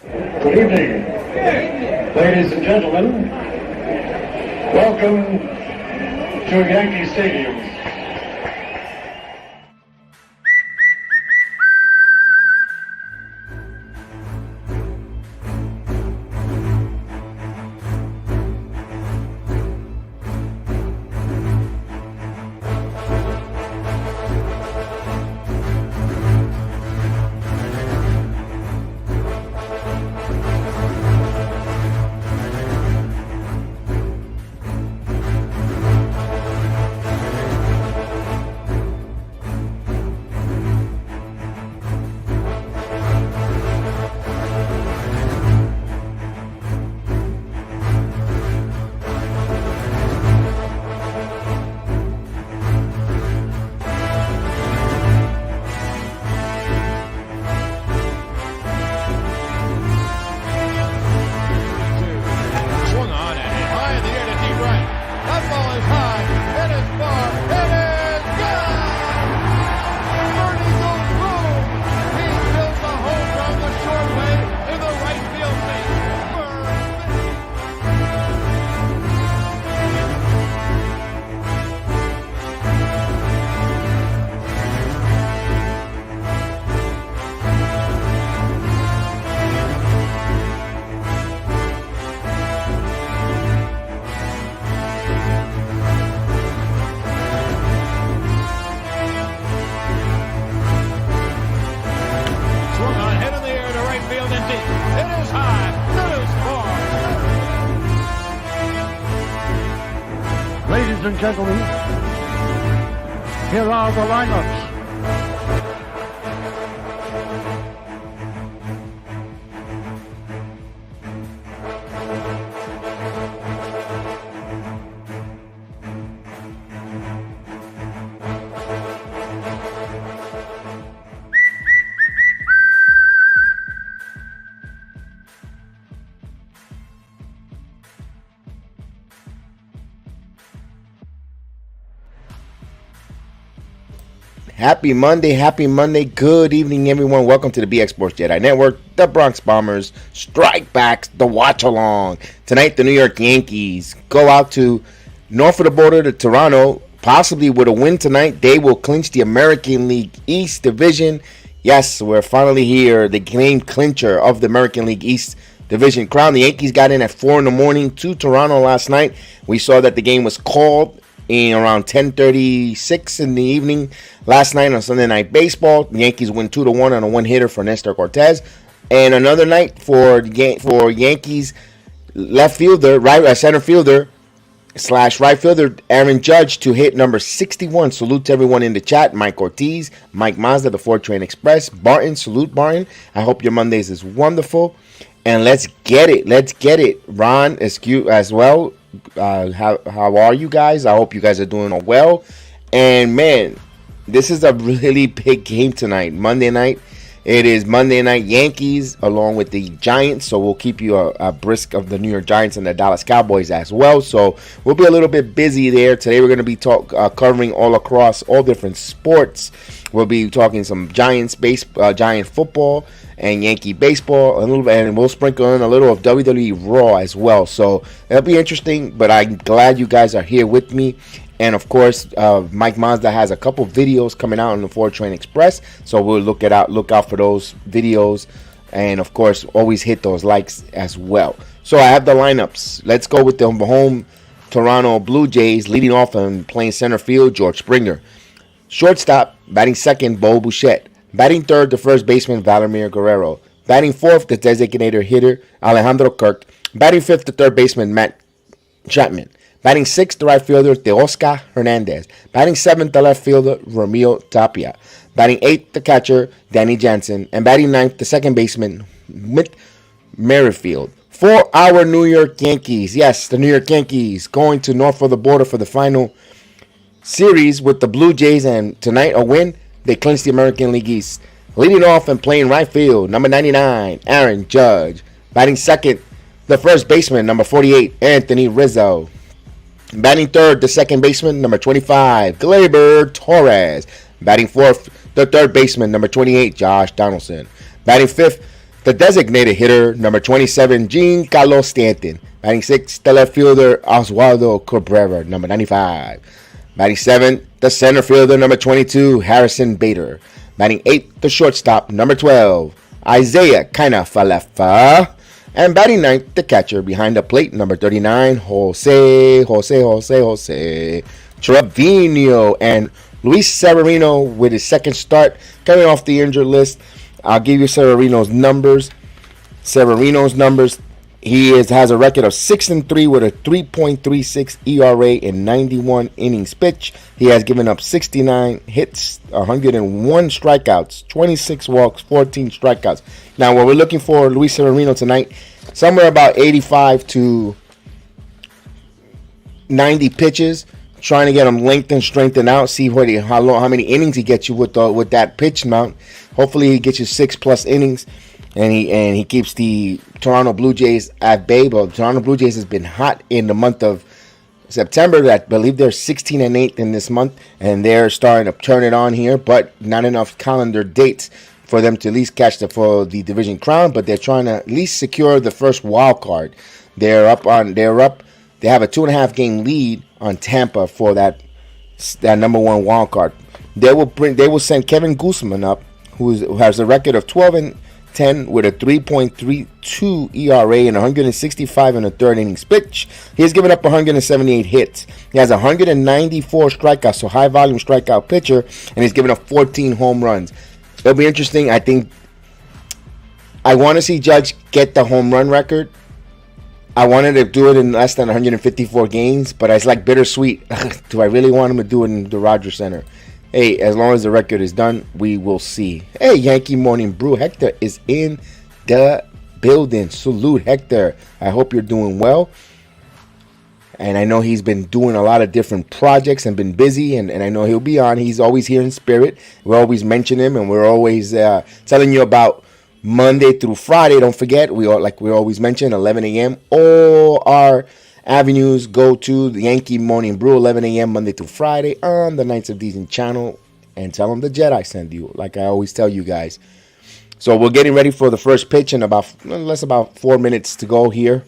Good evening, ladies and gentlemen. Welcome to Yankee Stadium. Ladies and gentlemen, here are the lineups. Happy Monday, good evening everyone. Welcome to the BX Sports JEDI Network, the Bronx Bombers, Strike Backs, the Watch Along. Tonight the New York Yankees go out to north of the border to Toronto. Possibly with a win tonight, they will clinch the American League East Division. Yes, we're finally here, the game clincher of the American League East Division crown. The Yankees got in at 4 in the morning to Toronto last night. We saw that the game was called in around 10:36 in the evening last night on Sunday Night Baseball. The Yankees win 2-1 on a one-hitter for Nestor Cortez. And another night for Yankees left fielder, center fielder / right fielder Aaron Judge to hit number 61. Salute to everyone in the chat. Mike Ortiz, Mike Mazda, the 4 Train Express. Barton, salute Barton. I hope your Mondays is wonderful. And let's get it. Ron, as well. How are you guys? I hope you guys are doing well. And man, this is a really big game tonight. Monday night. It is Monday night Yankees along with the Giants. So we'll keep you a brisk of the New York Giants and the Dallas Cowboys as well. So we'll be a little bit busy there. Today we're going to be covering all across all different sports. We'll be talking some Giant football and Yankee baseball a little bit, and we'll sprinkle in a little of WWE Raw as well. So it'll be interesting, but I'm glad you guys are here with me. And of course, Mike Mazda has a couple videos coming out on the 4 Train Express, so we'll look out for those videos, and of course, always hit those likes as well. So I have the lineups. Let's go with the home Toronto Blue Jays. Leading off and playing center field, George Springer. Shortstop, batting second, Bo Bichette. Batting third, the first baseman, Vladimir Guerrero. Batting fourth, the designated hitter, Alejandro Kirk. Batting fifth, the third baseman, Matt Chapman. Batting sixth, the right fielder, Teoscar Hernandez. Batting seventh, the left fielder, Romeo Tapia. Batting eighth, the catcher, Danny Jansen. And batting ninth, the second baseman, Whit Merrifield. For our New York Yankees, yes, the New York Yankees going to north of the border for the final series with the Blue Jays, and tonight a win, they clinch the American League East. Leading off and playing right field, number 99, Aaron Judge. Batting second, the first baseman, number 48, Anthony Rizzo. Batting third, the second baseman, number 25, Gleyber Torres. Batting fourth, the third baseman, number 28, Josh Donaldson. Batting fifth, The designated hitter, number 27, Gene Carlos Stanton. Batting 6, the left fielder, Oswaldo Cabrera, number 95. Batting 7, the center fielder, number 22, Harrison Bader. Batting 8, the shortstop, number 12, Isaiah Kiner-Falefa. And batting 9th, the catcher behind the plate, number 39, Jose Trevino. And Luis Severino with his second start, coming off the injured list. I'll give you Severino's numbers. He has a record of 6-3 with a 3.36 ERA in 91 innings pitched. He has given up 69 hits, 101 strikeouts, 26 walks, 14 strikeouts. Now, what we're looking for Luis Severino tonight, somewhere about 85 to 90 pitches. Trying to get him lengthened, strengthened out, see how many innings he gets you with that pitch mount. Hopefully he gets you 6+ innings, and he keeps the Toronto Blue Jays at bay. But Toronto Blue Jays has been hot in the month of September. I believe they're 16-8 in this month, and they're starting to turn it on here, but not enough calendar dates for them to at least catch for the division crown. But they're trying to at least secure the first wild card. They're up. They have a 2.5 game lead on Tampa for that number one wild card. They will send Kevin Gausman up, who has a record of 12-10 with a 3.32 ERA and 165 in the third innings pitch. He has given up 178 hits. He has 194 strikeouts, so high volume strikeout pitcher, and he's given up 14 home runs. It'll be interesting. I want to see Judge get the home run record. I wanted to do it in less than 154 games, but it's like bittersweet. Do I really want him to do it in the Rogers Center? Hey, as long as the record is done, we will see. Hey, Yankee Morning Brew, Hector is in the building. Salute, Hector. I hope you're doing well. And I know he's been doing a lot of different projects and been busy, and I know he'll be on. He's always here in spirit. We always mention him, and we're always telling you about Monday through Friday. Don't forget, we always mention, 11 a.m. All our avenues go to the Yankee Morning Brew, 11 a.m. Monday through Friday on the Knights of Decent channel. And tell them the Jedi sent you, like I always tell you guys. So we're getting ready for the first pitch in about 4 minutes to go here.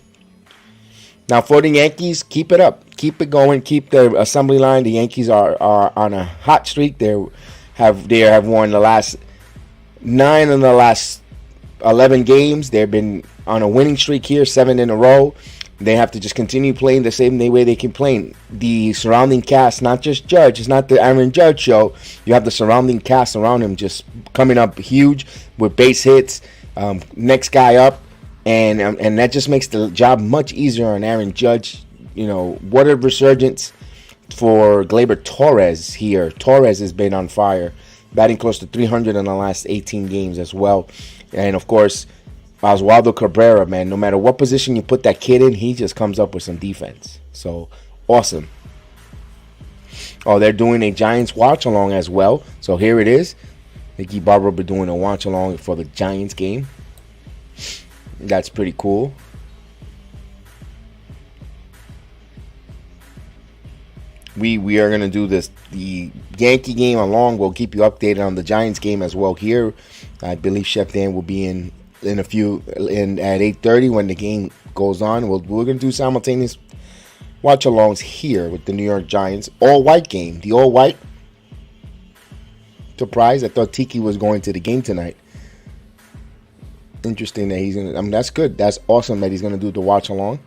Now for the Yankees, keep it up. Keep it going. Keep the assembly line. The Yankees are on a hot streak. They have won the last 9 in the last 11 games. They've been on a winning streak here, 7 in a row. They have to just continue playing the same way they can play. The surrounding cast, not just Judge, it's not the Aaron Judge show. You have the surrounding cast around him just coming up huge with base hits, next guy up, and that just makes the job much easier on Aaron Judge. You know, what a resurgence for Gleyber Torres here. Torres has been on fire, batting close to 300 in the last 18 games as well. And, of course, Oswaldo Cabrera, man, no matter what position you put that kid in, he just comes up with some defense. So, awesome. Oh, they're doing a Giants watch-along as well. So, here it is. Nicky Barber will be doing a watch-along for the Giants game. That's pretty cool. We are going to do the Yankee game along. We'll keep you updated on the Giants game as well here. I believe Chef Dan will be in at 8:30 when the game goes on. We're going to do simultaneous watch-alongs here with the New York Giants. All-white game. The all-white. Surprised. I thought Tiki was going to the game tonight. Interesting that he's going to. That's good. That's awesome that he's going to do the watch-along.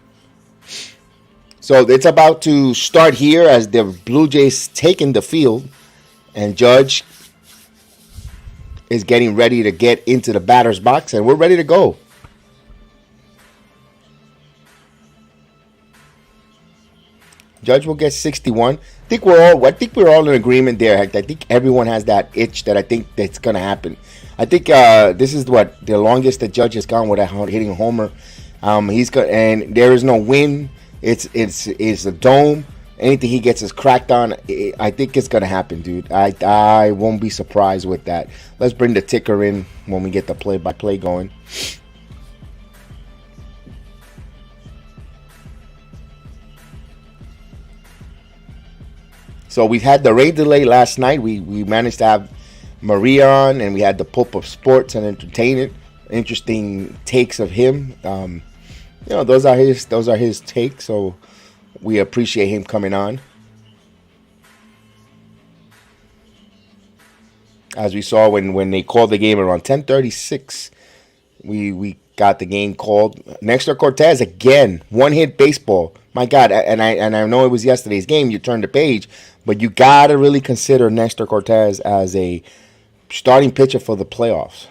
So it's about to start here as the Blue Jays taking the field, and Judge is getting ready to get into the batter's box, and we're ready to go. Judge will get 61. I think we're all in agreement there. I think everyone has that itch that I think that's going to happen. I think this is the longest that Judge has gone without hitting a homer. And there is no win. It's a dome. Anything he gets is cracked on. I think it's going to happen, dude. I won't be surprised with that. Let's bring the ticker in when we get the play-by-play going. So we had the rain delay last night. We managed to have Maria on, and we had the Pope of Sports and Entertainment. interesting takes of him. Those are his takes. So we appreciate him coming on. As we saw when they called the game around 10:36, we got the game called. Nestor Cortez again, one-hit baseball. My God, and I know it was yesterday's game. You turned the page, but you gotta really consider Nestor Cortez as a starting pitcher for the playoffs.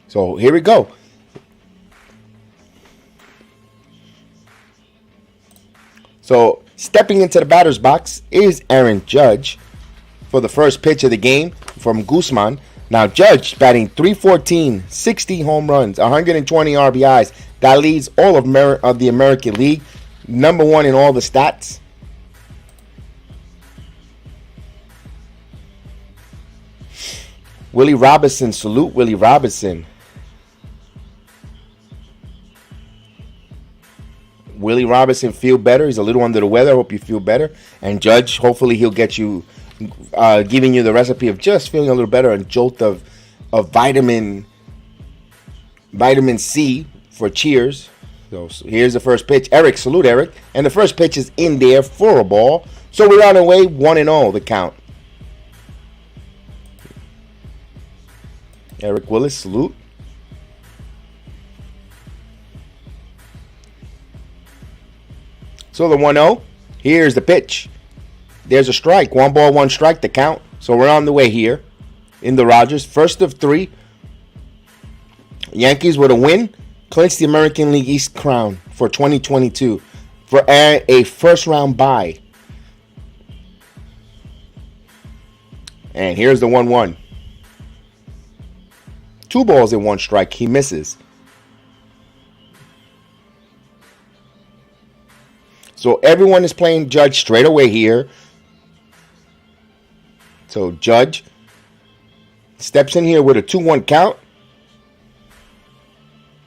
So here we go. So stepping into the batter's box is Aaron Judge for the first pitch of the game from Gausman. Now Judge batting .314, 60 home runs, 120 RBIs. That leads all of the American League, number one in all the stats. Willie Robinson, salute Willie Robinson. Willie Robinson, feel better. He's a little under the weather. I hope you feel better. And Judge, hopefully he'll get you, giving you the recipe of just feeling a little better, and jolt of vitamin C for cheers. So here's the first pitch. Eric, salute Eric. And the first pitch is in there for a ball. So we're on our way, 1-0 the count. Eric Willis, salute. So the 1-0. Here's the pitch. There's a strike. 1-1 strike, the count. So we're on the way here in the Rogers. First of 3. Yankees with a win clinch the American League East crown for 2022 for a first round bye. And here's the 1-1. 2 balls and 1 strike. He misses. So everyone is playing Judge straight away here. So Judge steps in here with a 2-1 count.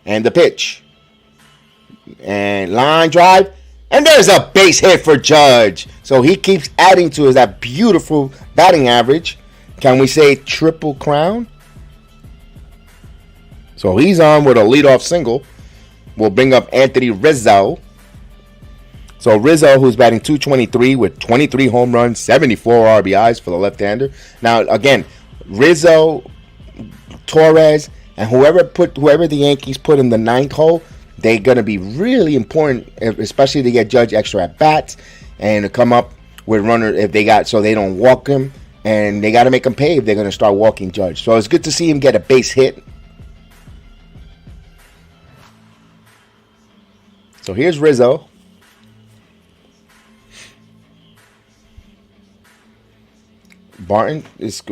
And the pitch. And line drive. And there's a base hit for Judge. So he keeps adding to that beautiful batting average. Can we say triple crown? So he's on with a leadoff single. We'll bring up Anthony Rizzo. So Rizzo, who's batting .223 with 23 home runs, 74 RBIs for the left-hander. Now, again, Rizzo, Torres, and whoever the Yankees put in the 9th hole, they're going to be really important, especially to get Judge extra at-bats and to come up with runner if they got, so they don't walk him. And they got to make him pay if they're going to start walking Judge. So it's good to see him get a base hit. So here's Rizzo. Barton is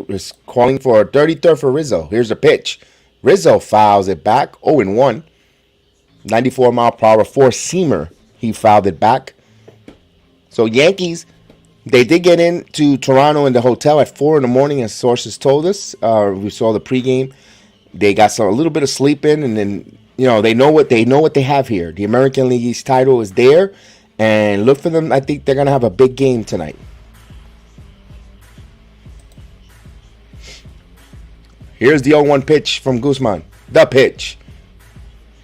calling for a 33rd for Rizzo. Here's the pitch. Rizzo fouls it back. 0-1. 94 mile per hour 4-seamer. He fouled it back. So Yankees, they did get into Toronto in the hotel at 4 in the morning, as sources told us. We saw the pregame. They got a little bit of sleep in, and then they know what they have here. The American League East title is there, and look for them. I think they're gonna have a big game tonight. Here's the 0-1 pitch from Gausman. The pitch.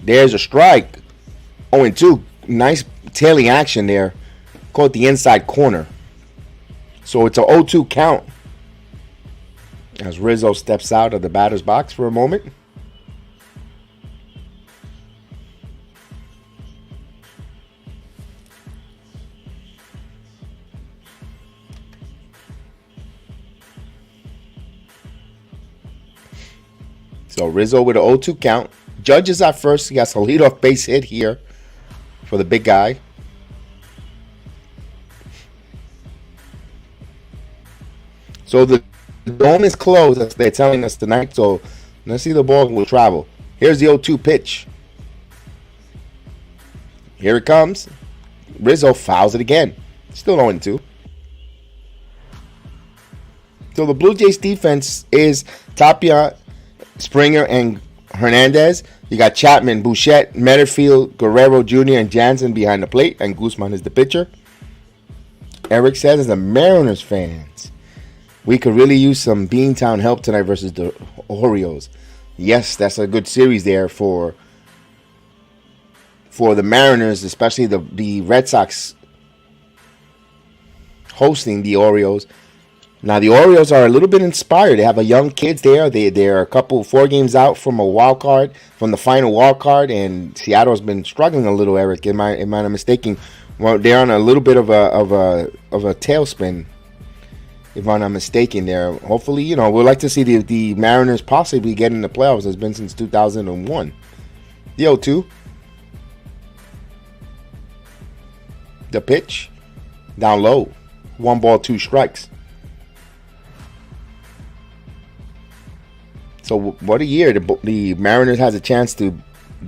There's a strike. 0-2. Nice tailing action there. Caught the inside corner. So it's a 0-2 count. As Rizzo steps out of the batter's box for a moment. So Rizzo with an 0-2 count. Judge is at first. He has a leadoff base hit here for the big guy. So the dome is closed, as they're telling us tonight. So let's see, the ball will travel. Here's the 0-2 pitch. Here it comes. Rizzo fouls it again. Still 0-2. So the Blue Jays defense is Tapia, Springer, and Hernandez. You got Chapman, Bouchette, Merrifield, Guerrero Jr., and Jansen behind the plate, and Gausman is the pitcher. Eric says, as the Mariners fans, we could really use some Beantown help tonight versus the Orioles. Yes, that's a good series there for the Mariners, especially the Red Sox hosting the Orioles. Now the Orioles are a little bit inspired. They have a young kids there. They're a couple 4 games out from a wild card, from the final wild card, and Seattle's been struggling a little. Eric, am I not mistaken? Well, they're on a little bit of a tailspin, if I'm not mistaken. There, hopefully, we'd like to see the Mariners possibly get in the playoffs. It's been since 2001. The 0-2, the pitch, down low, 1 ball, 2 strikes. So what a year! The Mariners has a chance to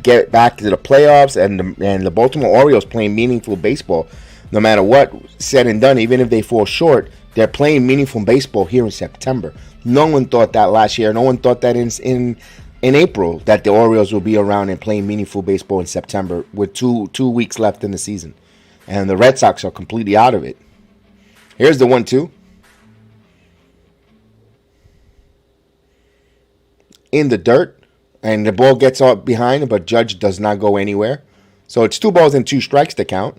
get back to the playoffs, and the Baltimore Orioles playing meaningful baseball. No matter what said and done, even if they fall short, they're playing meaningful baseball here in September. No one thought that last year. No one thought that in April that the Orioles will be around and playing meaningful baseball in September with two weeks left in the season, and the Red Sox are completely out of it. Here's the 1-2. In the dirt, and the ball gets out behind, but Judge does not go anywhere. So it's 2 balls and 2 strikes to count.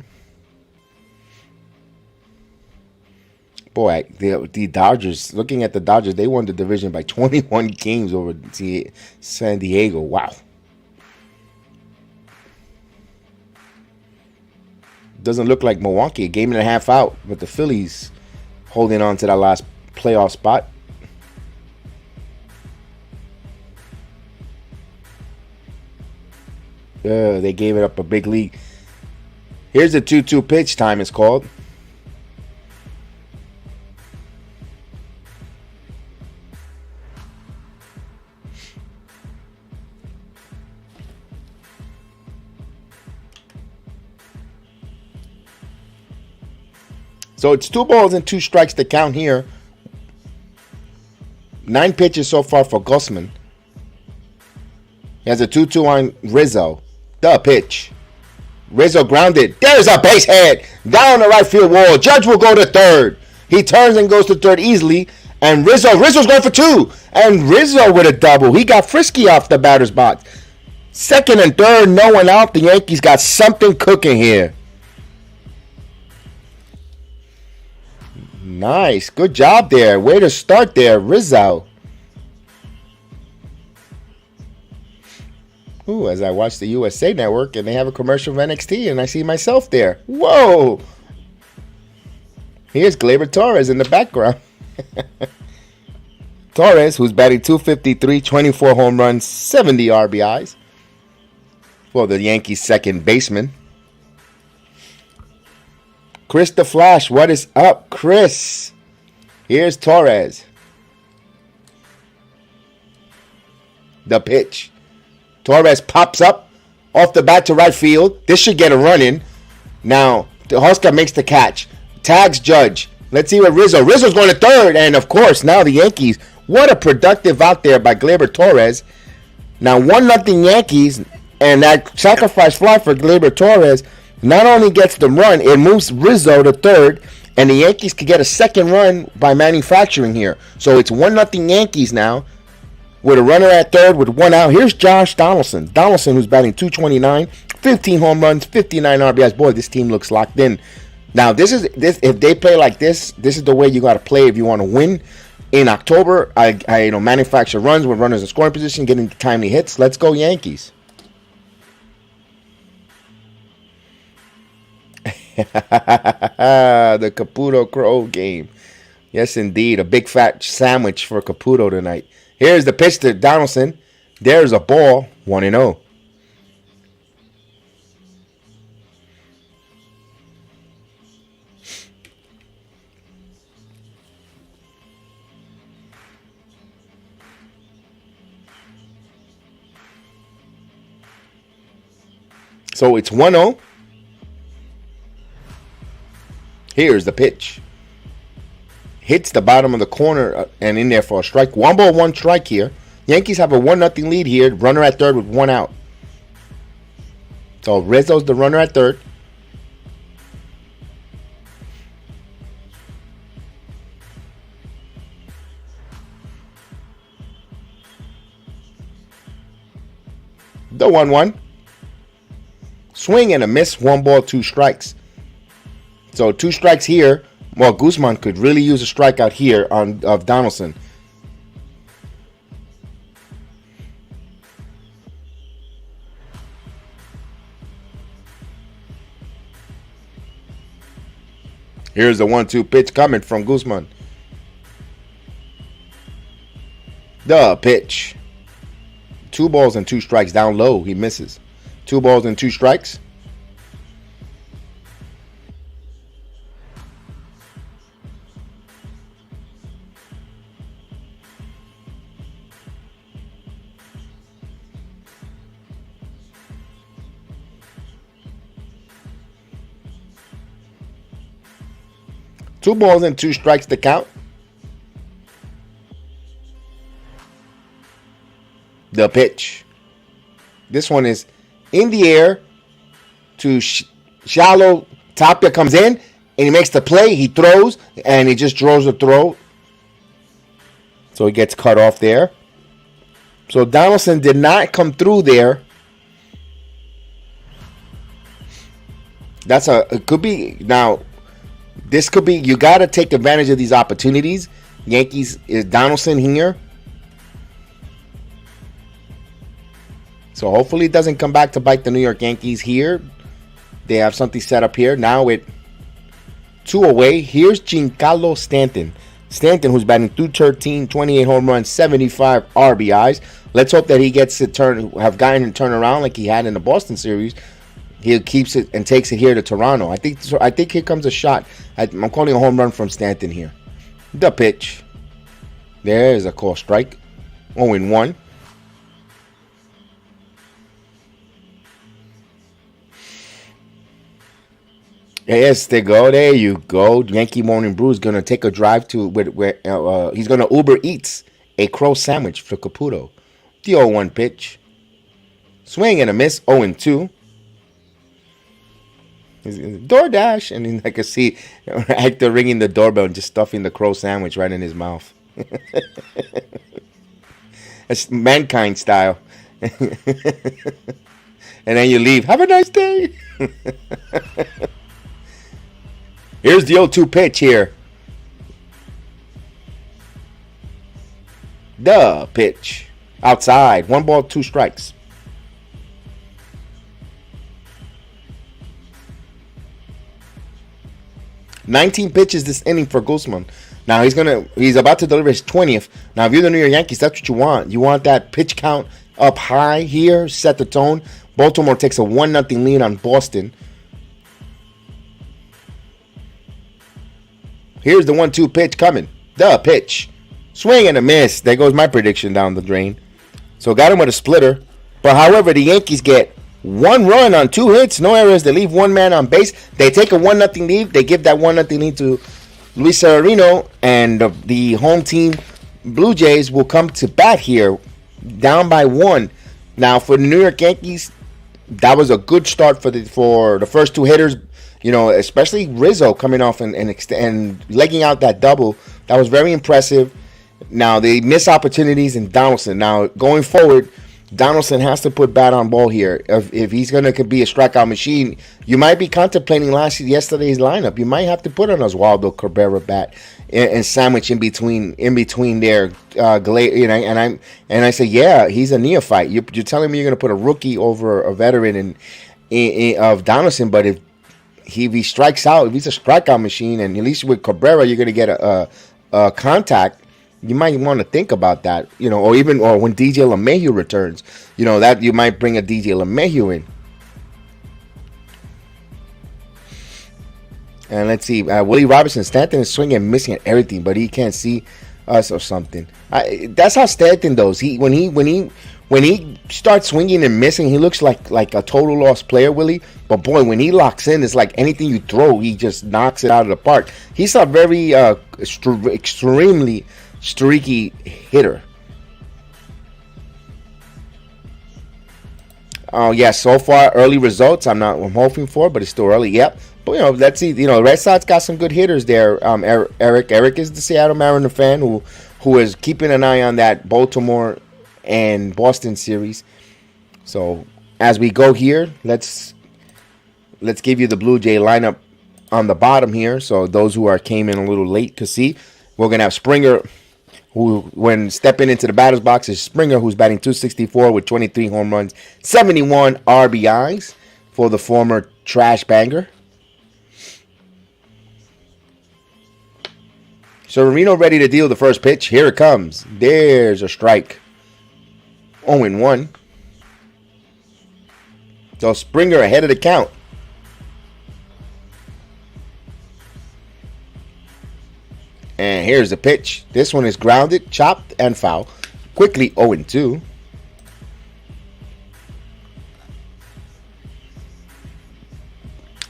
Boy, the Dodgers, looking at the Dodgers, they won the division by 21 games over San Diego. Wow. Doesn't look like Milwaukee, a 1.5 games out, but the Phillies holding on to that last playoff spot. They gave it up a big lead. Here's the 2-2 pitch. Time is called. So it's 2 balls and 2 strikes to count here. 9 pitches so far for Gausman. He has a 2-2 on Rizzo. The pitch. Rizzo grounded. There's a base hit. Down the right field wall. Judge will go to third. He turns and goes to third easily. And Rizzo's going for 2. And Rizzo with a double. He got frisky off the batter's box. Second and third, no one out. The Yankees got something cooking here. Nice. Good job there. Way to start there, Rizzo. Ooh, as I watch the USA Network and they have a commercial of NXT and I see myself there. Whoa! Here's Gleyber Torres in the background. Torres, who's batting .253, 24 home runs, 70 RBIs. For the Yankees' second baseman. Chris the Flash, what is up, Chris? Here's Torres. The pitch. Torres pops up off the bat to right field. This should get a run in. Now, Huska makes the catch. Tags Judge. Let's see what Rizzo. Rizzo's going to third. And, of course, now the Yankees. What a productive out there by Gleyber Torres. Now, 1-0 Yankees. And that sacrifice fly for Gleyber Torres not only gets the run, it moves Rizzo to third. And the Yankees could get a second run by manufacturing here. So it's 1-0 Yankees now. With a runner at third with 1 out. Here's Josh Donaldson. Donaldson, who's batting .229, 15 home runs, 59 RBIs. Boy, this team looks locked in. Now, this if they play like this is the way you got to play if you want to win. In October, I manufacture runs with runners in scoring position, getting timely hits. Let's go Yankees. The Caputo Crow game. Yes, indeed. A big fat sandwich for Caputo tonight. Here's the pitch to Donaldson. There's a ball. 1-0. So it's 1-0. Here's the pitch. Hits the bottom of the corner and in there for a strike. 1 ball, 1 strike here. Yankees have a 1-0 lead here. Runner at third with 1 out. So Rizzo's the runner at third. The 1-1. Swing and a miss. 1 ball, 2 strikes. So 2 strikes here. Well, Gausman could really use a strikeout here of Donaldson. Here's the 1-2 pitch coming from Gausman. The pitch. 2 balls and 2 strikes down low. He misses. 2 balls and 2 strikes. Two balls and 2 strikes to count. The pitch. This one is in the air to shallow. Tapia comes in and he makes the play. He throws and he just draws the throw. So he gets cut off there. So Donaldson did not come through there. It could be now. This could be, you got to take advantage of these opportunities. Yankees is Donaldson here. So hopefully it doesn't come back to bite the New York Yankees here. They have something set up here. Now with 2 away, here's Giancarlo Stanton. Stanton, who's batting .213, 28 home runs, 75 RBIs. Let's hope that he gets it have gotten it turned around like he had in the Boston series. He keeps it and takes it here to Toronto. I think here comes a shot. I'm calling a home run from Stanton here. The pitch. There's a call strike. 0-1. Yes, they go. There you go. Yankee Morning Brew is going to take a drive to he's going to Uber Eats a crow sandwich for Caputo. The 0-1 pitch. Swing and a miss. 0-2. DoorDash, and then I can see Hector ringing the doorbell and just stuffing the crow sandwich right in his mouth. It's mankind style. And then you leave. Have a nice day. Here's the 0-2 pitch here. The pitch. Outside. 1 ball, 2 strikes. 19 pitches this inning for Gausman. Now he's about to deliver his 20th. Now if you're the New York Yankees, that's what you want. You want that pitch count up high here, set the tone. Baltimore takes a 1-0 lead on Boston. Here's the 1-2 pitch coming. The pitch. Swing and a miss. There goes my prediction down the drain. So got him with a splitter. But however, the Yankees get 1 run on 2 hits, no errors. They leave 1 man on base. They take a 1-0 lead. They give that 1-0 lead to Luis Severino, and the home team Blue Jays will come to bat here, down by 1. Now for the New York Yankees, that was a good start for the first 2 hitters. You know, especially Rizzo coming off and legging out that double. That was very impressive. Now they miss opportunities in Donaldson. Now going forward, Donaldson has to put bat on ball here. If he's going to be a strikeout machine, you might be contemplating yesterday's lineup. You might have to put on Oswaldo Cabrera bat and sandwich in between there. And I say, yeah, he's a neophyte. You're telling me you're going to put a rookie over a veteran of Donaldson, but if he strikes out, if he's a strikeout machine, and at least with Cabrera you're going to get a contact. You might want to think about that, you know, or when DJ LeMahieu returns, you know, that you might bring a DJ LeMahieu in. And let's see, Willie Robinson. Stanton is swinging and missing at everything, but he can't see us or something. That's how Stanton does. When he starts swinging and missing, he looks like a total lost player, Willie. But boy, when he locks in, it's like anything you throw, he just knocks it out of the park. He's a very extremely streaky hitter. Oh yeah, so far early results I'm hoping for, but it's still early. Yep. But you know, let's see. You know, Red Sox got some good hitters there. Eric is the Seattle Mariner fan who is keeping an eye on that Baltimore and Boston series. So as we go here, let's give you the Blue Jay lineup on the bottom here. So those who came in a little late to see, we're gonna have Springer, who when stepping into the batter's box is Springer, who's batting .264 with 23 home runs, 71 RBIs for the former trash banger. Severino ready to deal the first pitch. Here it comes. There's a strike. 0-1. So Springer ahead of the count. And here's the pitch. This one is grounded, chopped, and foul. Quickly 0-2.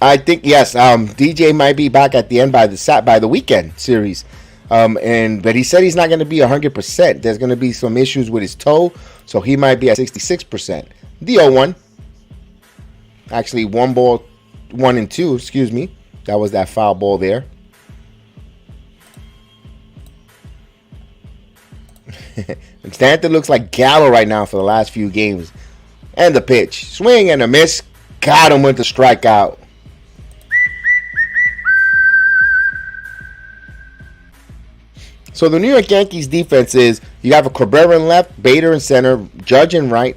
I think, yes, DJ might be back at the end by the weekend series. But he said he's not going to be 100%. There's going to be some issues with his toe, so he might be at 66%. The 0-1. Actually, 1-2, excuse me. That was that foul ball there. Stanton looks like Gallo right now for the last few games. And the pitch. Swing and a miss. Got him with the strikeout. So the New York Yankees defense is, you have a Cabrera in left, Bader in center, Judge in right,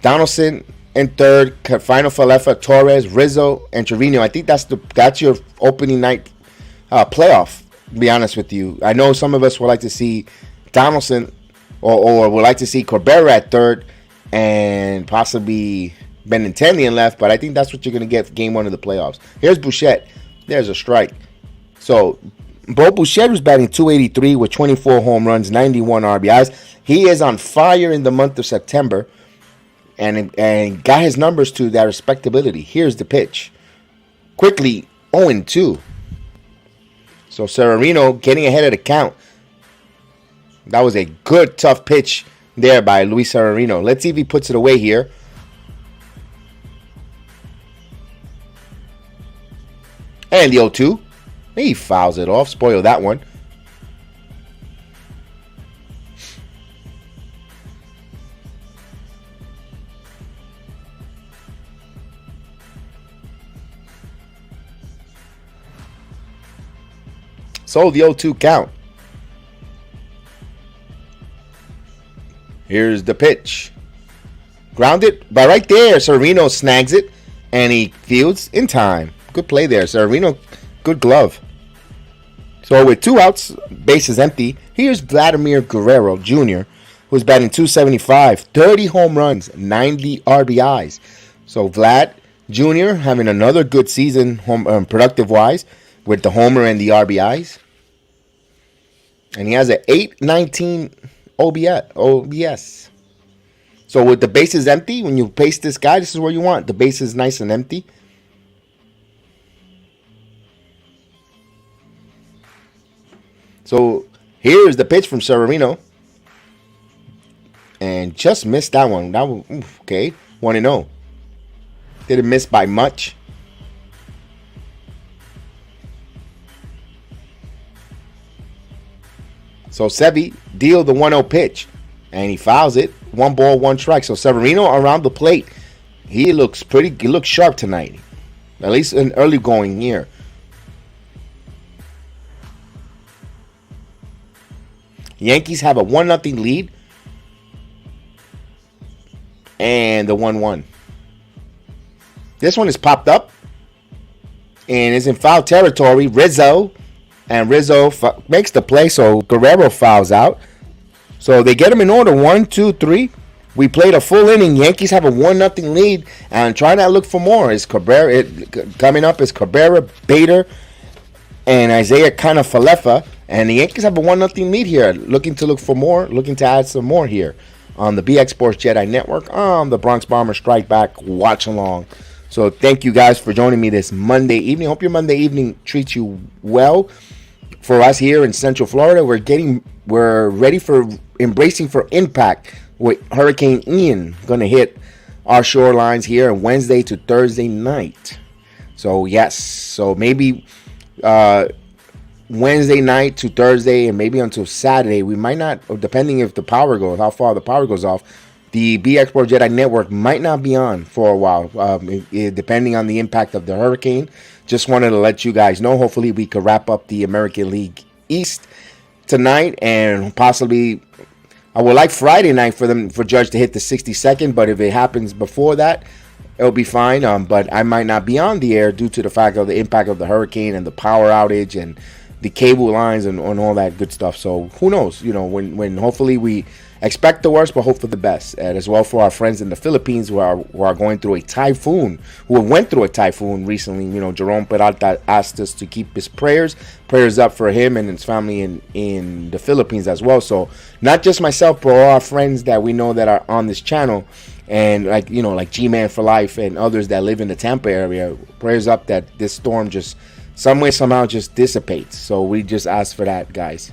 Donaldson in third, Final Falefa, Torres, Rizzo, and Trevino. I think that's your opening night playoff, to be honest with you. I know some of us would like to see Donaldson or would like to see Cabrera at third and possibly Benintendi in left, but I think that's what you're going to get for game one of the playoffs. Here's Bouchette. There's a strike. So Bo Bouchette was batting .283 with 24 home runs, 91 RBIs. He is on fire in the month of September and got his numbers to that respectability. Here's the pitch. Quickly 0-2. So Severino getting ahead of the count. That was a good, tough pitch there by Luis Severino. Let's see if he puts it away here. And the 0-2. He fouls it off. Spoil that one. So the 0-2 count. Here's the pitch. Grounded, but right there, Severino snags it, and he fields in time. Good play there, Severino. Good glove. So with 2 outs, bases empty, here's Vladimir Guerrero Jr., who's batting .275, 30 home runs, 90 RBIs. So Vlad Jr. having another good season, productive-wise, with the homer and the RBIs. And he has an .819 OBS. So with the bases empty, when you pace this guy, this is where you want. The base is nice and empty. So here's the pitch from Severino. And just missed that one. That was, okay, 1-0. Didn't miss by much. So Sevy deal the 1-0 pitch. And he fouls it. 1 ball, 1 strike. So Severino around the plate. He looks sharp tonight. At least in early going here. Yankees have a 1-0 lead. And the 1-1. This one is popped up. And is in foul territory. Rizzo. And Rizzo makes the play. So Guerrero fouls out. So they get him in order. 1, 2, 3. We played a full inning. Yankees have a 1-0 lead. And trying to look for more. Is Cabrera. Coming up is Cabrera, Bader, and Isaiah Falefa. And the Yankees have a 1-0 lead here. Looking to look for more. Looking to add some more here on the BX Sports JEDI Network on the Bronx Bombers Strike Back Watch Along. So thank you guys for joining me this Monday evening. Hope your Monday evening treats you well. For us here in Central Florida, we're ready for embracing for impact with Hurricane Ian going to hit our shorelines here on Wednesday to Thursday night. So yes, so maybe Wednesday night to Thursday and maybe until Saturday, we might not, depending if the power goes, how far the power goes off, The BX Sports Jedi Network might not be on for a while, depending on the impact of the hurricane. Just wanted to let you guys know. Hopefully, we could wrap up the American League East tonight, and possibly I would like Friday night for Judge to hit the 62nd. But if it happens before that, it'll be fine. But I might not be on the air due to the fact of the impact of the hurricane and the power outage and the cable lines and all that good stuff. So who knows? When hopefully we expect the worst, but hope for the best. And as well for our friends in the Philippines who are going through a typhoon, who went through a typhoon recently. Jerome Peralta asked us to keep his prayers up for him and his family in the Philippines as well. So not just myself, but all our friends that we know that are on this channel, and like G-Man for Life and others that live in the Tampa area. Prayers up that this storm just some way somehow just dissipates. So we just ask for that, guys.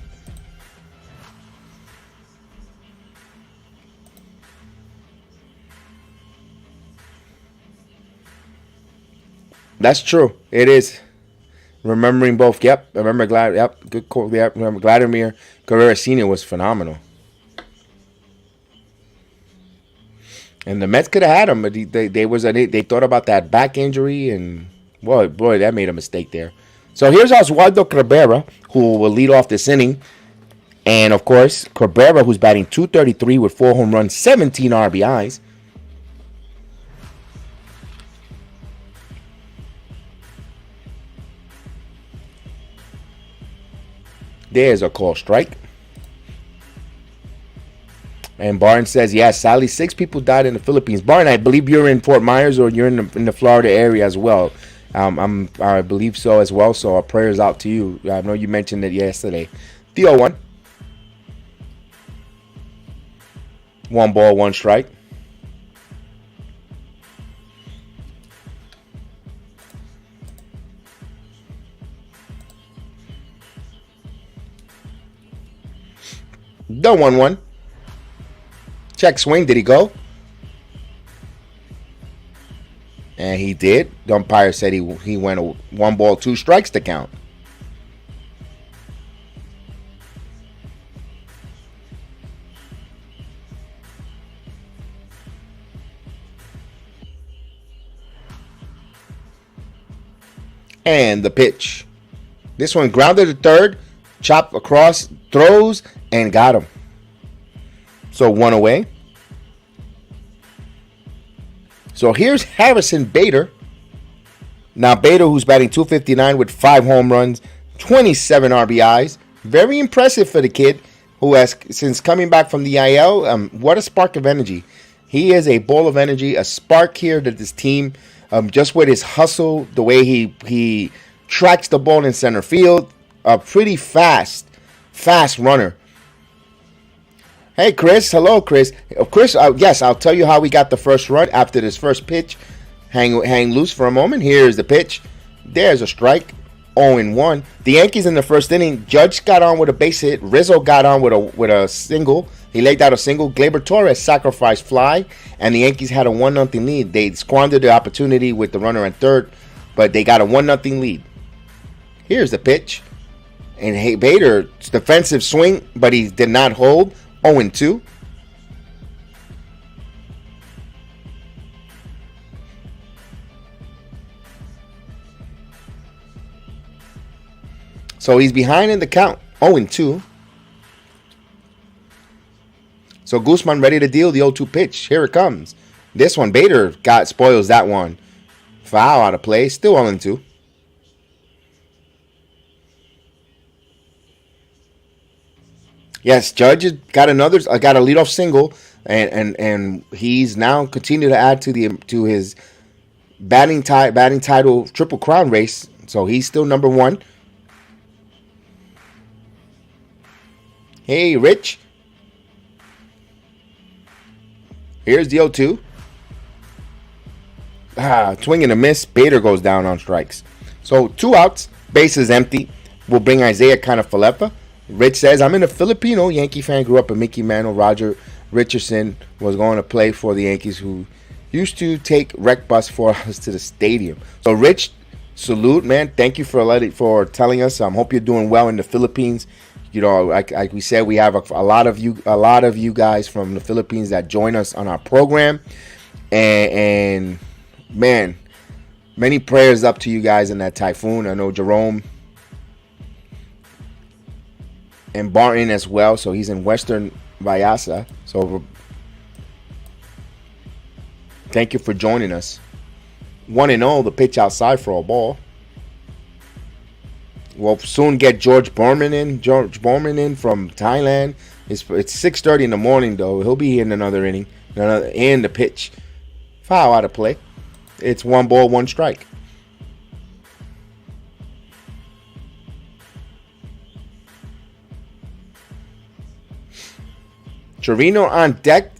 That's true. It is. Remembering both. Yep. Remember Glad. Yep. Good call. Yep. Remember Vladimir Guerrero Sr. was phenomenal. And the Mets could have had him, but they thought about that back injury, and boy, that made a mistake there. So here's Oswaldo Cabrera, who will lead off this inning. And of course, Cabrera, who's batting .233 with 4 home runs, 17 RBIs. There's a call strike. And Barnes says, yes, sadly, 6 people died in the Philippines. Barnes, I believe you're in Fort Myers or you're in the Florida area as well. I believe so as well. So our prayers out to you. I know you mentioned it yesterday. The 0-1. 1 ball, 1 strike. The 1-1. Check swing. Did he go? And he did. The umpire said he went 1 ball, 2 strikes to count. And the pitch. This one grounded to third, chopped across, throws, and got him. So 1 away. So here's Harrison Bader. Now Bader, who's batting .259 with 5 home runs, 27 RBIs. Very impressive for the kid who has, since coming back from the IL, what a spark of energy. He is a ball of energy, a spark here to this team. Just with his hustle, the way he tracks the ball in center field. A pretty fast runner. Hey, Chris. Hello, Chris. Chris, yes, I'll tell you how we got the first run after this first pitch. Hang loose for a moment. Here's the pitch. There's a strike. 0-1. The Yankees in the first inning, Judge got on with a base hit. Rizzo got on with a single. He laid out a single. Gleyber Torres sacrificed fly, and the Yankees had a 1-0 lead. They squandered the opportunity with the runner at third, but they got a 1-0 lead. Here's the pitch. And hey, Bader's defensive swing, but he did not hold. 0-2. So he's behind in the count. 0-2. So Gausman ready to deal the 0-2 pitch. Here it comes. This one, Bader spoils that one. Foul out of play. Still 0-2. Yes, Judge got a leadoff single, and he's now continued to add to his batting title Triple Crown race. So he's still number 1. Hey, Rich. Here's the 0-2. Swing and a miss. Bader goes down on strikes. So 2 outs. Base is empty. We'll bring Isaiah Canafalefa. Rich says, I'm a Filipino Yankee fan. Grew up in Mickey Mantle. Roger Richardson was going to play for the Yankees, who used to take rec bus for us to the stadium. So Rich, salute, man. Thank you for telling us. Hope you're doing well in the Philippines. You know, like we said, we have a lot of you guys from the Philippines that join us on our program, and man, many prayers up to you guys in that typhoon. I know Jerome and Barton as well, so he's in Western Vayasa. So thank you for joining us. 1-0, the pitch outside for a ball. We'll soon get George Borman in from Thailand. It's 6:30 in the morning though. He'll be in another inning. And the pitch. Foul out of play. It's 1 ball, 1 strike. Severino on deck.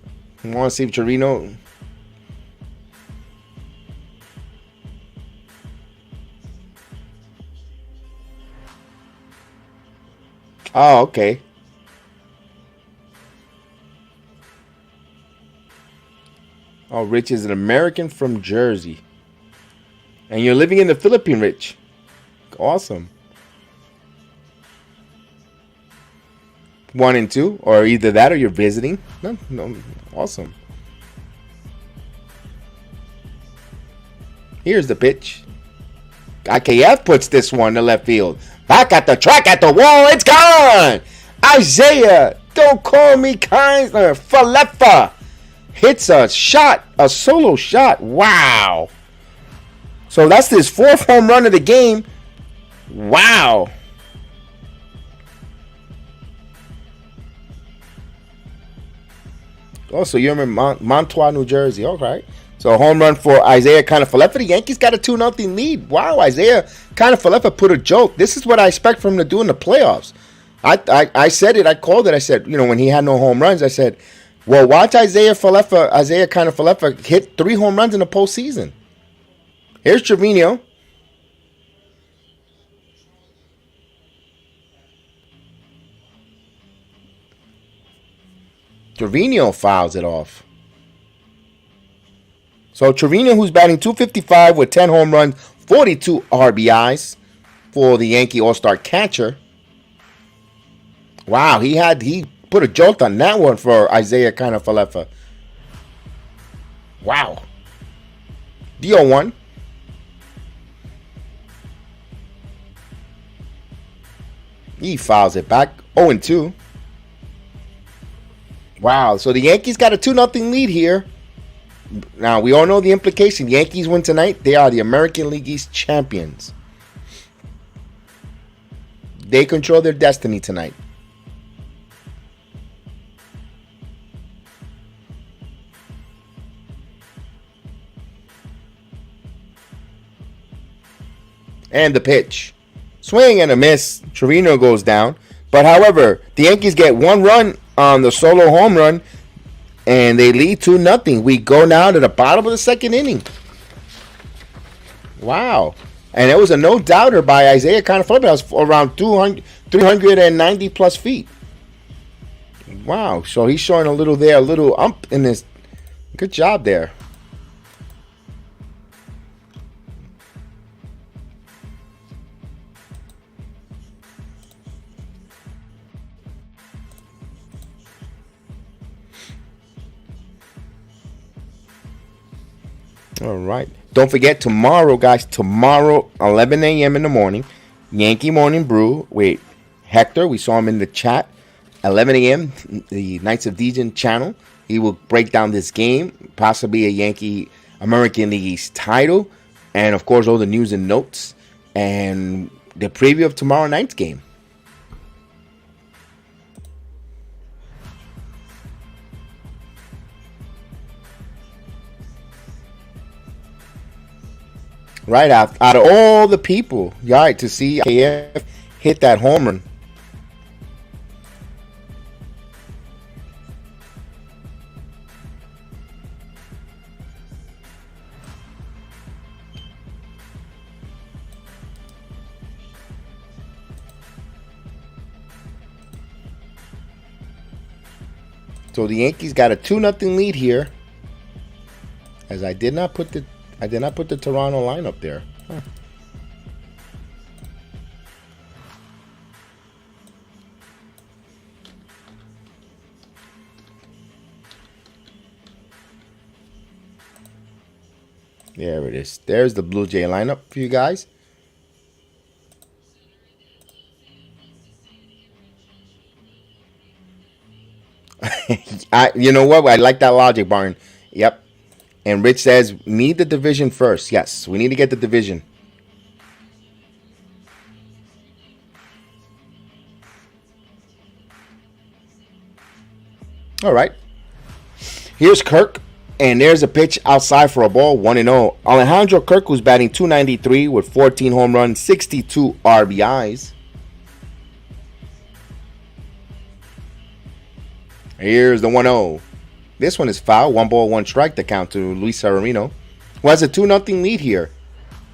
I want to see if Severino. Oh, okay. Oh, Rich is an American from Jersey. And you're living in the Philippines, Rich. Awesome. 1 and 2, or either that or you're visiting. No, awesome. Here's the pitch. IKF puts this one to left field. Back at the track, at the wall, it's gone! Isaiah, don't call me Kaiser. Falefa hits a shot, a solo shot. Wow. So that's his 4th home run of the game. Wow. Oh, so you're in Montois, New Jersey. All right. So a home run for Isaiah Falefa. The Yankees got a 2-0 lead. Wow, Isaiah Falefa put a joke. This is what I expect from him to do in the playoffs. I said it. I called it. I said, you know, when he had no home runs, I said, well, watch Isaiah Falefa hit 3 home runs in the postseason. Here's Trevino. Trevino fouls it off. So Trevino, who's batting .255 with 10 home runs, 42 RBIs for the Yankee All-Star catcher. Wow, he put a jolt on that one for Isaiah Falefa. Wow. DO1. He fouls it back. 0-2. Wow, so the Yankees got a 2-0 lead here. Now, we all know the implication. Yankees win tonight. They are the American League East champions. They control their destiny tonight. And the pitch. Swing and a miss. Trevino goes down. But, however, the Yankees get 1 run on the solo home run. And they lead 2-0. We go now to the bottom of the 2nd inning. Wow. And it was a no-doubter by Isaiah Falefa. That was around 390 plus feet. Wow. So he's showing a little ump in this. Good job there. All right. Don't forget tomorrow, guys. Tomorrow, 11 a.m. in the morning, Yankee Morning Brew. Wait, Hector, we saw him in the chat. 11 a.m., the Knights of Dejan channel. He will break down this game, possibly a Yankee American League East title, and of course all the news and notes and the preview of tomorrow night's game. Right out of all the people, right, to see KF hit that home run. So the Yankees got a 2-0 lead here. As I did not put the Toronto lineup there. There it is. There's the Blue Jay lineup for you guys. You know what? I like that logic, Barn. Yep. And Rich says, need the division first. Yes, we need to get the division. All right. Here's Kirk. And there's a pitch outside for a ball, 1-0. Alejandro Kirk, who's batting .293 with 14 home runs, 62 RBIs. Here's the 1-0. This one is foul. 1-1 the count to Luis Severino, who has a 2-0 lead here.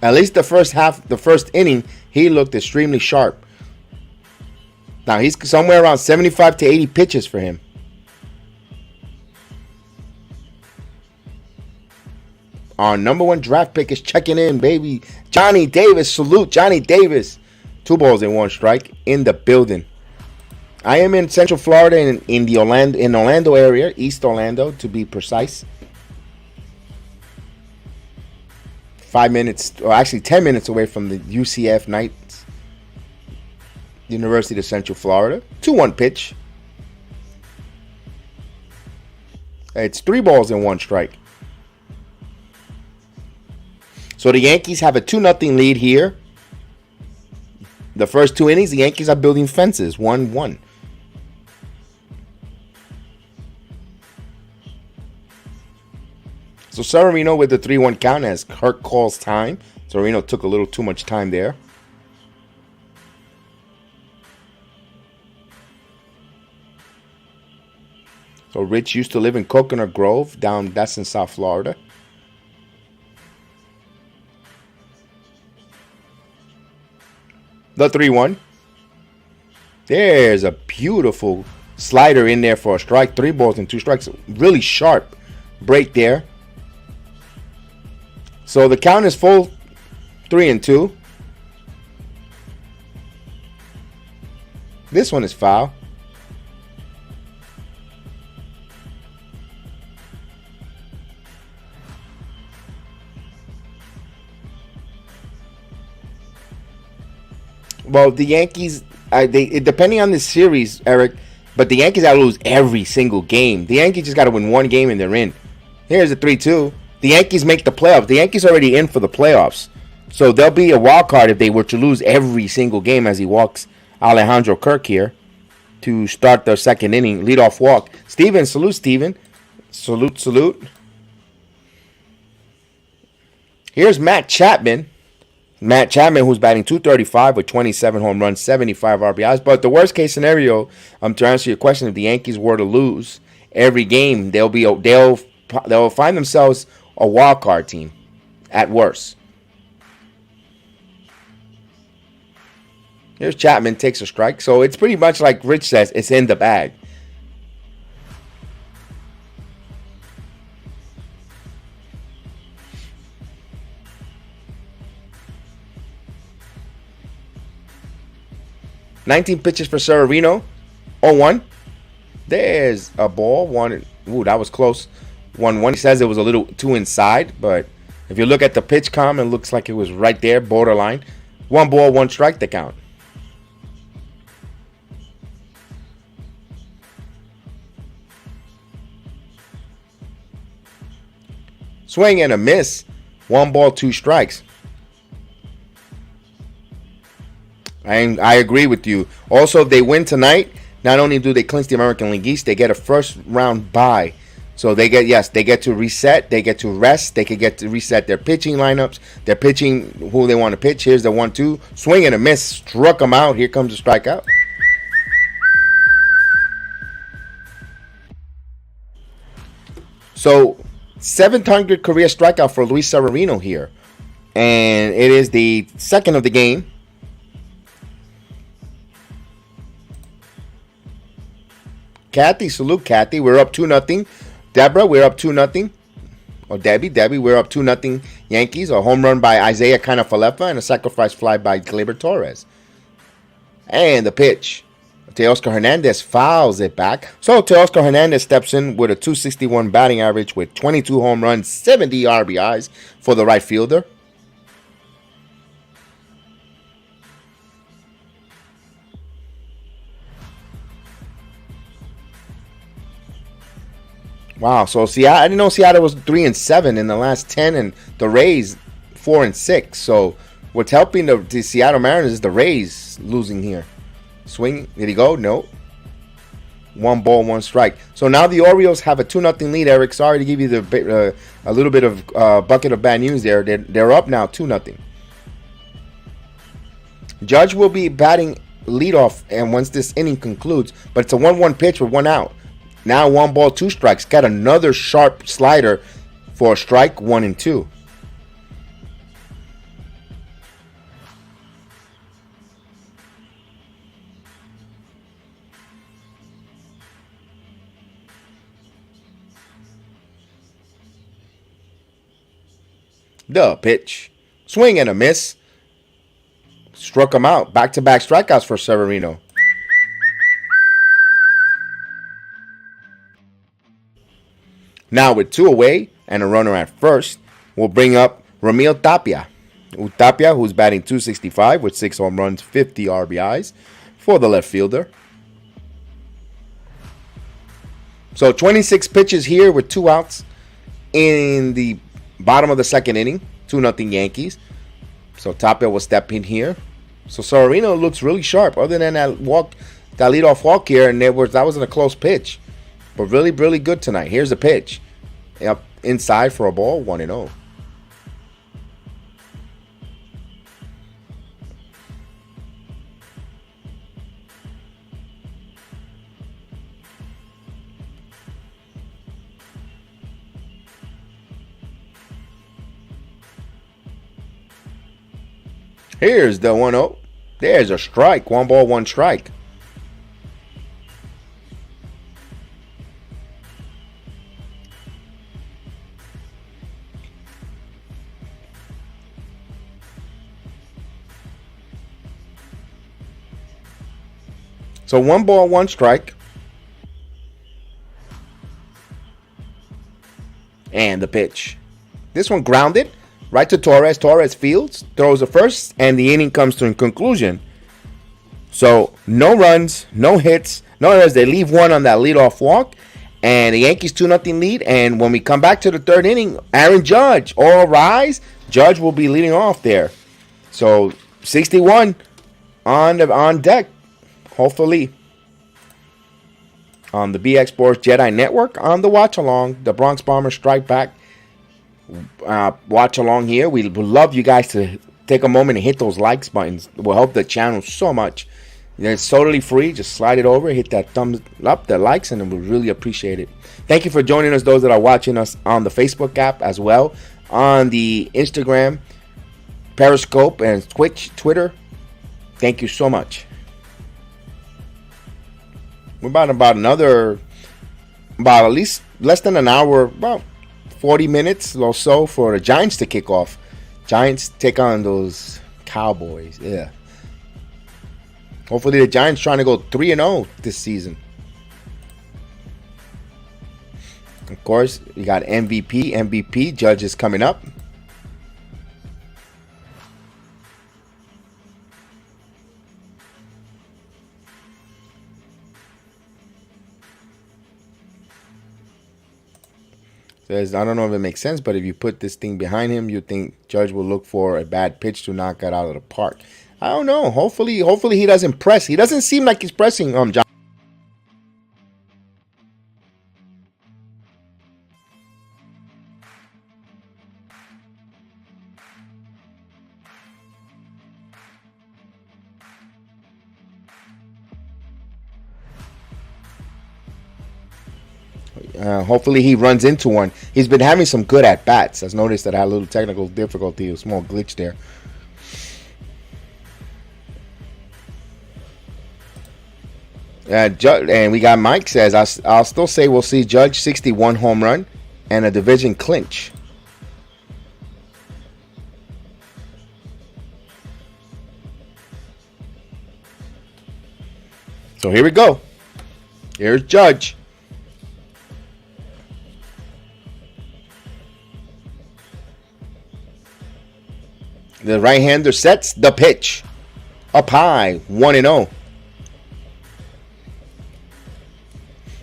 At least the first half, the first inning, he looked extremely sharp. Now he's somewhere around 75 to 80 pitches for him. Our number 1 draft pick is checking in, baby. Johnny Davis, salute Johnny Davis. 2-1 strike in the building. I am in Central Florida in the Orlando area, East Orlando to be precise. 5 minutes, or actually 10 minutes away from the UCF Knights, University of Central Florida. 2-1 pitch. It's 3-1 strike. So the Yankees have a 2-0 lead here. The first 2 innings, the Yankees are building fences, 1-1. So Severino with the 3-1 count as Kirk calls time. Severino took a little too much time there. So Rich used to live in Coconut Grove, that's in South Florida. The 3-1. There's a beautiful slider in there for a strike. 3-2 strikes. Really sharp break there. So the count is full 3-2. This one is foul. Well, the Yankees, depending on the series, Eric, but the Yankees got to lose every single game. The Yankees just got to win one game and they're in. Here's a 3-2. The Yankees make the playoffs. The Yankees are already in for the playoffs. So they'll be a wild card if they were to lose every single game as he walks Alejandro Kirk here to start their second inning. Leadoff walk. Steven, salute, Steven. Salute, salute. Here's Matt Chapman. Matt Chapman, who's batting .235 with 27 home runs, 75 RBIs. But the worst case scenario, to answer your question, if the Yankees were to lose every game, they'll find themselves a wild card team at worst. Here's Chapman, takes a strike. So it's pretty much like Rich says, it's in the bag. $19 pitches for Severino. 0-1. There's a ball. One. Ooh, that was close. 1-1. He says it was a little too inside, but if you look at the pitch com, it looks like it was right there, borderline. 1-1 strike the count. Swing and a miss. 1-2 strikes. I agree with you. Also, if they win tonight, not only do they clinch the American League East, they get a first round bye. So they get to reset, they get to rest, they can get to reset their pitching lineups, their pitching who they want to pitch. Here's the 1-2. Swing and a miss, struck them out. Here comes the strikeout. So 700 career strikeout for Luis Severino here. And it is the second of the game. Kathy, salute Kathy. We're up 2-0. Deborah, we're up 2-0. Or Debbie, we're up 2-0 Yankees. A home run by Isaiah Canafalefa and a sacrifice fly by Gleyber Torres. And the pitch. Teoscar Hernandez fouls it back. So Teoscar Hernandez steps in with a 261 batting average with 22 home runs, 70 RBIs for the right fielder. Wow, so Seattle, I didn't know Seattle was 3-7 in the last 10, and the Rays 4-6. So what's helping the Seattle Mariners is the Rays losing here. Swing, did he go? No. 1 ball, 1 strike. So now the Orioles have a 2-0 lead. Eric, sorry to give you a little bit of bucket of bad news there. They're up now 2-0. Judge will be batting leadoff, and once this inning concludes, but it's a 1-1 pitch with 1 out. Now 1 ball, 2 strikes. Got another sharp slider for a strike, 1 and 2. The pitch. Swing and a miss. Struck him out. Back-to-back strikeouts for Severino. Now with 2 away and a runner at first, we'll bring up Ramil Tapia. Tapia, who's batting .265 with 6 home runs, 50 RBIs for the left fielder. So 26 pitches here with 2 outs in the bottom of the 2nd inning. 2-0 Yankees. So Tapia will step in here. So Severino looks really sharp. Other than that leadoff walk here, and that wasn't a close pitch. But really, really good tonight. Here's the pitch. Up inside for a ball, 1-0. Here's the 1-0. There's a strike. 1 ball, 1 strike. So 1 ball, 1 strike. And the pitch. This one grounded right to Torres. Torres fields, throws the first, and the inning comes to a conclusion. So no runs, no hits, no errors. They leave 1 on that leadoff walk. And the Yankees 2-0 lead. And when we come back to the 3rd inning, Aaron Judge, all rise. Judge will be leading off there. So 61 on deck. Hopefully, on the BX Sports JEDI Network, on the watch along, the Bronx Bombers strike back. Watch along here. We would love you guys to take a moment and hit those likes buttons. It will help the channel so much. It's totally free. Just slide it over, hit that thumbs up, the likes, and we really appreciate it. Thank you for joining us, those that are watching us on the Facebook app as well, on the Instagram, Periscope, and Twitch, Twitter. Thank you so much. We're about at least less than an hour, about 40 minutes or so for the Giants to kick off. Giants take on those Cowboys. Yeah. Hopefully the Giants trying to go 3-0 this season. Of course, you got MVP. Judge is coming up. I don't know if it makes sense, but if you put this thing behind him, you think Judge will look for a bad pitch to knock it out of the park. I don't know. Hopefully he doesn't press. He doesn't seem like he's pressing John. Hopefully he runs into one. He's been having some good at bats. I've noticed that I had a little technical difficulty, a small glitch there. And we got Mike says, I'll still say we'll see Judge 61 home run and a division clinch. So here we go. Here's Judge. The right-hander sets the pitch. Up high, 1-0.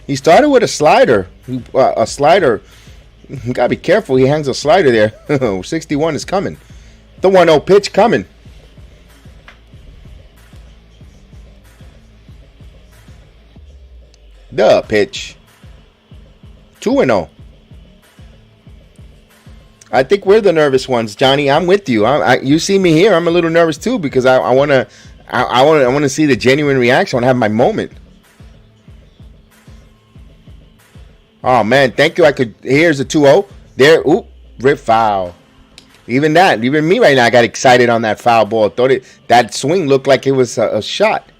He started with a slider. A slider. You gotta be careful. He hangs a slider there. 61 is coming. The 1-0 pitch coming. The pitch. 2-0. I think we're the nervous ones, Johnny. I'm with you. You see me here. I'm a little nervous too because I want to see the genuine reaction. I want to have my moment. Oh man, thank you. Here's a 2-0. There, oop, rip foul. Even me right now, I got excited on that foul ball. That swing looked like it was a shot.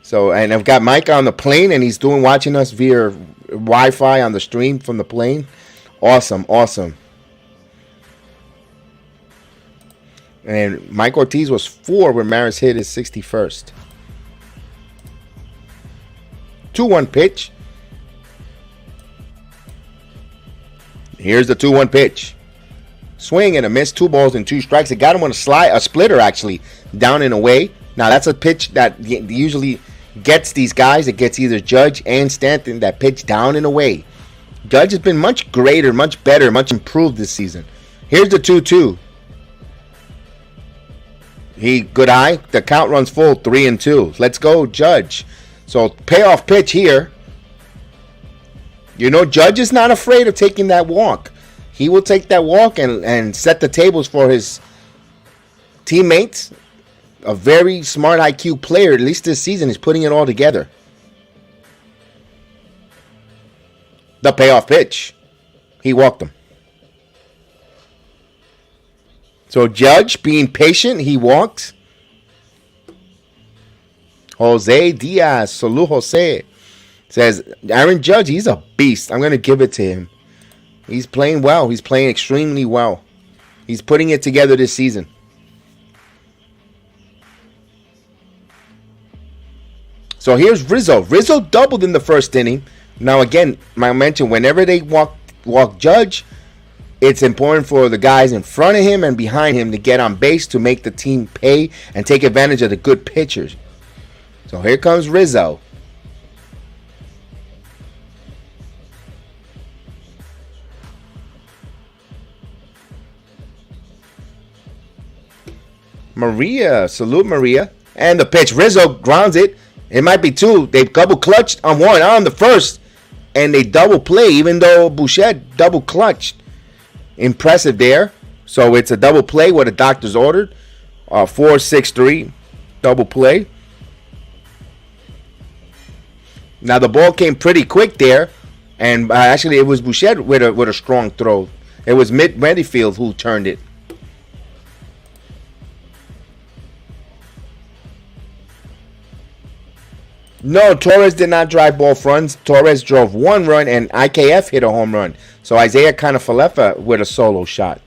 So, and I've got Mike on the plane, and he's watching us via Wi-Fi on the stream from the plane. Awesome. And Mike Ortiz was 4 when Maris hit his 61st. 2-1 pitch. Here's the 2-1 pitch. Swing and a miss. 2 balls and 2 strikes. It got him on a splitter, actually, down and away. Now, that's a pitch that usually gets these guys. It gets either Judge and Stanton, that pitch down and away. Judge has been much greater, much better, much improved this season. Here's the 2-2. Good eye. The count runs full, 3-2. Let's go, Judge. So, payoff pitch here. You know, Judge is not afraid of taking that walk. He will take that walk and set the tables for his teammates. A very smart IQ player, at least this season, is putting it all together. The payoff pitch. He walked him. So Judge, being patient, he walks. Jose Diaz, Salud Jose, says, Aaron Judge, he's a beast. I'm going to give it to him. He's playing well. He's playing extremely well. He's putting it together this season. So here's Rizzo. Rizzo doubled in the first inning. Now again, I mentioned whenever they walk Judge, it's important for the guys in front of him and behind him to get on base to make the team pay and take advantage of the good pitchers. So here comes Rizzo. Maria, salute Maria. And the pitch, Rizzo grounds it. It might be 2. They double clutched on 1 on the first. And they double play, even though Bouchette double clutched. Impressive there. So it's a double play, what the doctors ordered. 4-6-3 double play. Now the ball came pretty quick there. And actually it was Bouchette with a strong throw. It was Medifield who turned it. No, Torres did not drive both runs. Torres drove 1 run and IKF hit a home run. So Isaiah Kiner-Falefa with a solo shot.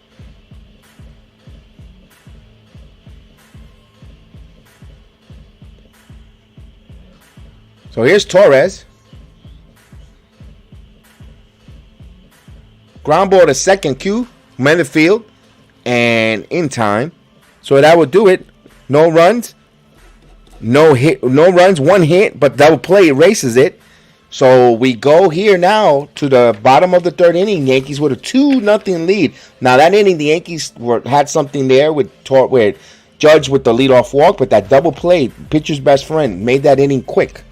So here's Torres. Ground ball to second, Q, Mendefield, and in time. So that would do it. No runs. No hit, no runs, 1 hit, but double play erases it. So we go here now to the bottom of the 3rd inning. Yankees with a 2-0 lead. Now that inning, the Yankees had something there with Judge with the leadoff walk, but that double play, pitcher's best friend, made that inning quick.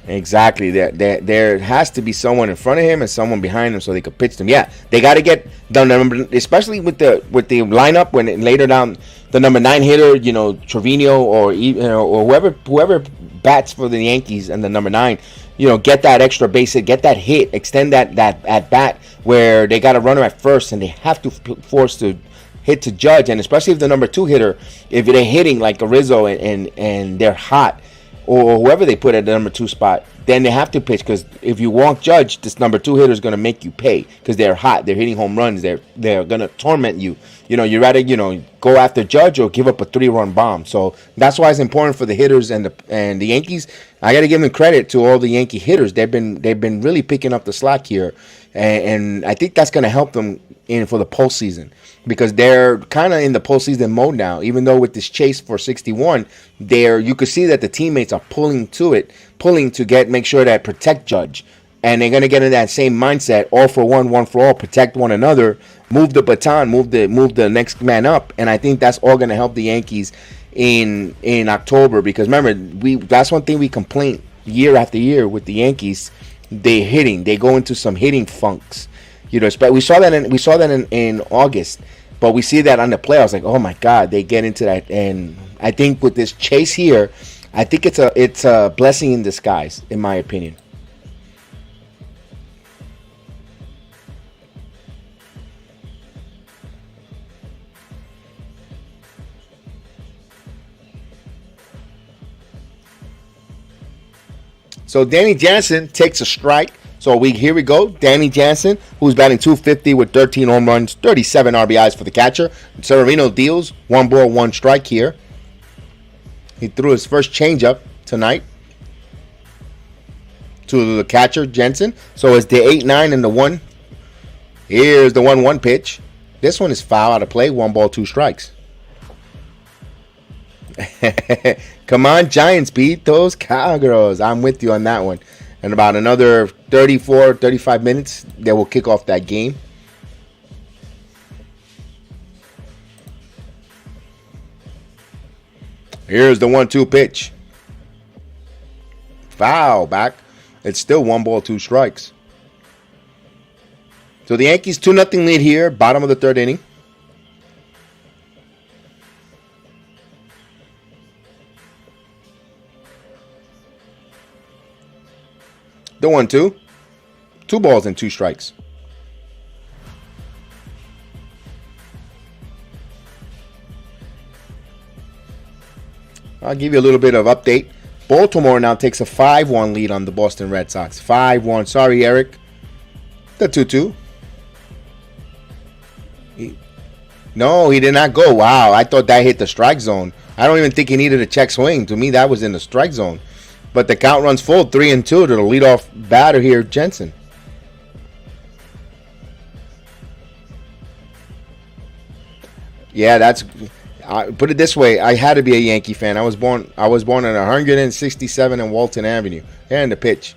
Exactly. There has to be someone in front of him and someone behind him so they could pitch them. Yeah, they got to get the number, especially with the lineup when later down the number 9 hitter, you know, Severino or whoever bats for the Yankees and the number 9, you know, get that extra base hit, get that hit, extend that at bat where they got a runner at first and they have to force to hit to Judge, and especially if the number 2 hitter, if they're hitting like a Rizzo and they're hot. or whoever they put at the number 2 spot, then they have to pitch, because if you walk Judge, this number 2 hitter is going to make you pay, because they're hot, they're hitting home runs, they're going to torment you. You rather go after Judge or give up a 3-run bomb. So that's why it's important for the hitters and the Yankees. I got to give them credit to all the Yankee hitters. They've been really picking up the slack here, and I think that's going to help them in for the postseason, because they're kind of in the postseason mode now. Even though with this chase for 61, you could see that the teammates are pulling to make sure that protect Judge, and they're gonna get in that same mindset: all for one for all, protect one another, move the baton, move the next man up. And I think that's all gonna help the Yankees in October, because remember, that's one thing we complain year after year with the Yankees. They go into some hitting funks. We saw that in August, but we see that on the playoffs. Like, oh my God, they get into that. And I think with this chase here, I think it's a blessing in disguise, in my opinion. So Danny Jansen takes a strike. So here we go. Danny Jansen, who's batting .250 with 13 home runs, 37 RBIs for the catcher. Severino deals 1 ball, 1 strike here. He threw his first changeup tonight to the catcher, Jansen. So it's the 8-9 and the 1. Here's the 1-1 pitch. This one is foul, out of play. 1 ball, 2 strikes. Come on, Giants, beat those Cowgirls. I'm with you on that one. In about another 35 minutes, they will kick off that game. Here's the 1-2 pitch. Foul back. It's still 1 ball, 2 strikes. So the Yankees 2-0 lead here, bottom of the 3rd inning. The 1-2. 2 balls and 2 strikes. I'll give you a little bit of update. Baltimore now takes a 5-1 lead on the Boston Red Sox. 5-1. Sorry, Eric. The 2-2. No, he did not go. Wow, I thought that hit the strike zone. I don't even think he needed a check swing. To me, that was in the strike zone. But the count runs full, 3-2 to the leadoff batter here, Jensen. Yeah, put it this way. I had to be a Yankee fan. I was born at 167 in Walton Avenue. And the pitch,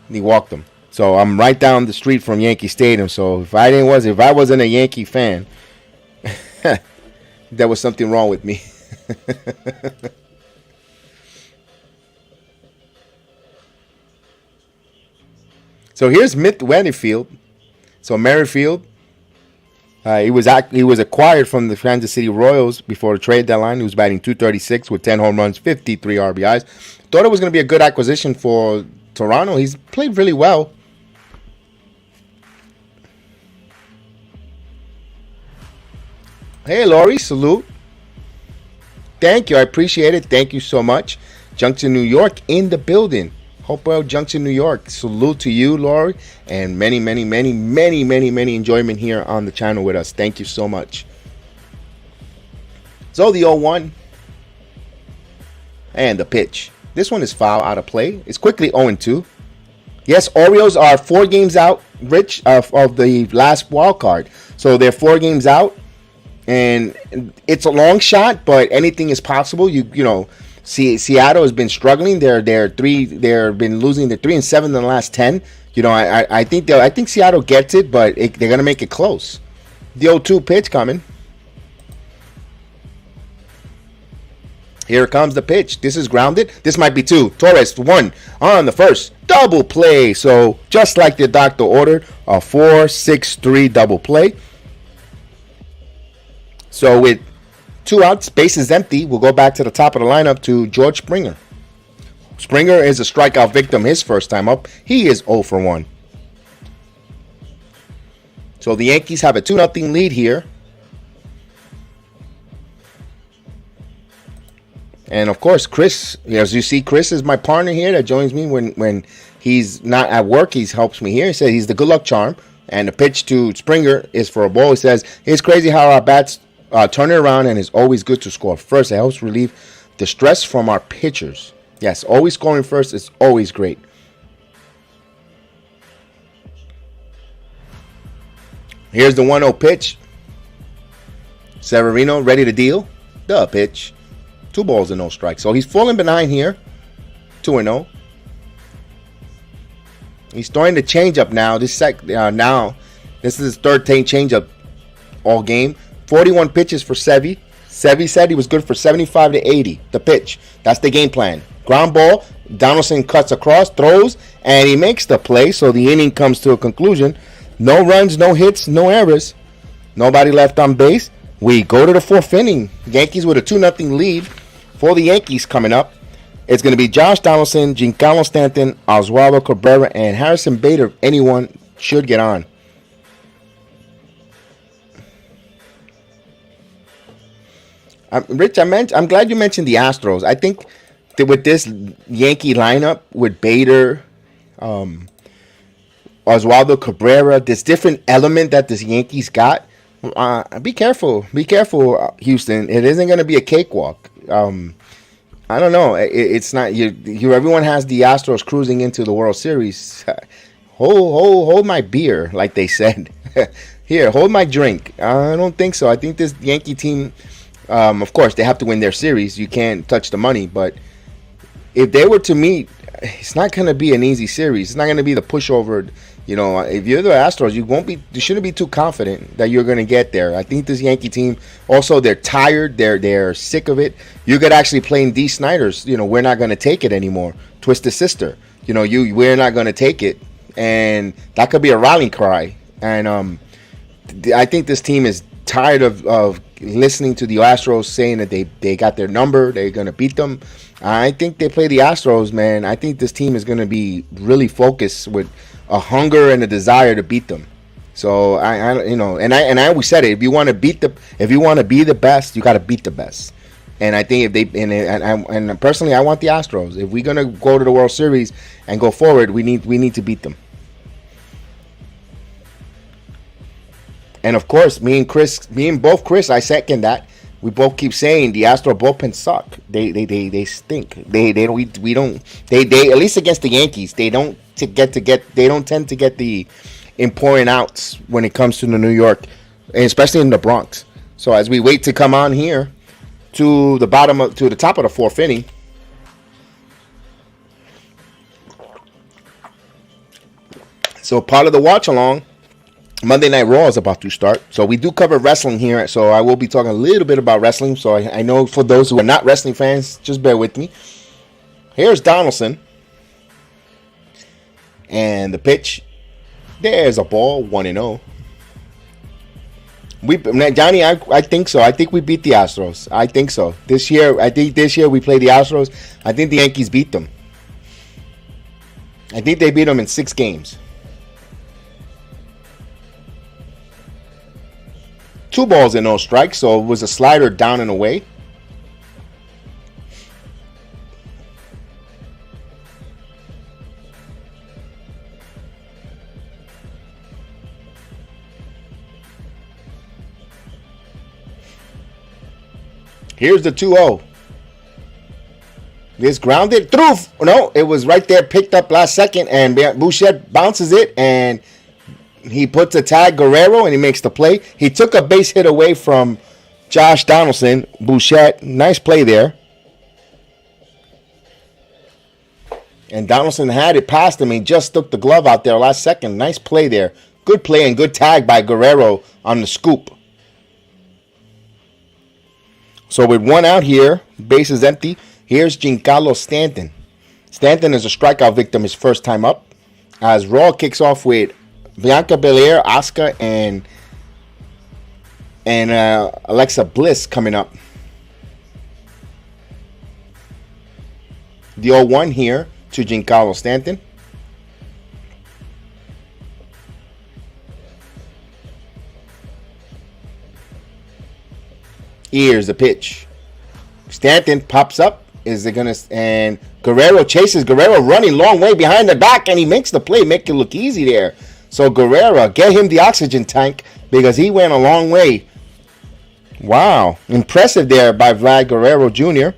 he walked them. So I'm right down the street from Yankee Stadium. So if I wasn't a Yankee fan, there was something wrong with me. So here's Mitt Merrifield. So Merrifield, he was acquired from the Kansas City Royals before the trade deadline. He was batting .236 with 10 home runs, 53 RBIs. Thought it was going to be a good acquisition for Toronto. He's played really well. Hey, Laurie, salute. Thank you. I appreciate it. Thank you so much. Junction, New York in the building. Hopewell Junction, New York. Salute to you, Laurie, and many enjoyment here on the channel with us. Thank you so much. So the 0-1 and the pitch. This one is foul, out of play. It's quickly 0-2. Yes, Orioles are 4 games out, Rich, of the last wild card. So they're 4 games out, and it's a long shot, but anything is possible. You know. Seattle has been struggling. They've been losing. They're 3-7 in the last 10. You know, I think Seattle gets it, but they're gonna make it close. The 0-2 pitch coming. Here comes the pitch. This is grounded. This might be 2. Torres 1 on the first. Double play. So just like the doctor ordered, a 4-6-3 double play. So with 2 outs, base is empty. We'll go back to the top of the lineup to George Springer. Springer is a strikeout victim his first time up. He is 0 for 1. So the Yankees have a 2-0 lead here. And of course, Chris, as you see, Chris is my partner here that joins me when he's not at work. He helps me here. He says he's the good luck charm. And the pitch to Springer is for a ball. He says it's crazy how our bats turn it around, and it's always good to score first. It helps relieve the stress from our pitchers. Yes, always scoring first is always great. Here's the 1-0 pitch. Severino ready to deal. The pitch. 2 balls and no strikes. So he's falling behind here. 2-0. He's throwing the changeup now. This is his third changeup all game. 41 pitches for Sevy. Sevy said he was good for 75 to 80. The pitch. That's the game plan. Ground ball. Donaldson cuts across, throws, and he makes the play. So the inning comes to a conclusion. No runs, no hits, no errors. Nobody left on base. We go to the 4th inning. Yankees with a 2-0 lead for the Yankees coming up. It's going to be Josh Donaldson, Giancarlo Stanton, Oswaldo Cabrera, and Harrison Bader. Anyone should get on. Rich, I'm glad you mentioned the Astros. I think that with this Yankee lineup, with Bader, Oswaldo Cabrera, this different element that this Yankees got, be careful, Houston. It isn't going to be a cakewalk. I don't know. It's not you. Everyone has the Astros cruising into the World Series. Hold my beer, like they said. Here, hold my drink. I don't think so. I think this Yankee team, of course, they have to win their series. You can't touch the money, but if they were to meet, it's not going to be an easy series. It's not going to be the pushover. You know, if you're the Astros, you shouldn't be too confident that you're going to get there. I think this Yankee team, also, they're tired. They're sick of it. You could actually play in D. Snyder's, we're not going to take it anymore. Twisted Sister. We're not going to take it. And that could be a rallying cry. And I think this team is tired of listening to the Astros saying that they got their number. They're going to beat them. I think they play the Astros, man. I think this team is going to be really focused with a hunger and a desire to beat them. So I always said it. If you want to be the best, you got to beat the best. And I think and personally, I want the Astros. If we're gonna go to the World Series and go forward, we need to beat them. And of course, me and both Chris, I second that. We both keep saying the Astro bullpen suck. They stink. They at least against the Yankees, they don't tend to get the important outs when it comes to the New York, and especially in the Bronx. So as we wait to come on here to the top of the 4th inning, so part of the watch along, Monday Night Raw is about to start. So we do cover wrestling here. So I will be talking a little bit about wrestling. So I know for those who are not wrestling fans, just bear with me. Here's Donaldson. And the pitch. There's a ball, 1-0. Johnny, I think so. I think we beat the Astros. I think so. This year we play the Astros. I think the Yankees beat them. I think they beat them in 6 games. 2 balls and no strikes, so it was a slider down and away. Here's the 2-0. This grounded through. No, it was right there, picked up last second, and Bouchette bounces it, and he puts a tag Guerrero, and he makes the play. He took a base hit away from Josh Donaldson. Bouchette, nice play there. And Donaldson had it past him. He just took the glove out there last second. Nice play there. Good play and good tag by Guerrero on the scoop. So with 1 out here, base is empty. Here's Giancarlo Stanton. Stanton is a strikeout victim his first time up. As Raw kicks off with Bianca Belair, Asuka, and Alexa Bliss coming up. The 0-1 here to Giancarlo Stanton. Here's the pitch. Stanton pops up. Is it gonna? And Guerrero chases. Guerrero running long way behind the back, and he makes the play, make it look easy there. So Guerrero, get him the oxygen tank because he went a long way. Wow, impressive there by Vlad Guerrero Jr.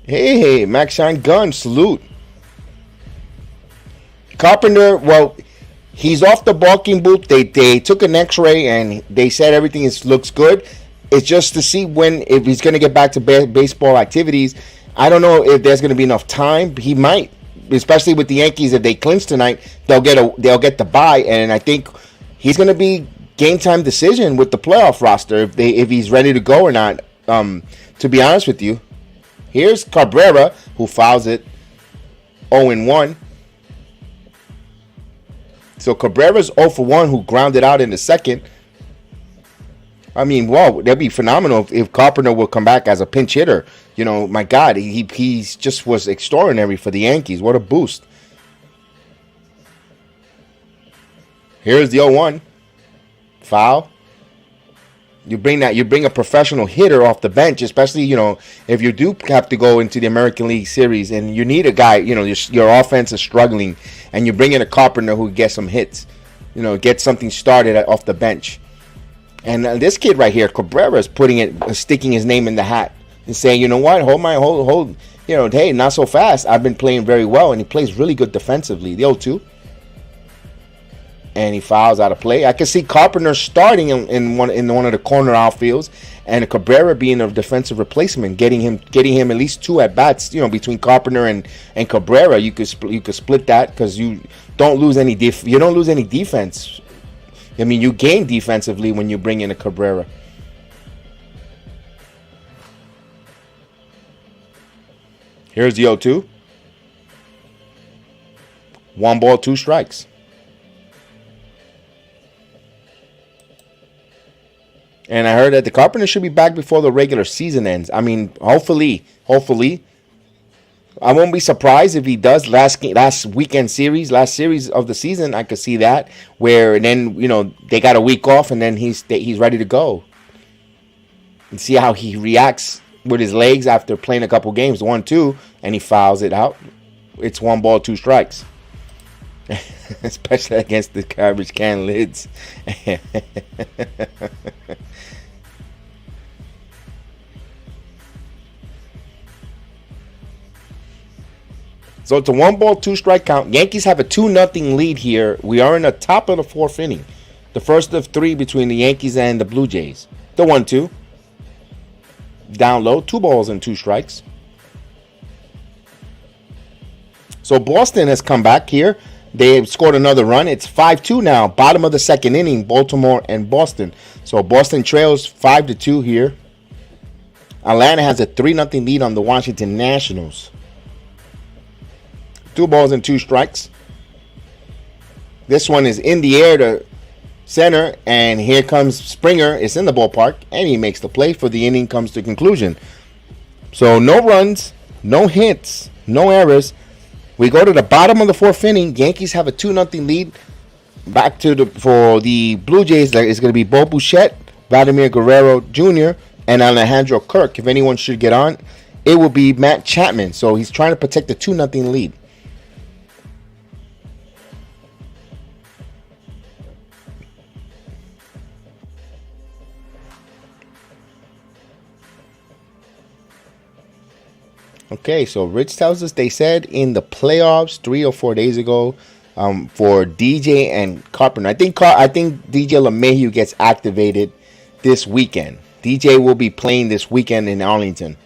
Hey, Max Shine Gun, salute. Carpenter, well, he's off the bulking booth. They took an X-ray and they said everything looks good. It's just to see if he's going to get back to baseball activities. I don't know if there's going to be enough time. He might, especially with the Yankees. If they clinch tonight, they'll get the bye, and I think he's going to be game time decision with the playoff roster if he's ready to go or not. To be honest with you, here's Cabrera who fouls it 0-1. So Cabrera's 0-for-1 who grounded out in the second. I mean, wow, that'd be phenomenal if Carpenter will come back as a pinch hitter. You know, my God, he's just was extraordinary for the Yankees. What a boost. Here's the 0-1. Foul. You bring a professional hitter off the bench, especially, you know, if you do have to go into the American League Series and you need a guy, you know, your offense is struggling, and you bring in a Carpenter who gets some hits, you know, get something started off the bench. And this kid right here, Cabrera, is sticking his name in the hat and saying, you know what, hold, you know, hey, not so fast. I've been playing very well, and he plays really good defensively. The 0-2. And he fouls out of play. I can see Carpenter starting in one of the corner outfields, and Cabrera being a defensive replacement, getting him at least 2 at bats. You know, between Carpenter and Cabrera, you could split that because you don't lose any defense. I mean, you gain defensively when you bring in a Cabrera. Here's the 0-2. 1 ball, 2 strikes. And I heard that the Carpenter should be back before the regular season ends. I mean, hopefully. I won't be surprised if he does last series of the season. I could see that, where then, you know, they got a week off and then he's ready to go. And see how he reacts with his legs after playing a couple games. 1-2, and he fouls it out. It's 1 ball, 2 strikes. Especially against the garbage can lids. So it's a 1 ball, 2 strike count. Yankees have a 2-0 lead here. We are in the top of the 4th inning. The first of 3 between the Yankees and the Blue Jays. The 1-2. Down low, 2 balls and 2 strikes. So Boston has come back here. They have scored another run. It's 5-2 now. Bottom of the 2nd inning, Baltimore and Boston. So Boston trails 5-2 here. Atlanta has a 3-0 lead on the Washington Nationals. 2 balls and 2 strikes. This one is in the air to center, and here comes Springer. It's in the ballpark, and he makes the play for the inning comes to conclusion. So no runs, no hits, no errors. We go to the bottom of the 4th inning. Yankees have a 2-0 lead. Back for the Blue Jays, it's going to be Bo Bichette, Vladimir Guerrero Jr., and Alejandro Kirk. If anyone should get on, it will be Matt Chapman. So he's trying to protect the 2-0 lead. Okay, so Rich tells us they said in the playoffs 3 or 4 days ago for DJ and Carpenter. I think DJ LeMahieu gets activated this weekend. DJ will be playing this weekend in Arlington.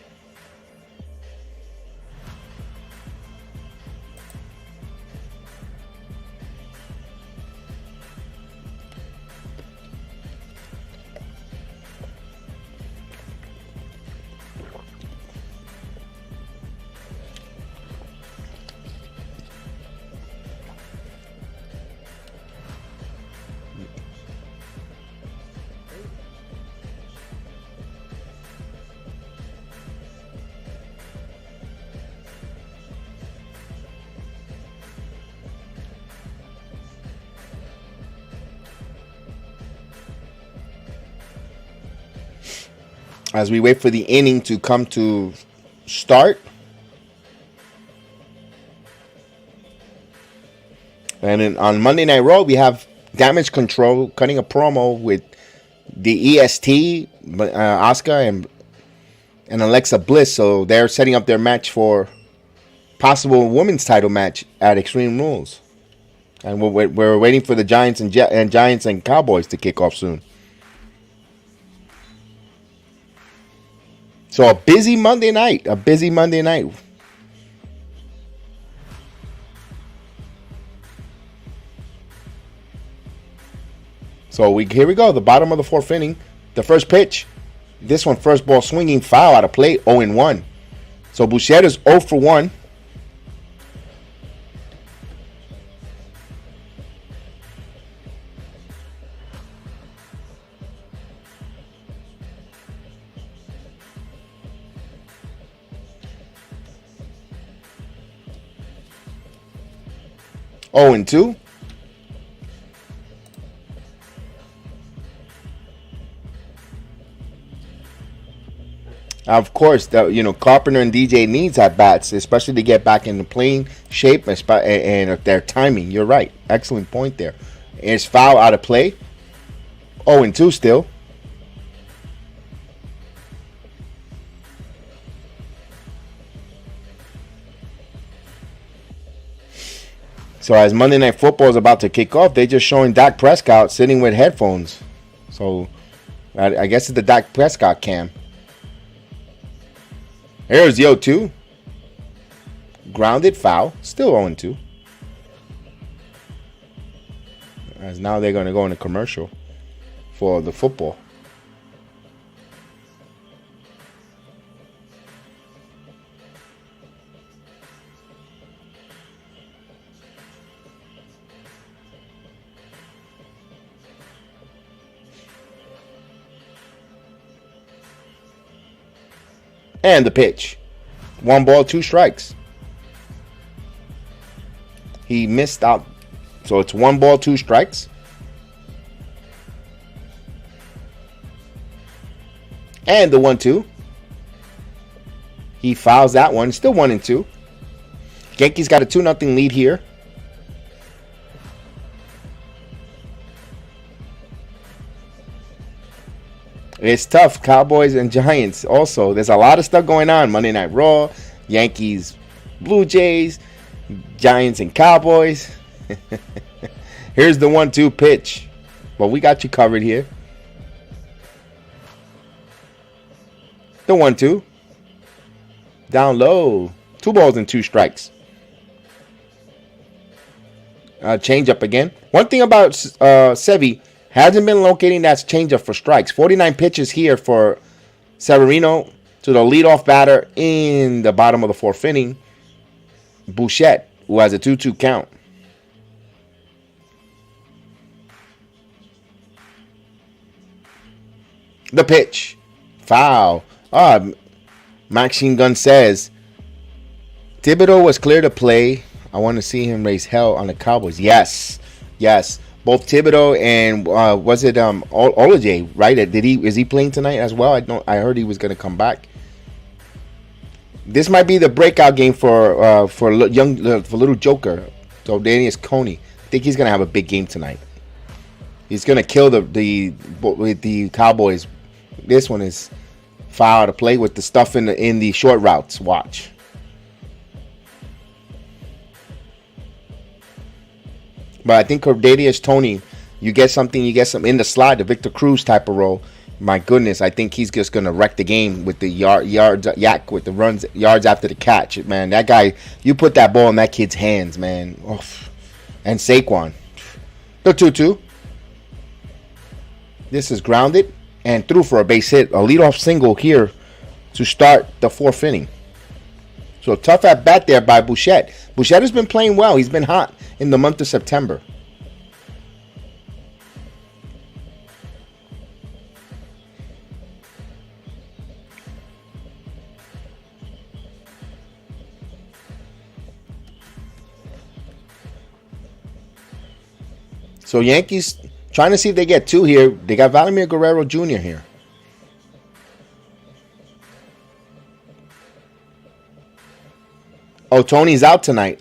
as we wait for the inning to come to start. And then on Monday Night Raw, we have Damage Control cutting a promo with the EST, Asuka and Alexa Bliss. So they're setting up their match for possible women's title match at Extreme Rules. And we're waiting for the Giants and Cowboys to kick off soon. So a busy Monday night. So here we go. The bottom of the fourth inning. The first pitch. This one, first ball swinging, foul out of play, 0-1. So Bouchette is 0 for 1. Oh, and 2. Of course, Carpenter and DJ needs at bats, especially to get back into playing shape and their timing. You're right. Excellent point there. It's foul out of play. 0-2 still. So as Monday Night Football is about to kick off, they're just showing Dak Prescott sitting with headphones. So I guess it's the Dak Prescott cam. Here's the 0-2. Grounded, foul. Still 0-2. As now they're going to go in a commercial for the football. And the pitch. 1 ball, 2 strikes. He missed out. So it's 1 ball, 2 strikes. And the 1-2. He fouls that one. Still 1-2. Yankees got a 2-0 lead here. It's tough. Cowboys and Giants also. There's a lot of stuff going on. Monday Night Raw, Yankees, Blue Jays, Giants and Cowboys. Here's the 1-2 pitch. But we got you covered here. The 1-2. Down low. 2 balls and 2 strikes. Change up again. One thing about Sevi, hasn't been locating that changeup for strikes. 49 pitches here for Severino to the leadoff batter in the bottom of the fourth inning, Bouchette, who has a 2-2 count. The pitch. Foul. Maxine Gunn says, Thibodeau was clear to play. I want to see him raise hell on the Cowboys. Yes. Both Thibodeau and was it Olajay, right? Is he playing tonight as well? I heard he was going to come back. This might be the breakout game for little Joker. So Danius Coney. I think he's going to have a big game tonight. He's going to kill the Cowboys. This one is foul to play with the stuff in the short routes. Watch. But I think Cordelius Tony, you get some in the slide, the Victor Cruz type of role. My goodness, I think he's just gonna wreck the game with the yards with the runs, yards after the catch. Man, that guy, you put that ball in that kid's hands, man. Oof. And Saquon, the 2-2. This is grounded and threw for a base hit, a leadoff single here to start the fourth inning. So tough at bat there by Bouchette. Bouchette has been playing well. He's been hot in the month of September. So Yankees trying to see if they get 2 here. They got Vladimir Guerrero Jr. here. Oh, Tony's out tonight.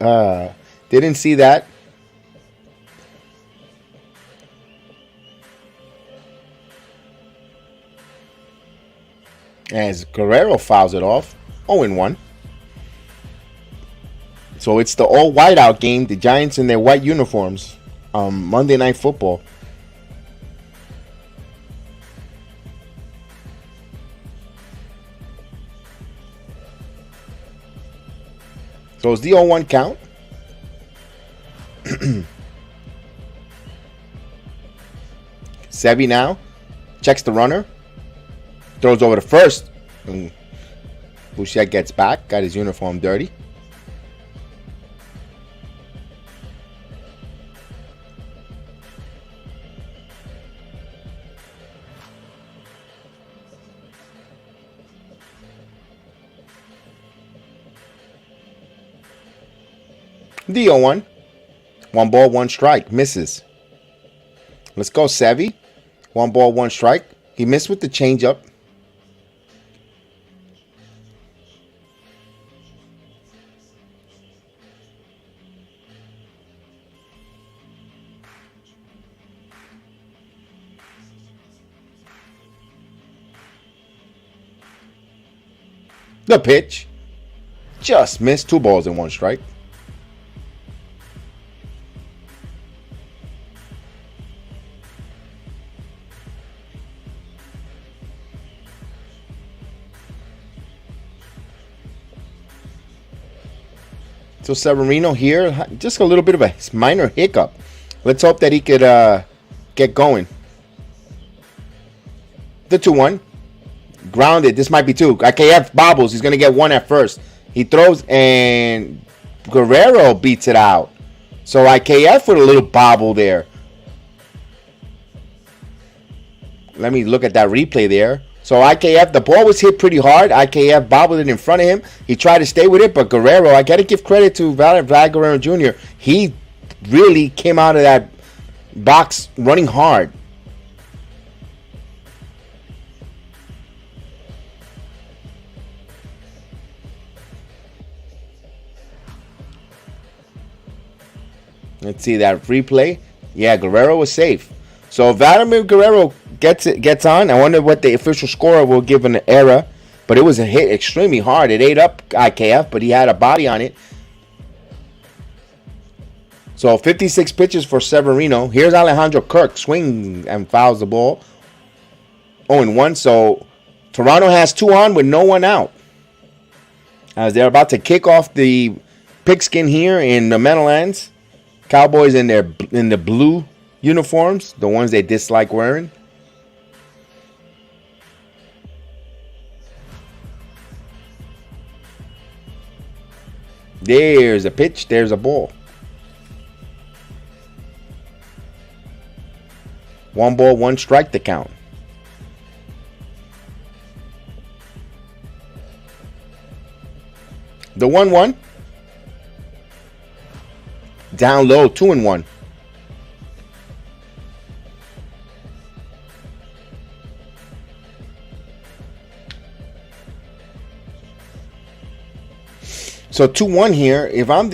Didn't see that. As Guerrero fouls it off. 0-1. So it's the all whiteout game. The Giants in their white uniforms. Monday Night Football. So it's the 0-1 count. Sevi now checks the runner. Throws over to first. And Bouchette gets back. Got his uniform dirty. The 0-1. 1 ball, 1 strike. Misses. Let's go, Sevi. 1 ball, 1 strike. He missed with the changeup. The pitch. Just missed. 2 balls and 1 strike. So Severino here, just a little bit of a minor hiccup. Let's hope that he could get going. The 2-1. Grounded. This might be 2. IKF bobbles. He's going to get 1 at first. He throws and Guerrero beats it out. So IKF with a little bobble there. Let me look at that replay there. So IKF, the ball was hit pretty hard. IKF bobbled it in front of him. He tried to stay with it, but Guerrero, I got to give credit to Vlad Guerrero Jr. He really came out of that box running hard. Let's see that replay. Yeah, Guerrero was safe. So Vladimir Guerrero gets on. I wonder what the official scorer will give an error. But it was a hit extremely hard. It ate up IKF, but he had a body on it. So 56 pitches for Severino. Here's Alejandro Kirk. Swing and fouls the ball. 0-1. So Toronto has 2 on with no one out. As they're about to kick off the pigskin here in the Meadowlands. Cowboys in the blue uniforms, the ones they dislike wearing. There's a pitch, there's a ball. 1 ball, 1 strike to count. The 1-1. Down low, 2-1. So 2-1 here. If I'm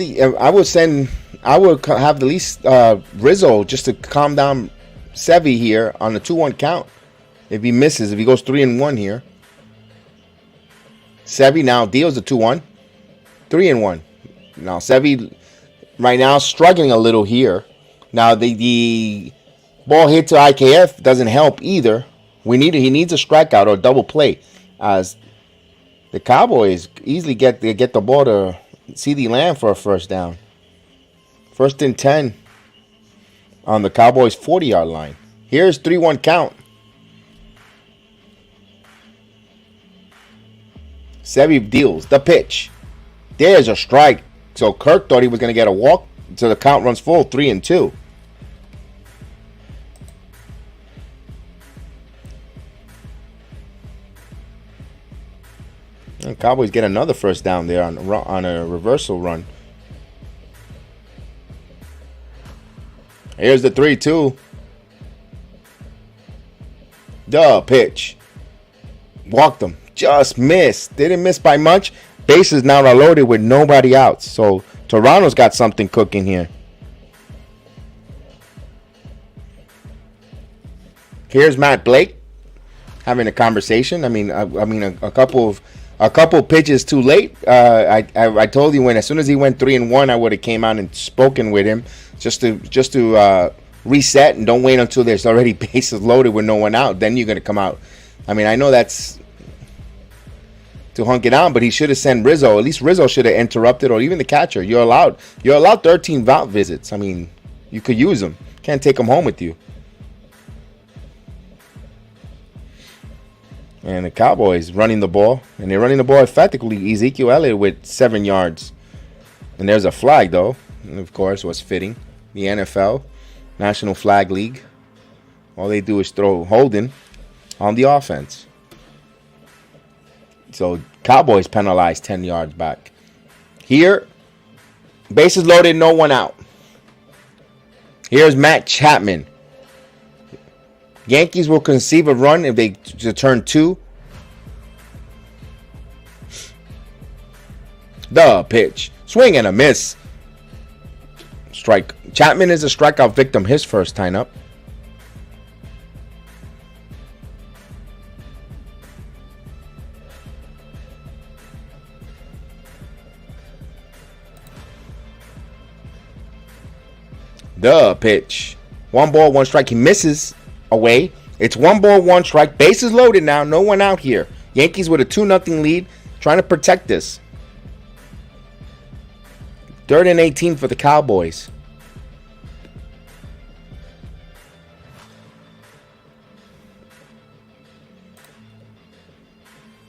I would have the least Rizzo just to calm down Sevi here on the 2-1 count. If he misses, if he goes 3-1 here. Sevi now deals the 2-1. 3-1. Now Sevi right now struggling a little here. Now the ball hit to IKF doesn't help either. He needs a strikeout or a double play, as the Cowboys easily get the ball to CeeDee Lamb for a first down. 1st and 10 on the Cowboys 40-yard line. Here's 3-1 count. Sevi deals the pitch. There's a strike. So Kirk thought he was going to get a walk. So the count runs full, 3-2. And Cowboys get another first down there on a reversal run. Here's the 3-2. The pitch. Walked him. Just missed. Didn't miss by much. Bases now are loaded with nobody out. So Toronto's got something cooking here. Here's Matt Blake having a conversation. I mean, a couple pitches too late. I told you as soon as he went 3-1, I would have came out and spoken with him just to reset and don't wait until there's already bases loaded with no one out. Then you're gonna come out. I mean, I know that's to hunk it down, but he should have sent Rizzo. At least Rizzo should have interrupted, or even the catcher. You're allowed 13 vault visits. I mean, you could use them. Can't take them home with you. And the Cowboys running the ball, and they're running the ball effectively. Ezekiel Elliott with 7 yards. And there's a flag, though. And of course, what's fitting. The NFL, National Flag League. All they do is throw holding on the offense. So Cowboys penalized 10 yards back. Here, bases loaded, no one out. Here's Matt Chapman. Yankees will conceive a run if they turn 2. The pitch. Swing and a miss. Strike. Chapman is a strikeout victim his first time up. The pitch. 1 ball, 1 strike. He misses away. It's 1 ball, 1 strike. Bases loaded now. No one out here. Yankees with a 2-0 lead. Trying to protect this. 3rd and 18 for the Cowboys.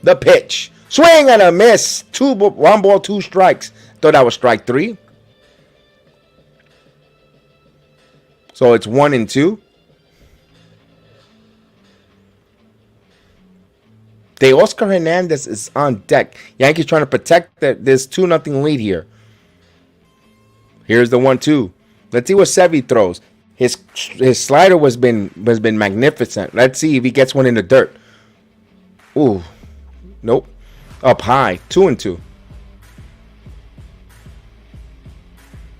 The pitch. Swing and a miss. 1 ball, 2 strikes. Thought that was strike 3. So it's 1-2. Oscar Hernandez is on deck. Yankees trying to protect this 2-0 lead here. Here's the 1-2. Let's see what Sevy throws. His slider has been magnificent. Let's see if he gets one in the dirt. Ooh, nope. Up high, 2-2.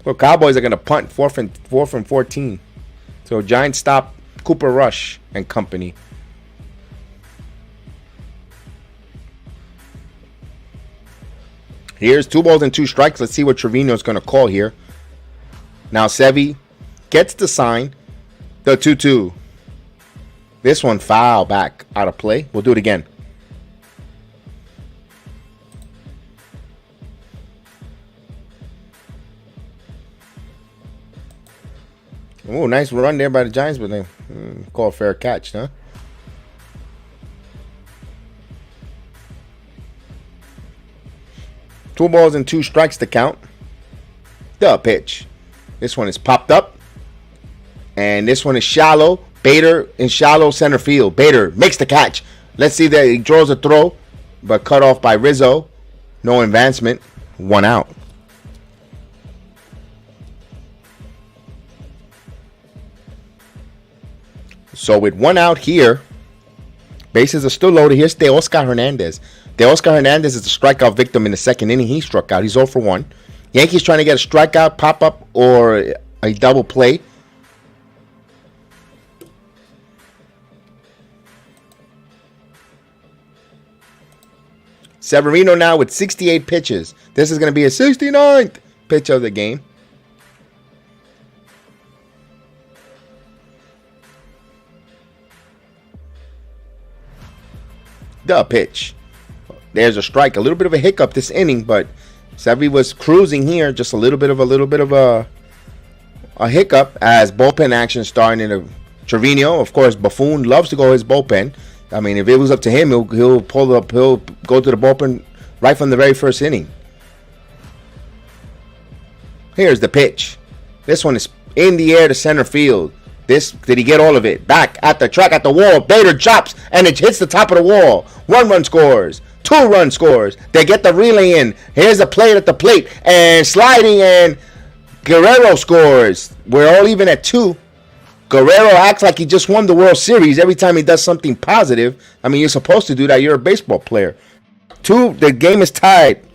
Well, Cowboys are gonna punt 4th and 14. So Giants stop Cooper Rush and company. Here's 2 balls and 2 strikes. Let's see what Severino is going to call here. Now Sevy gets the sign. The 2-2. This one foul back out of play. We'll do it again. Oh, nice run there by the Giants, but they call a fair catch, huh? Two balls and 2 strikes to count. The pitch. This one is popped up. And this one is shallow. Bader in shallow center field. Bader makes the catch. Let's see that he draws a throw, but cut off by Rizzo. No advancement. 1 out. So with 1 out here, bases are still loaded. Here's Oscar Hernandez. Oscar Hernandez is the strikeout victim in the 2nd inning. He struck out. He's 0 for 1. Yankees trying to get a strikeout, pop-up, or a double play. Severino now with 68 pitches. This is going to be his 69th pitch of the game. The pitch. There's a strike. A little bit of a hiccup this inning, but Sevy was cruising here. Just a little bit of a hiccup as bullpen action starting in a Trevino. Of course, Buffoon loves to go his bullpen. I mean, if it was up to him, he'll pull up. He'll go to the bullpen right from the very first inning. Here's the pitch. This one is in the air to center field. Did he get all of it? Back at the track, at the wall. Bader drops, and it hits the top of the wall. 1 run scores. 2 run scores. They get the relay in. Here's a plate at the plate. And sliding, and Guerrero scores. We're all even at 2. Guerrero acts like he just won the World Series every time he does something positive. I mean, you're supposed to do that. You're a baseball player. 2, the game is tied.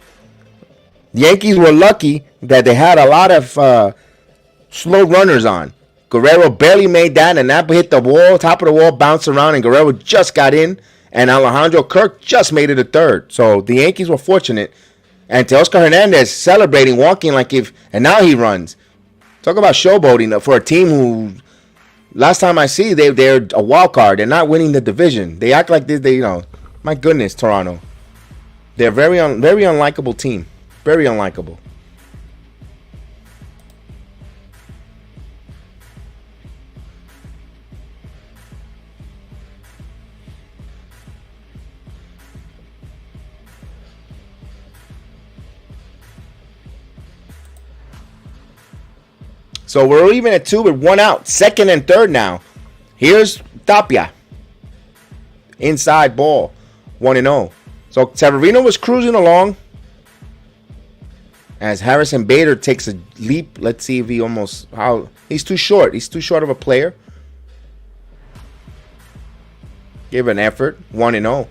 The Yankees were lucky that they had a lot of slow runners on. Guerrero barely made that, and that hit the wall, top of the wall, bounced around, and Guerrero just got in, and Alejandro Kirk just made it a third. So the Yankees were fortunate. And Teoscar Hernandez celebrating, walking like if, and now he runs. Talk about showboating for a team who, last time I see, they're a wild card. They're not winning the division. They act like this. My goodness, Toronto. They're very unlikable team. Very unlikable. So we're even at 2 with 1 out. Second and third now. Here's Tapia. Inside ball. 1-0. So Severino was cruising along. As Harrison Bader takes a leap. Let's see if he's too short. He's too short of a player. Give an effort. 1-0.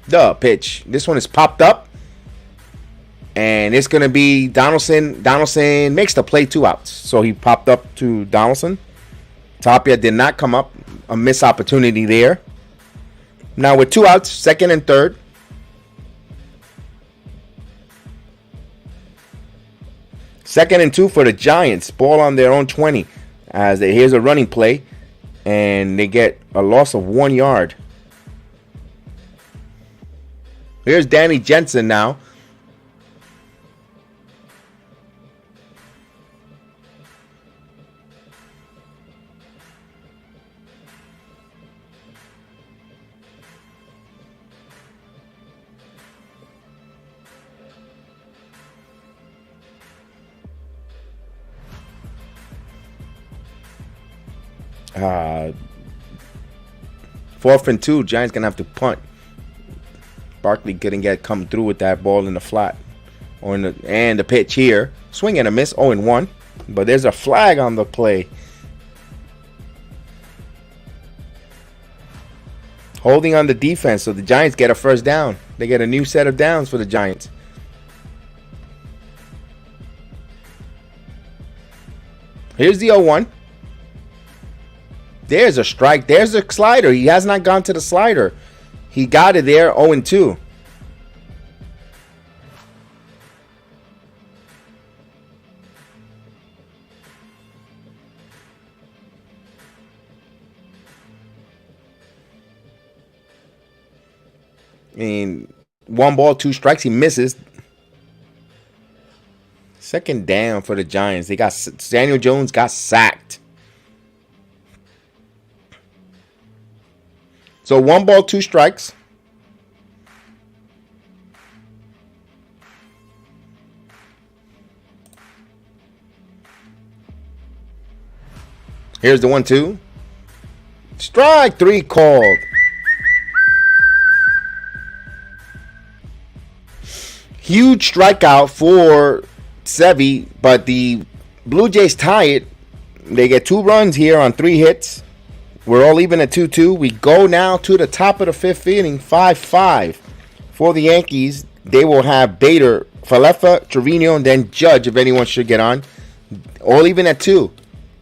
The pitch. This one is popped up. And it's going to be Donaldson. Donaldson makes the play, 2 outs. So he popped up to Donaldson. Tapia did not come up. A missed opportunity there. Now with 2 outs, second and third. Second and 2 for the Giants. Ball on their own 20. Here's a running play. And they get a loss of 1 yard. Here's Danny Jensen now. Fourth and 2. Giants gonna have to punt. Barkley couldn't come through with that ball in the flat. And the pitch here. Swing and a miss. 0-1. But there's a flag on the play. Holding on the defense. So the Giants get a first down. They get a new set of downs for the Giants. Here's the 0-1. There's a strike. There's a slider. He has not gone to the slider. He got it there. 0-2. I mean, 1 ball, 2 strikes. He misses. Second down for the Giants. Daniel Jones got sacked. So 1 ball, 2 strikes. Here's the 1-2. Strike 3 called. Huge strikeout for Sevy, but the Blue Jays tie it. They get 2 runs here on 3 hits. We're all even at 2-2. We go now to the top of the 5th inning, 5-5. For the Yankees, they will have Bader, Falefa, Trevino, and then Judge if anyone should get on. All even at 2.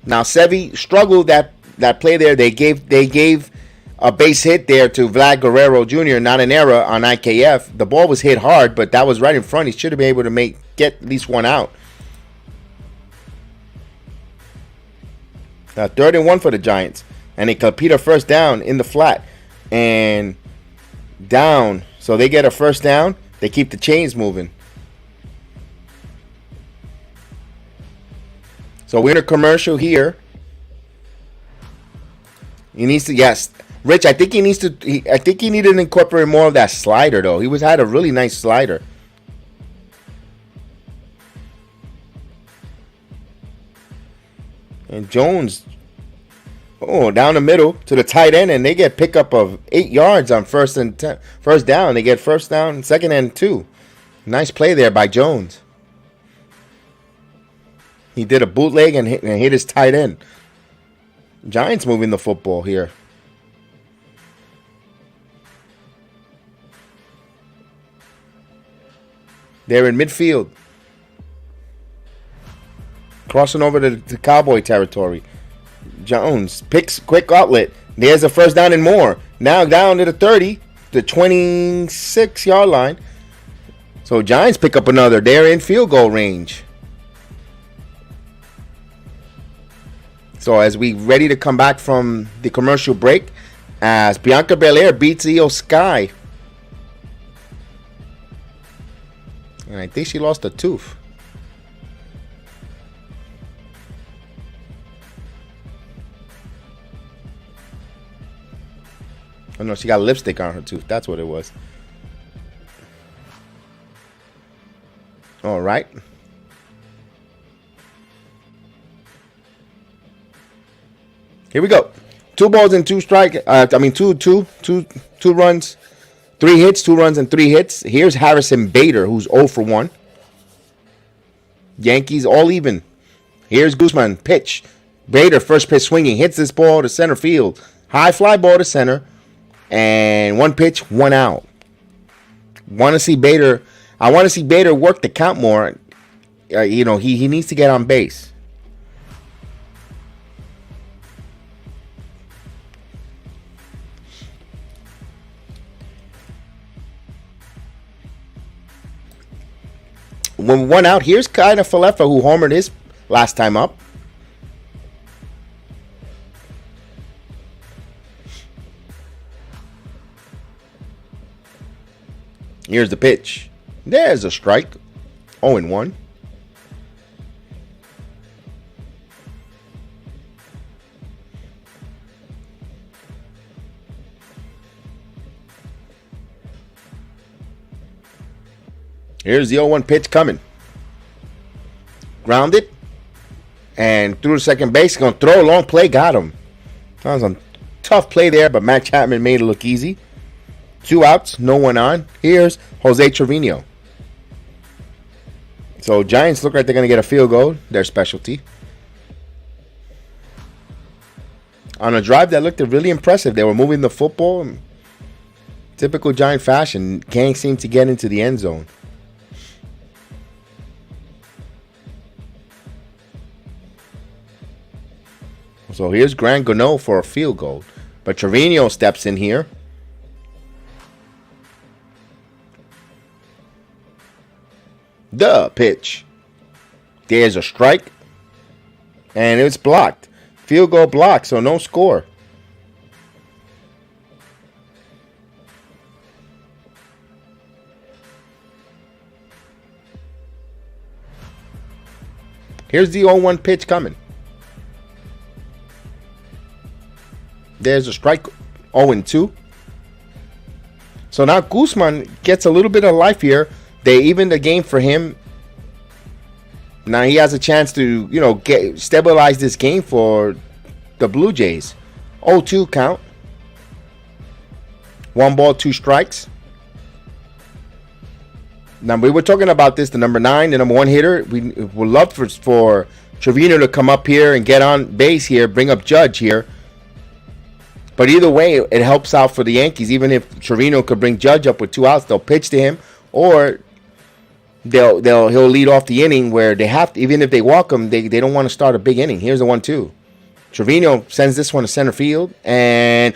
Now Sevy struggled that play there. They gave a base hit there to Vlad Guerrero Jr., not an error on IKF. The ball was hit hard, but that was right in front. He should have been able to get at least 1 out. 3rd and 1 for the Giants. And they compete a first down in the flat. And down. So they get a first down. They keep the chains moving. So we're in a commercial here. He needs to, yes. Rich, I think he needed to incorporate more of that slider, though. He had a really nice slider. And Jones, down the middle to the tight end, and they get pickup of 8 yards on first down. They get first down, 2nd and 2. Nice play there by Jones. He did a bootleg and hit his tight end. Giants moving the football here. They're in midfield. Crossing over to Cowboy territory. Jones picks quick outlet. There's a first down and more. Now down to the 30, the 26-yard line. So Giants pick up another. They're in field goal range. So as we ready to come back from the commercial break, as Bianca Belair beats Io Sky. And I think she lost a tooth. Oh no, she got lipstick on her tooth. That's what it was. All right. Here we go. 2 balls and 2 strike. Two runs, 3 hits, 2 runs and 3 hits. Here's Harrison Bader, who's 0 for 1. Yankees all even. Here's Gausman, pitch. Bader, first pitch swinging, hits this ball to center field. High fly ball to center. And 1 pitch, 1 out. I want to see Bader work the count more. He needs to get on base. When 1 out, here's kind of Falefa, who homered his last time up. Here's the pitch. There's a strike. 0-1. Here's the 0-1 pitch coming. Grounded. And through the second base. Going to throw a long play. Got him. That was a tough play there, but Matt Chapman made it look easy. 2 outs, no one on. Here's Jose Trevino. So Giants look like they're going to get a field goal. Their specialty. On a drive that looked really impressive. They were moving the football in typical Giant fashion. Can't seem to get into the end zone. So here's Grant Gano for a field goal. But Trevino steps in here. The pitch. There's a strike. And it's blocked. Field goal blocked, so no score. Here's the 0-1 pitch coming. There's a strike. 0-2. So now Gausman gets a little bit of life here. They evened the game for him. Now he has a chance to, stabilize this game for the Blue Jays. 0-2 count. 1 ball, 2 strikes. Now we were talking about this, the number 9, the number 1 hitter. We would love for Trevino to come up here and get on base here, bring up Judge here. But either way, it helps out for the Yankees. Even if Trevino could bring Judge up with 2 outs, they'll pitch to him, or he'll lead off the inning where they have to, even if they walk him, they don't want to start a big inning. Here's the 1-2. Trevino sends this one to center field, and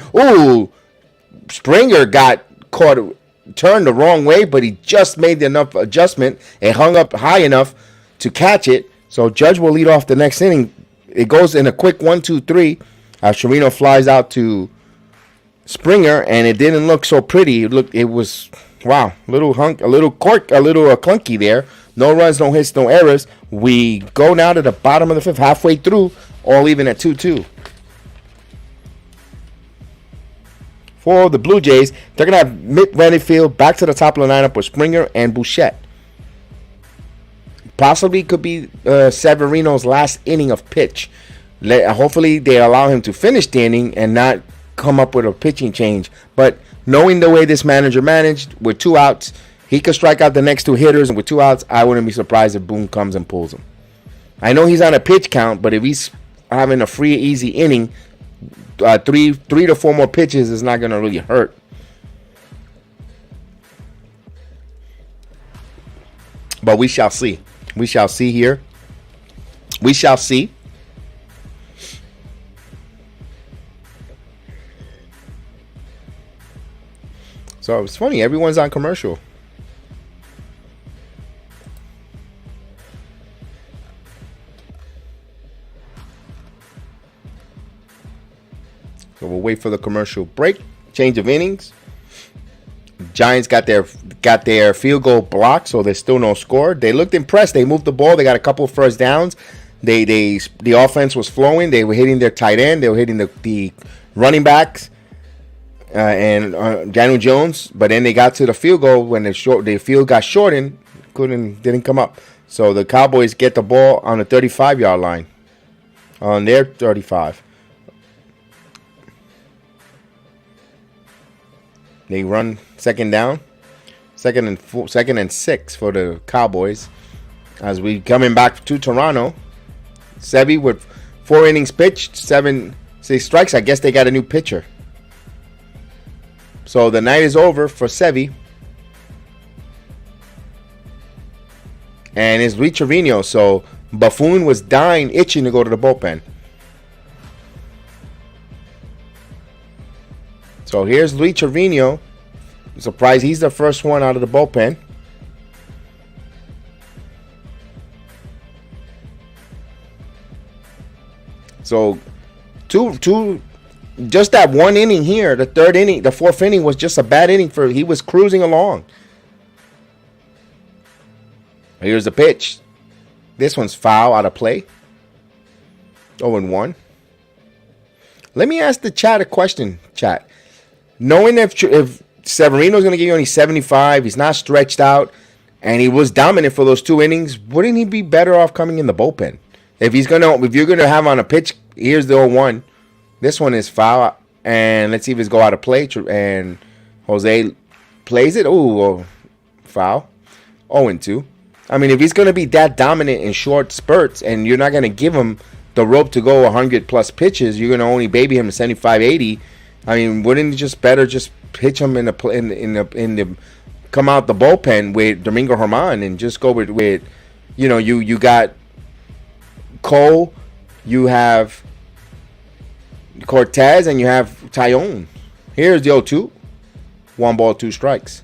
Springer got caught, turned the wrong way, but he just made enough adjustment and hung up high enough to catch it. So Judge will lead off the next inning. It goes in a quick 1-2-3. Trevino flies out to Springer, and it didn't look so pretty. It was wow, a little clunky there. No runs, no hits, no errors. We go now to the bottom of the 5th, halfway through, all even at 2-2. For the Blue Jays, they're going to have Mick Renfield back to the top of the lineup with Springer and Bouchette. Possibly could be Severino's last inning of pitch. Hopefully they allow him to finish the inning and not come up with a pitching change. But knowing the way this manager managed, with 2 outs, he could strike out the next 2 hitters. And with 2 outs, I wouldn't be surprised if Boone comes and pulls him. I know he's on a pitch count, but if he's having a free, easy inning, 3 to 4 more pitches is not going to really hurt. But we shall see. We shall see here. We shall see. So it's funny. Everyone's on commercial. So we'll wait for the commercial break. Change of innings. Giants got their field goal blocked, so there's still no score. They looked impressed. They moved the ball. They got a couple of first downs. The offense was flowing. They were hitting their tight end. They were hitting the running backs and Daniel Jones. But then they got to the field goal when the field got shortened. Didn't come up. So the Cowboys get the ball on the 35-yard line, on their 35. They run second down, second and 6 for the Cowboys. As we coming back to Toronto, Sevy with 4 innings pitched, 6 strikes. I guess they got a new pitcher. So the night is over for Sevy. And it's Luis Severino. So Buffoon was dying, itching to go to the bullpen. So here's Luis Severino. Surprised he's the first one out of the bullpen. So just that one inning here, the third inning, the fourth inning was just a bad inning he was cruising along. Here's the pitch. This one's foul, out of play. 0-1. Let me ask the chat a question, chat. Knowing if Severino's going to give you only 75, he's not stretched out, and he was dominant for those 2 innings, wouldn't he be better off coming in the bullpen? If you're gonna have on a pitch, here's the 0-1. This one is foul, and let's see if it's go out of play. And Jose plays it. Ooh, foul. 0-2. I mean, if he's gonna be that dominant in short spurts, and you're not gonna give him the rope to go 100+ pitches, you're gonna only baby him to 75, 80. I mean, wouldn't it just better just pitch him in the come out the bullpen with Domingo Germán and just go with you got Cole, you have Cortez, and you have Tyone. Here's the 0-2. 1 ball, 2 strikes.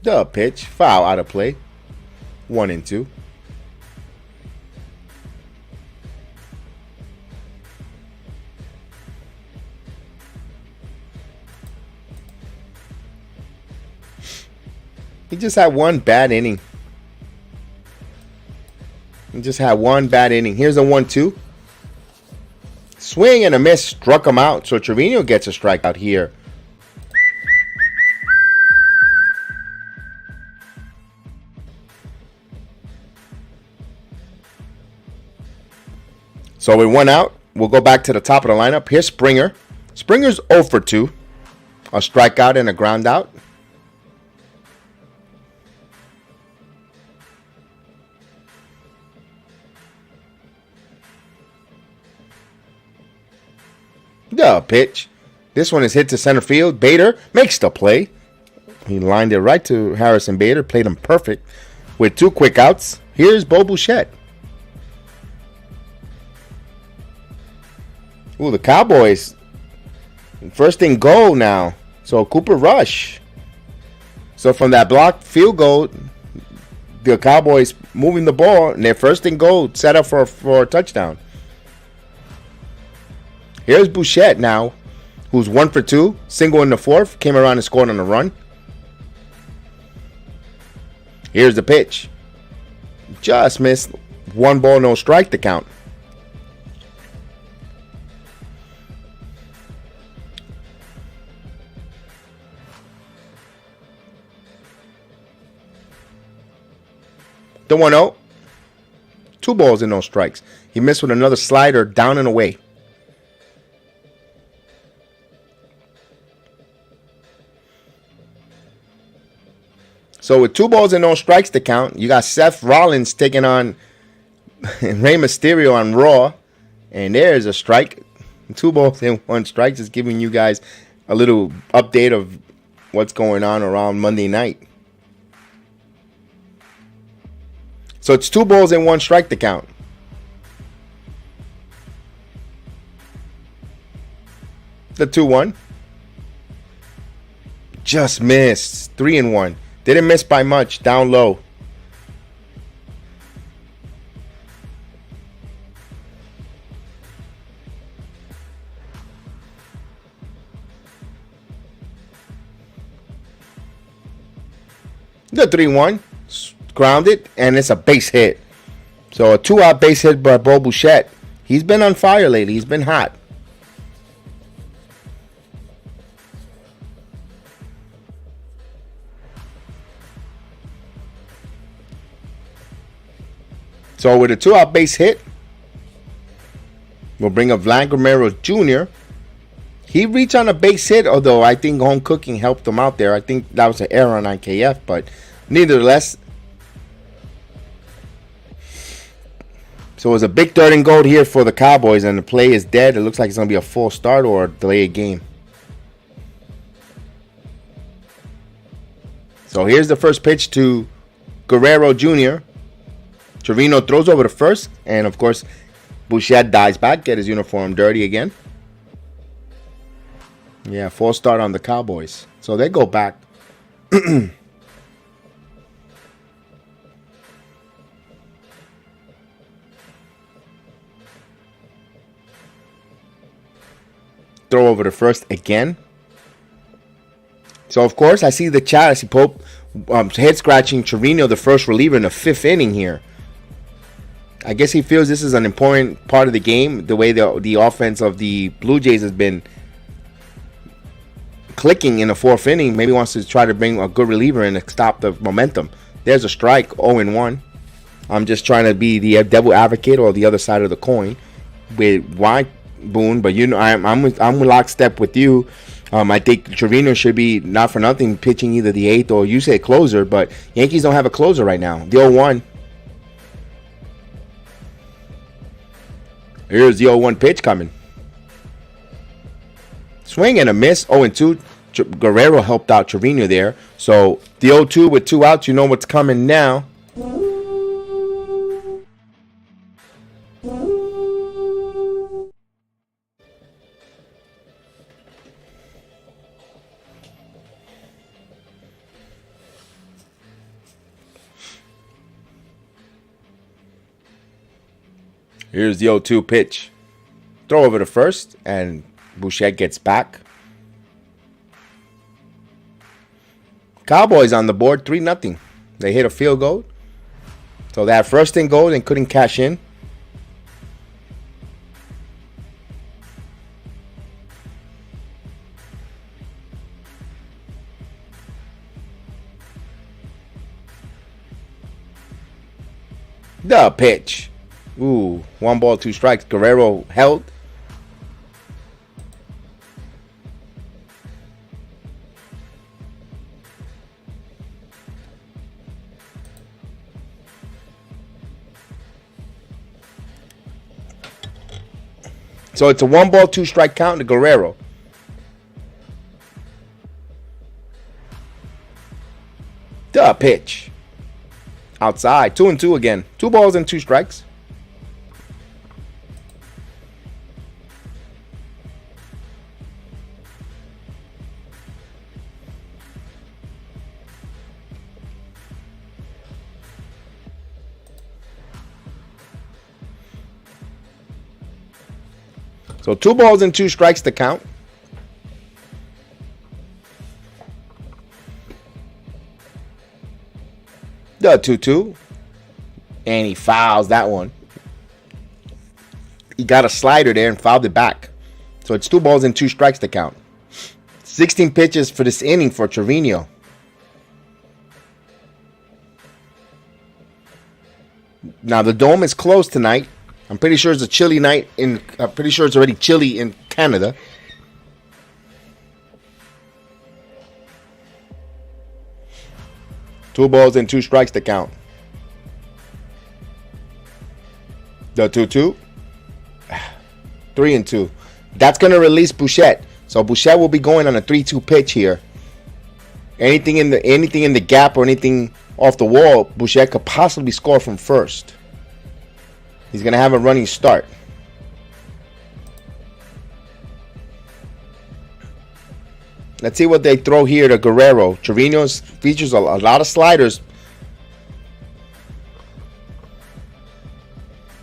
The pitch, foul, out of play. 1-2. He just had one bad inning. Here's a 1-2. Swing and a miss, struck him out. So Trevino gets a strikeout here. So with 1 out, we'll go back to the top of the lineup. Here's Springer. Springer's 0 for 2. A strikeout and a ground out. The pitch. This one is hit to center field. Bader makes the play. He lined it right to Harrison Bader. Played him perfect with 2 quick outs. Here's Bo Bichette. Ooh, the Cowboys. First and goal now. So Cooper Rush. So from that blocked field goal, the Cowboys moving the ball, and their first and goal set up for a touchdown. Here's Bichette now, who's 1 for 2. Single in the 4th. Came around and scored on a run. Here's the pitch. Just missed. 1 ball, no strike to count. The 1-0. 2 balls and no strikes. He missed with another slider down and away. So with 2 balls and no strikes to count, you got Seth Rollins taking on Rey Mysterio on Raw. And there's a strike. 2 balls and 1 strike. Just giving you guys a little update of what's going on around Monday night. So it's 2 balls and 1 strike to count. The 2-1. Just missed. 3-1. Didn't miss by much. Down low. The 3-1. Grounded. And it's a base hit. So a 2-out base hit by Bo Bichette. He's been on fire lately. He's been hot. So with a 2-out base hit, we'll bring up Vlad Guerrero Jr. He reached on a base hit, although I think home cooking helped him out there. I think that was an error on IKF, but nevertheless. So it was a big 3rd and goal here for the Cowboys, and the play is dead. It looks like it's going to be a full start or a delayed game. So here's the first pitch to Guerrero Jr. Severino throws over to first, and of course, Bichette dives back, get his uniform dirty again. Yeah, full start on the Cowboys. So they go back. Throw over to first again. So of course, I see the chat. I see Pope head scratching Severino, the first reliever in the 5th inning here. I guess he feels this is an important part of the game, the way the offense of the Blue Jays has been clicking in the 4th inning. Maybe wants to try to bring a good reliever in to stop the momentum. There's a strike, 0-1. I'm just trying to be the devil advocate or the other side of the coin with why Boone, but you know I'm lockstep with you. I think Trevino should be, not for nothing, pitching either the 8th or you say closer, but Yankees don't have a closer right now. The 0-1. Here's the 0-1 pitch coming. Swing and a miss. 0-2. Guerrero helped out Trevino there. So the 0-2 with 2 outs. You know what's coming now. Here's the 0-2 pitch. Throw over to first, and Bichette gets back. Cowboys on the board, 3-0. They hit a field goal. So they had first and goal and couldn't cash in. The pitch. Ooh, 1 ball, 2 strikes. Guerrero held. So it's a 1 ball, 2 strike count to Guerrero. The pitch. Outside. 2-2 again. 2 balls and 2 strikes. So 2 balls and 2 strikes to count. The 2-2. And he fouls that one. He got a slider there and fouled it back. So it's 2 balls and 2 strikes to count. 16 pitches for this inning for Trevino. Now the dome is closed tonight. I'm pretty sure it's a chilly night I'm pretty sure it's already chilly in Canada. 2 balls and 2 strikes to count. The 2-2. 3-2. That's going to release Bouchette. So Bouchette will be going on a 3-2 pitch here. Anything in the gap or anything off the wall, Bouchette could possibly score from first. He's going to have a running start. Let's see what they throw here to Guerrero. Severino features a lot of sliders.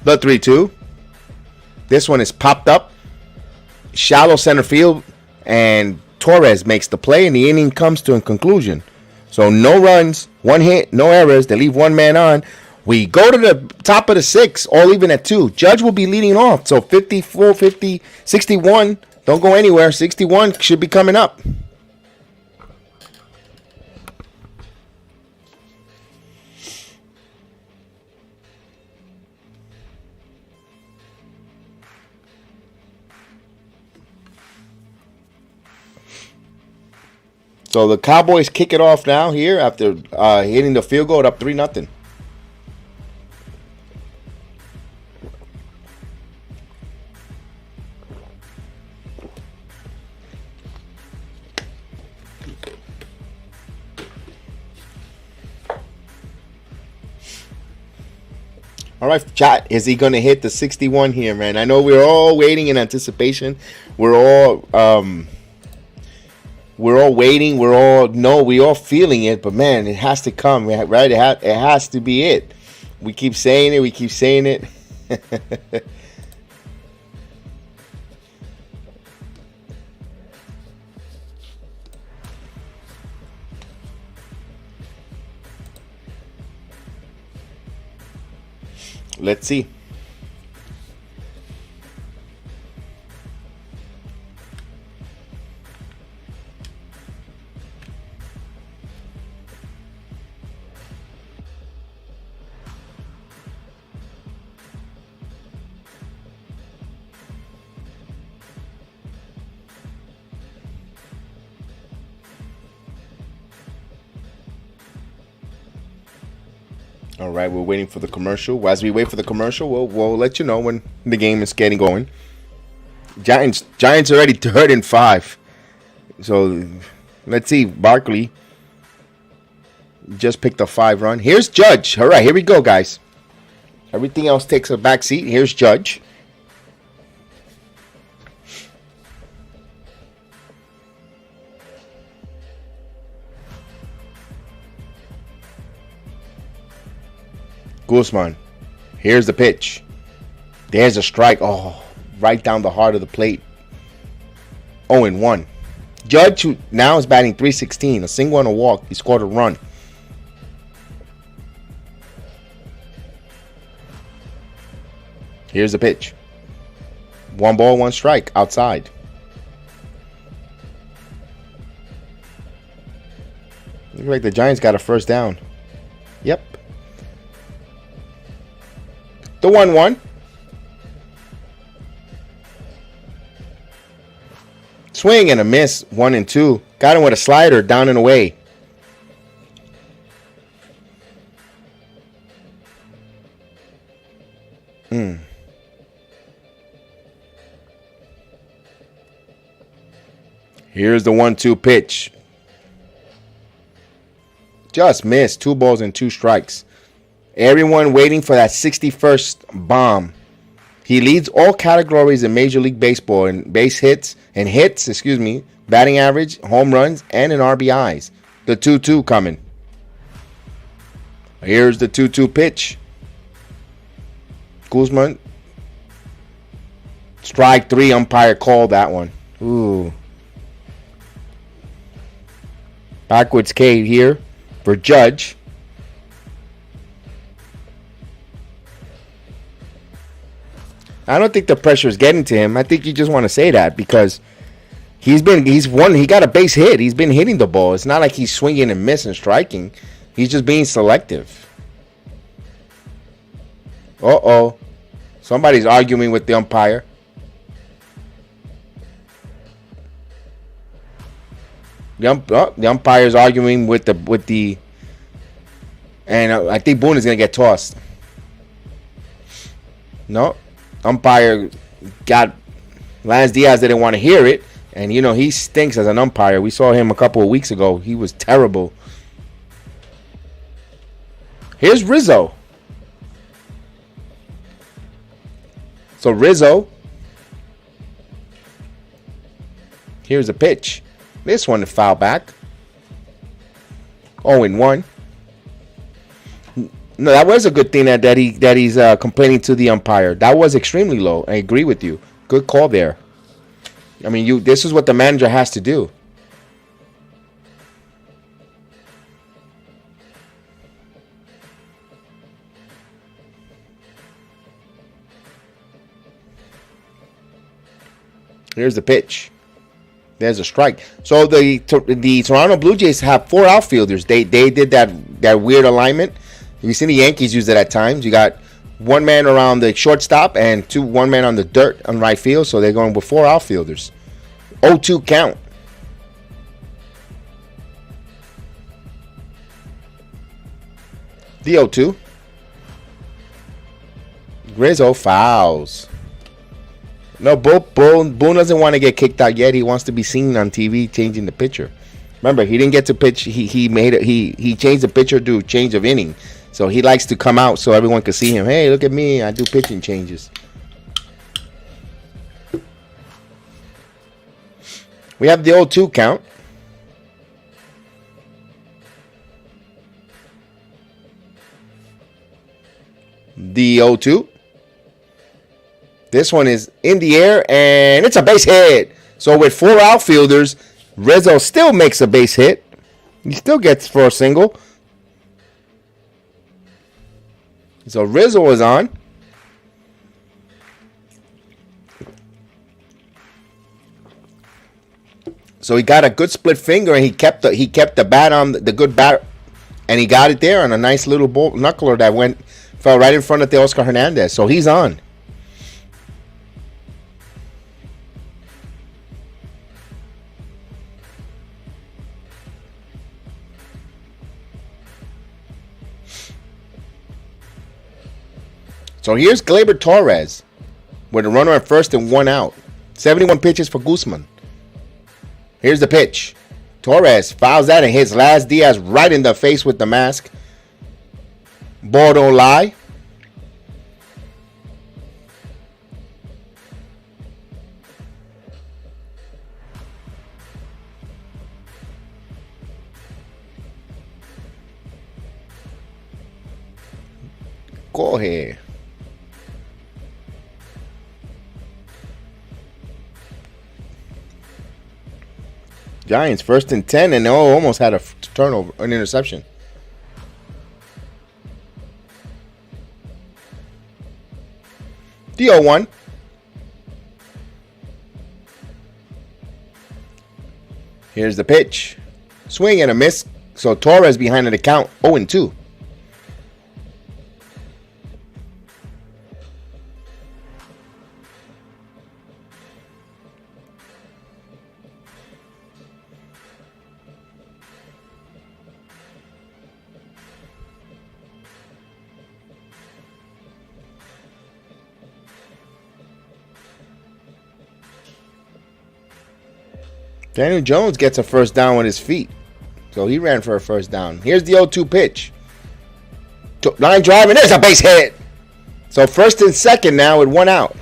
The 3-2. This one is popped up. Shallow center field. And Torres makes the play. And the inning comes to a conclusion. So no runs, 1 hit, no errors. They leave 1 man on. We go to the top of the 6, all even at 2. Judge will be leading off. So 54, 50, 61. Don't go anywhere. 61 should be coming up. So the Cowboys kick it off now here after hitting the field goal up 3-0. All right, chat. Is he going to hit the 61 here, man? I know we're all waiting in anticipation. We're all waiting. We all feeling it. But man, it has to come, right? It has to be it. We keep saying it. We keep saying it. Let's see. All right, we're waiting for the commercial. As we wait for the commercial, we'll let you know when the game is getting going. Giants already 3rd and 5. So let's see. Barkley just picked a 5-run. Here's Judge. All right, here we go, guys. Everything else takes a back seat. Here's Judge. Gausman. Here's the pitch. There's a strike. Oh, right down the heart of the plate. 0-1. Judge, who now is batting .316. A single and a walk. He scored a run. Here's the pitch. 1 ball, 1 strike. Outside. Looks like the Giants got a first down. Yep. The 1-1. Swing and a miss. 1-2. Got him with a slider down and away. Here's the 1-2 pitch. Just missed. 2 balls and 2 strikes. Everyone waiting for that 61st bomb. He leads all categories in Major League Baseball in base hits, batting average, home runs, and in RBIs. The 2-2 coming. Here's the 2-2 pitch. Gausman. Strike 3, umpire called that one. Ooh. Backwards K here for Judge. I don't think the pressure is getting to him. I think you just want to say that because he got a base hit. He's been hitting the ball. It's not like he's swinging and missing, striking. He's just being selective. Uh-oh. Somebody's arguing with the umpire. The umpire's arguing with the And I think Boone is going to get tossed. No. Umpire got... Lance Diaz didn't want to hear it. And, you know, he stinks as an umpire. We saw him a couple of weeks ago. He was terrible. Here's Rizzo. So Rizzo. Here's a pitch. This one to foul back. 0-1. No, that was a good thing that he's complaining to the umpire. That was extremely low. I agree with you. Good call there. I mean, this is what the manager has to do. Here's the pitch. There's a strike. So the Toronto Blue Jays have 4 outfielders. They did that weird alignment. You see the Yankees use it at times. You got one man around the shortstop and one man on the dirt on right field. So they're going with 4 outfielders. 0-2 count. The 0-2. Rizzo fouls. No, Boone doesn't want to get kicked out yet. He wants to be seen on TV changing the pitcher. Remember, he didn't get to pitch. He changed the pitcher to change of inning. So he likes to come out so everyone can see him. Hey, look at me. I do pitching changes. We have the 0-2 count. The 0-2. This one is in the air, and it's a base hit. So with 4 outfielders, Rizzo still makes a base hit. He still gets for a single. So Rizzo is on. So he got a good split finger, and he kept the bat on the good bat, and he got it there on a nice little knuckler that fell right in front of the Oscar Hernandez. So he's on. So here's Gleyber Torres with a runner at first and 1 out. 71 pitches for Gausman. Here's the pitch. Torres fouls that and hits Laz Diaz right in the face with the mask. Ball don't lie. Go ahead. Giants first and 10, and almost had a turnover, an interception. The 0-1. Here's the pitch. Swing and a miss. So Torres behind the count, 0-2. Daniel Jones gets a first down with his feet. So he ran for a first down. Here's the 0-2 pitch. Line drive, and there's a base hit. So first and second now with 1 out.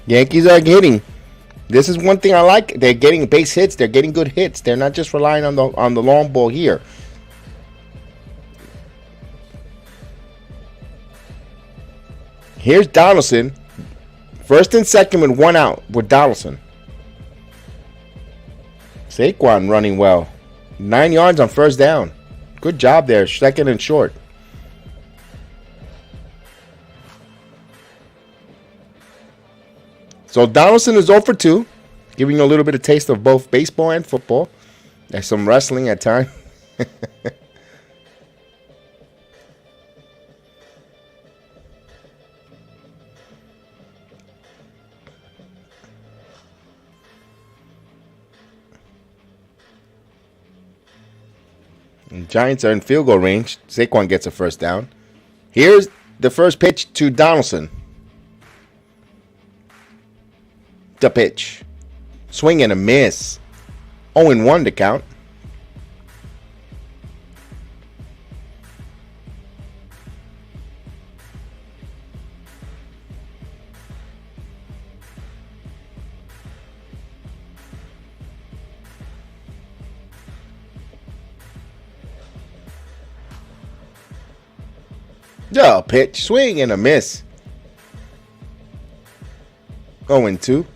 Yankees are hitting. This is one thing I like. They're getting base hits. They're getting good hits. They're not just relying on the long ball here. Here's Donaldson. First and second with 1 out with Donaldson. Saquon running well. 9 yards on first down. Good job there. Second and short. So Donaldson is 0 for 2. Giving you a little bit of taste of both baseball and football. There's some wrestling at times. The Giants are in field goal range. Saquon gets a first down. Here's the first pitch to Donaldson. The pitch. Swing and a miss. 0-1 to count. The pitch. Swing and a miss. 0-2.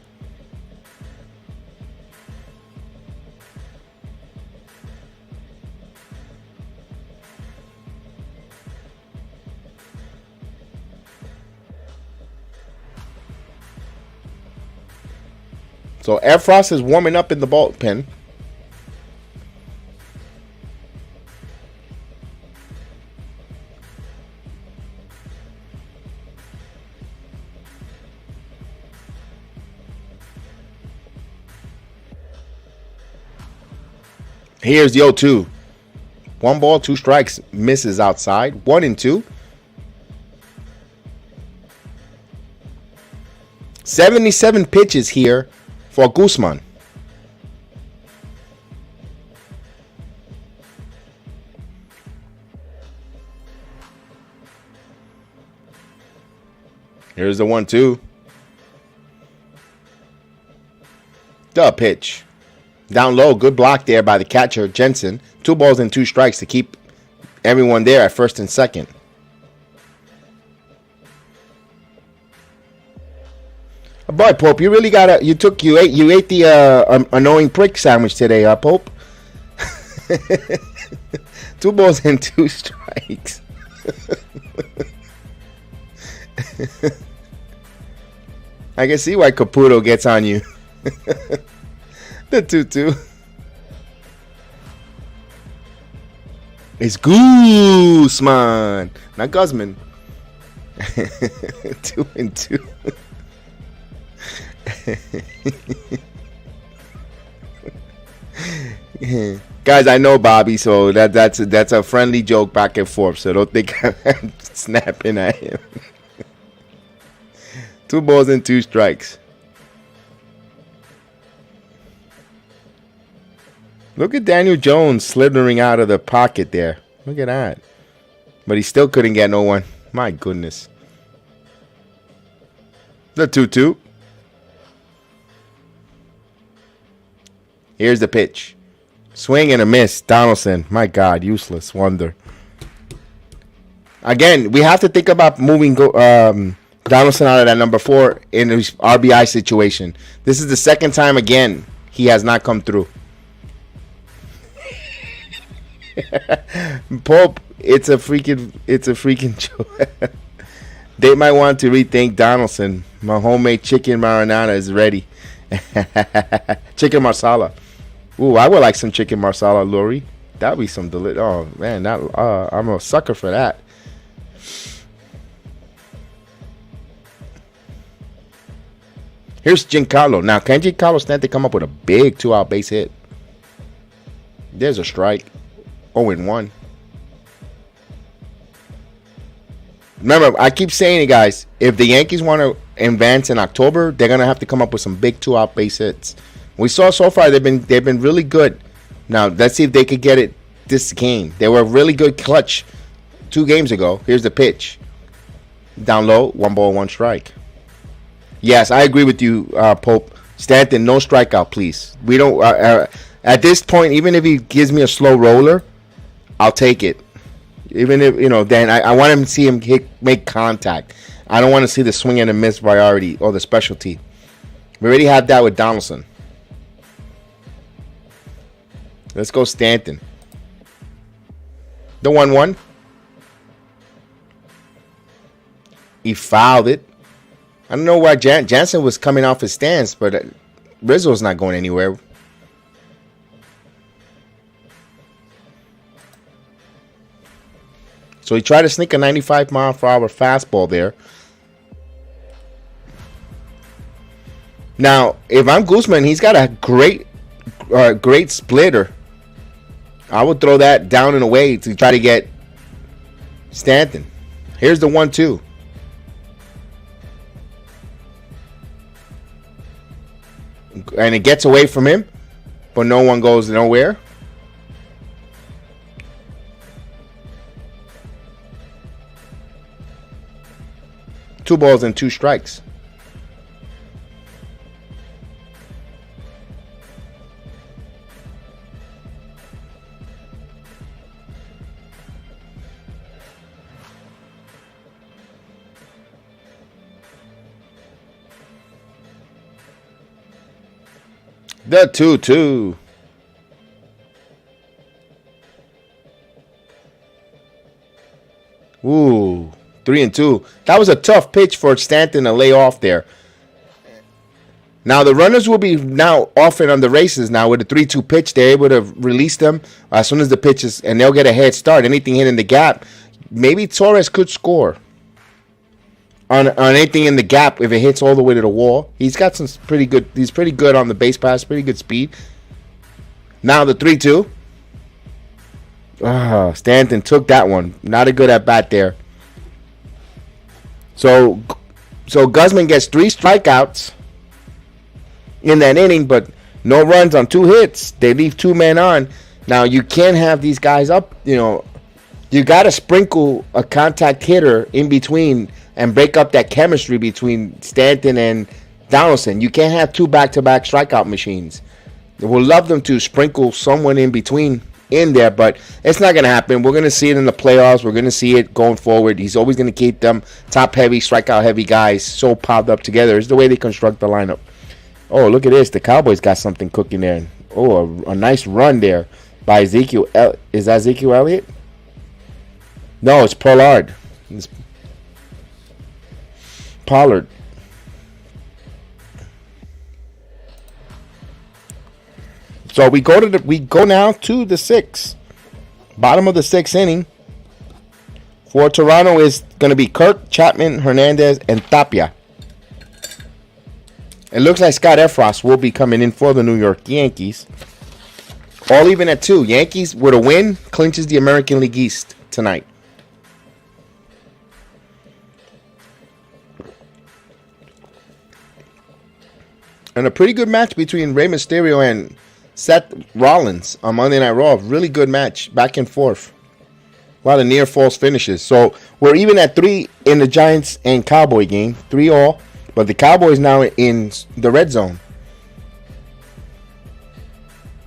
So Efros is warming up in the bullpen. Here's the 0-2. 1 ball, 2 strikes. Misses outside. 1-2. 77 pitches here for Gausman. Here's the 1-2. The pitch. Down low, good block there by the catcher, Jensen. 2 balls and 2 strikes to keep everyone there at first and second. Boy, Pope, you really got you ate the annoying prick sandwich today, Pope. 2 balls and 2 strikes. I can see why Caputo gets on you. The 2-2. It's Gausman, not Gausman. 2-2. Guys, I know Bobby, so that's a friendly joke back and forth. So don't think I'm snapping at him. 2 balls and 2 strikes. Look at Daniel Jones slithering out of the pocket there. Look at that. But he still couldn't get no one. My goodness. The 2-2. Here's the pitch. Swing and a miss. Donaldson. My God, useless. Wonder. Again, we have to think about moving Donaldson out of that number 4 in his RBI situation. This is the second time again he has not come through. Pope, it's a freaking joke. They might want to rethink Donaldson. My homemade chicken marinara is ready. Chicken marsala. Ooh, I would like some chicken marsala, Lori. That'd be some delicious. Oh man, I'm a sucker for that. Here's Giancarlo. Now, can Giancarlo stand to come up with a big 2-out base hit? There's a strike. 0-1. Remember, I keep saying it, guys. If the Yankees want to advance in October, they're gonna have to come up with some big 2-out base hits. We saw so far they've been really good. Now let's see if they could get it this game. They were really good clutch 2 games ago. Here's the pitch. Down low, 1 ball, 1 strike. Yes, I agree with you, Pope. Stanton, no strikeout, please. We don't. At this point, even if he gives me a slow roller, I'll take it. Even if, then I want him to see him make contact. I don't want to see the swing and a miss priority or the specialty. We already have that with Donaldson. Let's go Stanton. The 1-1. He fouled it. I don't know why Jansen was coming off his stance, but Rizzo's not going anywhere. So he tried to sneak a 95-mile-per-hour fastball there. Now, if I'm Gausman, he's got a great splitter. I would throw that down and away to try to get Stanton. Here's the 1-2. And it gets away from him, but no one goes nowhere. Two balls and two strikes. The 2-2. Ooh, 3-2. That was a tough pitch for Stanton to lay off there. Now the runners will be now off and on the races now with the 3-2 pitch. They're able to release them as soon as the pitch is, and they'll get a head start. Anything hitting the gap, maybe Torres could score on anything in the gap if it hits all the way to the wall. He's got some pretty good. He's pretty good on the base pass, pretty good speed. Now the 3-2. Stanton took that one. Not a good at bat there. So Gausman gets 3 strikeouts in that inning, but no runs on 2 hits. They leave 2 men on. Now you can't have these guys up. You got to sprinkle a contact hitter in between and break up that chemistry between Stanton and Donaldson. You can't have 2 back-to-back strikeout machines. We'll love them to sprinkle someone in between in there, but it's not going to happen. We're going to see it in the playoffs. We're going to see it going forward. He's always going to keep them top-heavy, strikeout-heavy guys so piled up together. It's the way they construct the lineup. Oh, look at this. The Cowboys got something cooking there. Oh, a nice run there by Ezekiel. Is that Ezekiel Elliott? No, it's Pollard. It's Pollard. So we go now to the 6th. Bottom of the 6th inning. For Toronto is going to be Kirk, Chapman, Hernandez, and Tapia. It looks like Scott Efros will be coming in for the New York Yankees. All even at 2. Yankees with a win clinches the American League East tonight. And a pretty good match between Rey Mysterio and Seth Rollins on Monday Night Raw. Really good match, back and forth. A lot of near false finishes. So we're even at 3 in the Giants and Cowboy game. 3-all. But the Cowboys now in the red zone.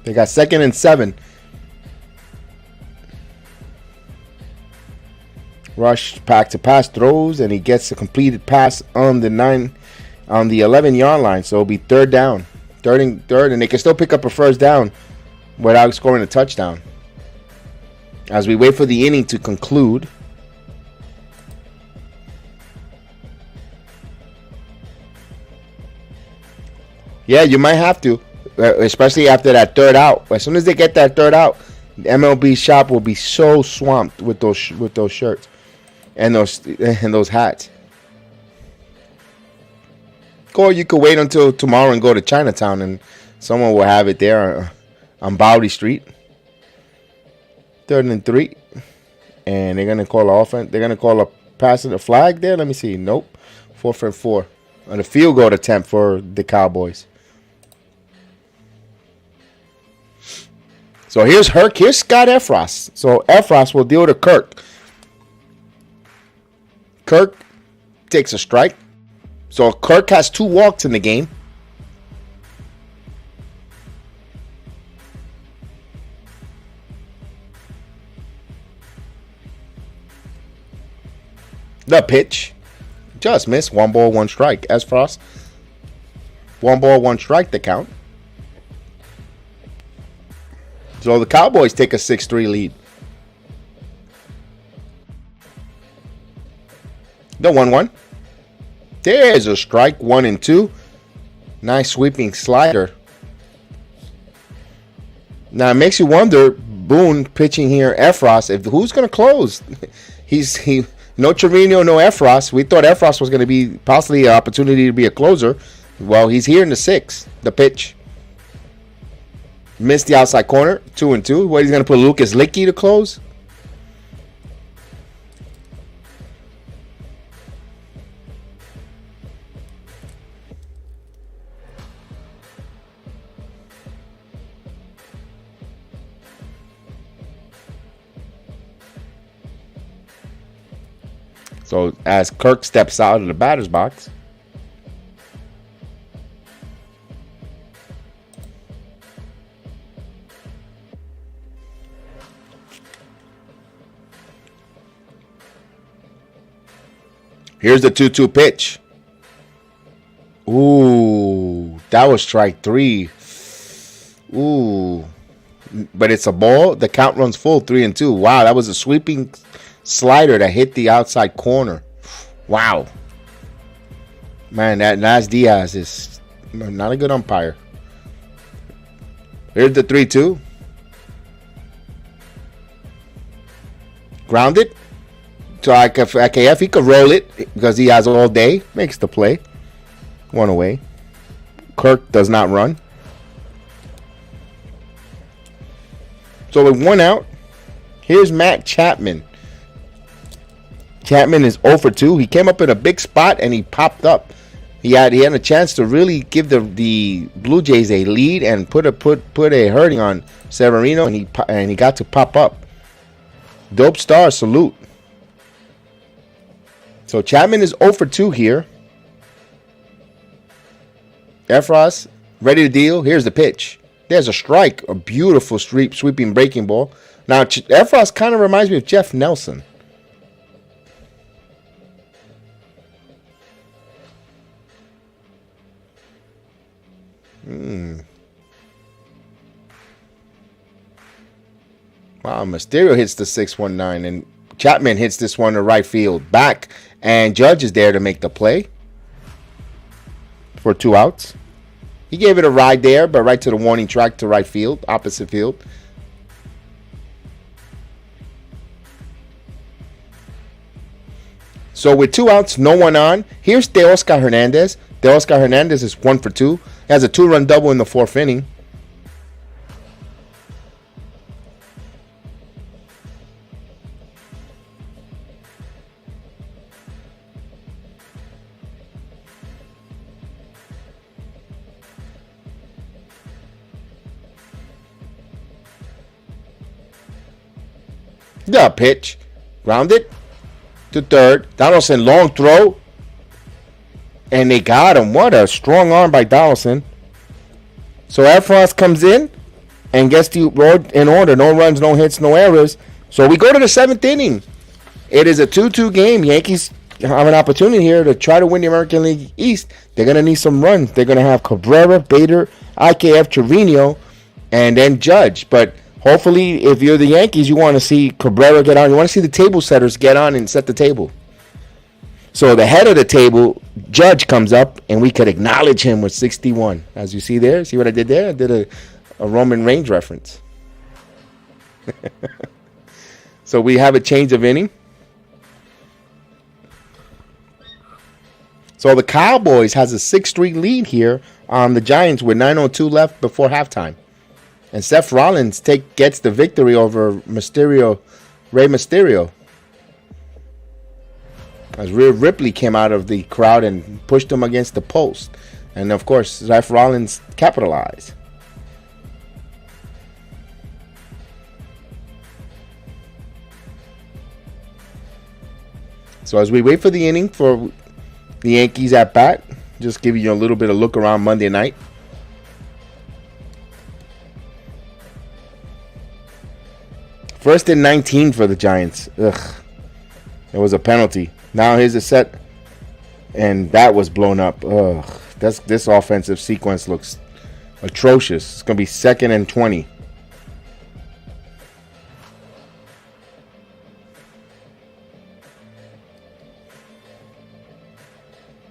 They got 2nd and 7. Rush back to pass, throws, and he gets a completed pass on the 11-yard line. So it'll be 3rd down. Third, and they can still pick up a 1st down without scoring a touchdown. As we wait for the inning to conclude. Yeah, you might have to, especially after that 3rd out. As soon as they get that 3rd out, the MLB shop will be so swamped with those shirts and those hats. Or you could wait until tomorrow and go to Chinatown, and someone will have it there on Bowdy Street. 3rd and 3, and they're gonna call an offense. They're gonna call a pass and a flag there. Let me see. Nope. 4th and 4 on a field goal attempt for the Cowboys. So here's Scott Efros. So Efros will deal to Kirk. Kirk takes a strike. So Kirk has 2 walks in the game. The pitch. Just missed. 1 ball, 1 strike. Efros. 1 ball, 1 strike the count. So the Cowboys take a 6-3 lead. The 1-1. There's a strike. 1 and 2. Nice sweeping slider. Now it makes you wonder, Boone pitching here, Efros, if who's going to close? No Severino, no Efros. We thought Efros was going to be possibly an opportunity to be a closer. Well, he's here in the 6th. The pitch. Missed the outside corner. 2-2. What, he's going to put Lucas Licky to close? So as Kirk steps out of the batter's box. Here's the 2-2 pitch. Ooh, that was strike 3. Ooh, but it's a ball. The count runs full, 3-2. Wow, that was a sweeping slider that hit the outside corner. Wow. Man, that Nas Diaz is not a good umpire. Here's the 3-2. Grounded. So IKF, he could roll it because he has all day. Makes the play. 1 away. Kirk does not run. So with 1 out, here's Matt Chapman. Chapman is 0 for 2. He came up in a big spot and he popped up. He had a chance to really give the Blue Jays a lead and put a hurting on Severino, and he got to pop up. Dope star, salute. So Chapman is 0 for 2 here. Efros ready to deal. Here's the pitch. There's a strike. A beautiful sweeping breaking ball. Now Efros kind of reminds me of Jeff Nelson. Wow, Mysterio hits the 619 and Chapman hits this one to right field back, and Judge is there to make the play for 2 outs. He gave it a ride there, but right to the warning track to right field, opposite field. So with 2 outs, no one on. Here's Teoscar Hernandez. Teoscar Hernandez is 1 for 2. He has a 2-run double in the 4th inning. The pitch. Grounded to third. Donaldson, long throw. And they got him. What a strong arm by Donaldson. So Efros comes in and gets the road in order. No runs, no hits, no errors. So we go to the 7th inning. It is a 2-2 game. Yankees have an opportunity here to try to win the American League East. They're going to need some runs. They're going to have Cabrera, Bader, IKF, Severino, and then Judge. But hopefully, if you're the Yankees, you want to see Cabrera get on. You want to see the table setters get on and set the table. So the head of the table, Judge, comes up, and we could acknowledge him with 61. As you see there. See what I did there? I did a Roman Reigns reference. So we have a change of inning. So the Cowboys has a 6-3 lead here on the Giants with 9:02 left before halftime. And Seth Rollins gets the victory over Rey Mysterio. As Rhea Ripley came out of the crowd and pushed him against the post. And of course, Seth Rollins capitalized. So as we wait for the inning for the Yankees at bat, just giving you a little bit of look around Monday night. First and 19 for the Giants. Ugh. It was a penalty. Now here's a set. And that was blown up. Ugh. This offensive sequence looks atrocious. It's going to be 2nd and 20.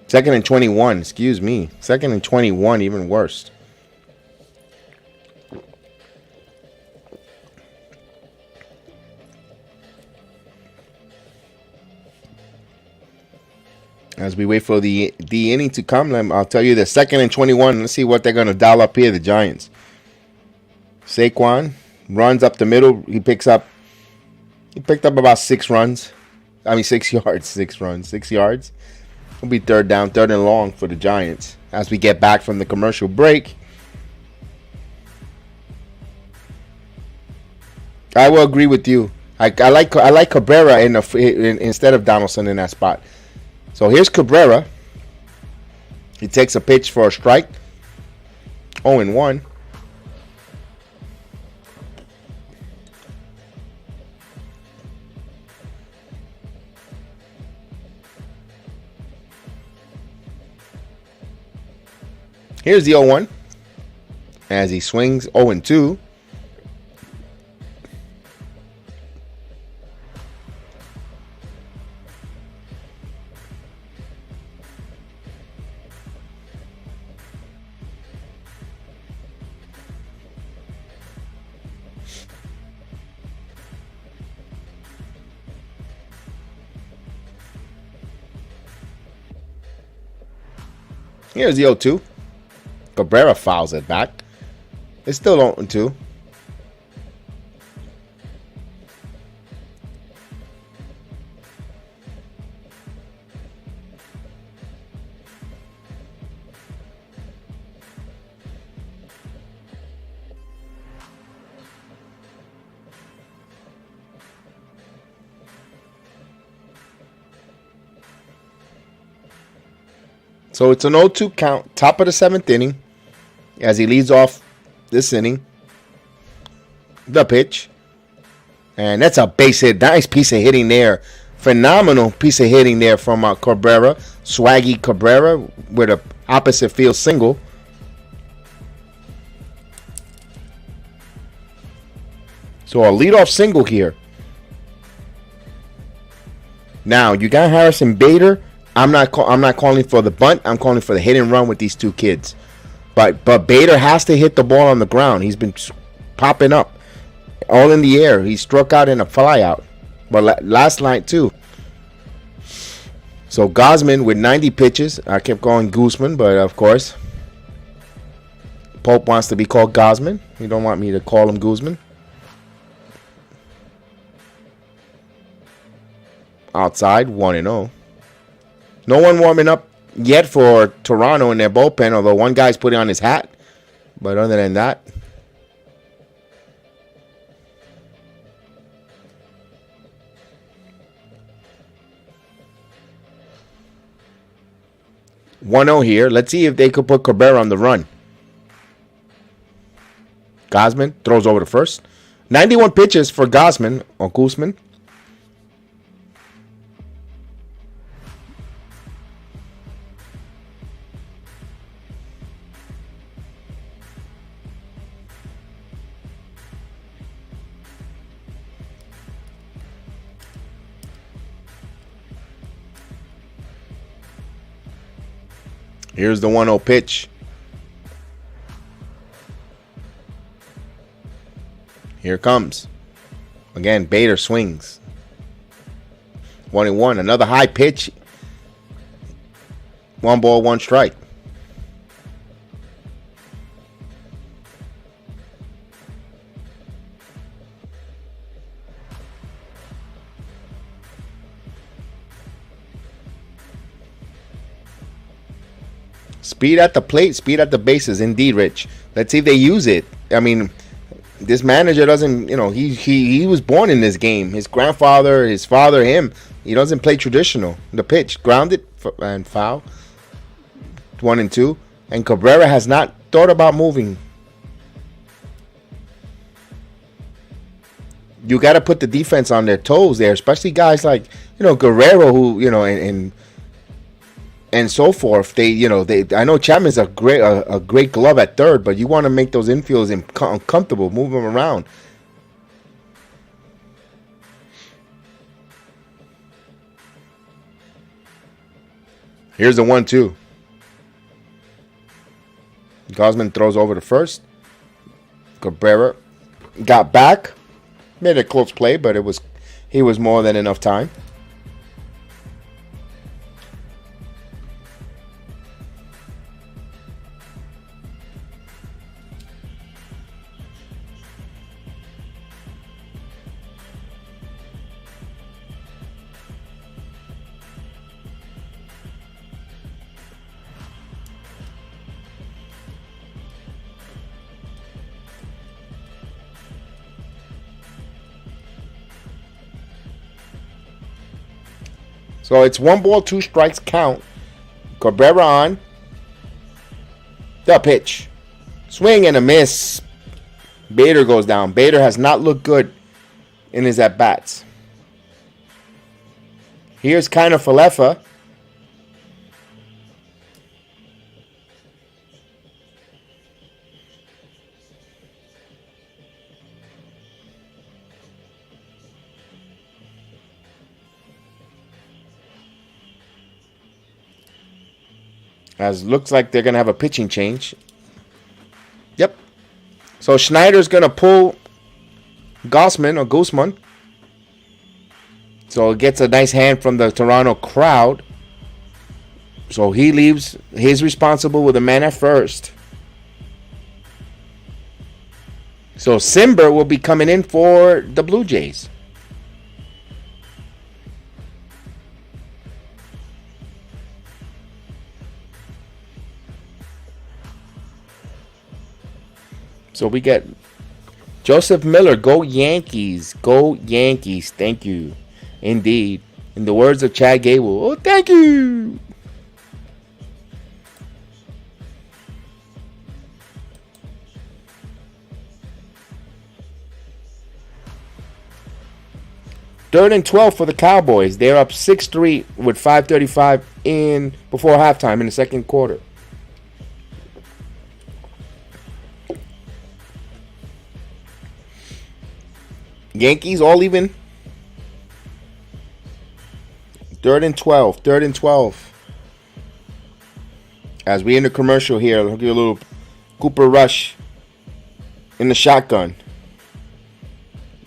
Second and 21. Excuse me. 2nd and 21. Even worse. As we wait for the inning to come, I'll tell you the 2nd and 21. Let's see what they're going to dial up here, the Giants. Saquon runs up the middle. He picked up about 6 runs. 6 yards. 6 runs. 6 yards. It'll be third down, third and long for the Giants as we get back from the commercial break. I will agree with you. I like Cabrera instead of Donaldson in that spot. So here's Cabrera. He takes a pitch for a strike. 0-1. Here's the 0-1 as he swings. 0-2. Here's the 0-2. Cabrera fouls it back. It's still 0-2. So it's an 0-2 count, top of the 7th inning, as he leads off this inning. The pitch. And that's a base hit. Nice piece of hitting there. Phenomenal piece of hitting there from Cabrera. Swaggy Cabrera with a opposite field single. So a leadoff single here. Now, you got Harrison Bader. I'm not calling for the bunt. I'm calling for the hit and run with these two kids. But Bader has to hit the ball on the ground. He's been popping up all in the air. He struck out in a fly out. But last night too. So Gausman with 90 pitches. I kept calling Gausman, but of course Pope wants to be called Gausman. You don't want me to call him Gausman. Outside 1-0. No one warming up yet for Toronto in their bullpen, although one guy's putting on his hat. But other than that, (1-0) here. Let's see if they could put Cabrera on the run. Gausman throws over to first. 91 pitches for Gausman or Gausman. Here's the 1-0 pitch. Here it comes. Again, Bader swings. 1-1. Another high pitch. 1 ball, 1 strike. Speed at the plate, speed at the bases. Indeed, Rich. Let's see if they use it. I mean, this manager doesn't, he was born in this game. His grandfather, his father, him. He doesn't play traditional. The pitch, grounded and foul. 1-2. And Cabrera has not thought about moving. You got to put the defense on their toes there, especially guys like, Guerrero, who, and so forth. I know Chapman's a great glove at third, but you want to make those infields uncomfortable, move them around. Here's the 1-2. Gausman throws over to first. Cabrera got back, made a close play, but he was more than enough time. So it's 1 ball, 2 strikes count. Cabrera on. The pitch. Swing and a miss. Bader goes down. Bader has not looked good in his at-bats. Here's kind of Falefa. As looks like they're going to have a pitching change. Yep. So Schneider's going to pull Gausman. So it gets a nice hand from the Toronto crowd. So he leaves. He's responsible with a man at first. So Simber will be coming in for the Blue Jays. So we get Joseph Miller. Go Yankees. Go Yankees. Thank you. Indeed. In the words of Chad Gable. Oh, thank you. Third and 12 for the Cowboys. They're up 6-3 with 5:35 in before halftime in the second quarter. Yankees all even. Third and 12. As we end the commercial here, I'll give you a little Cooper Rush in the shotgun.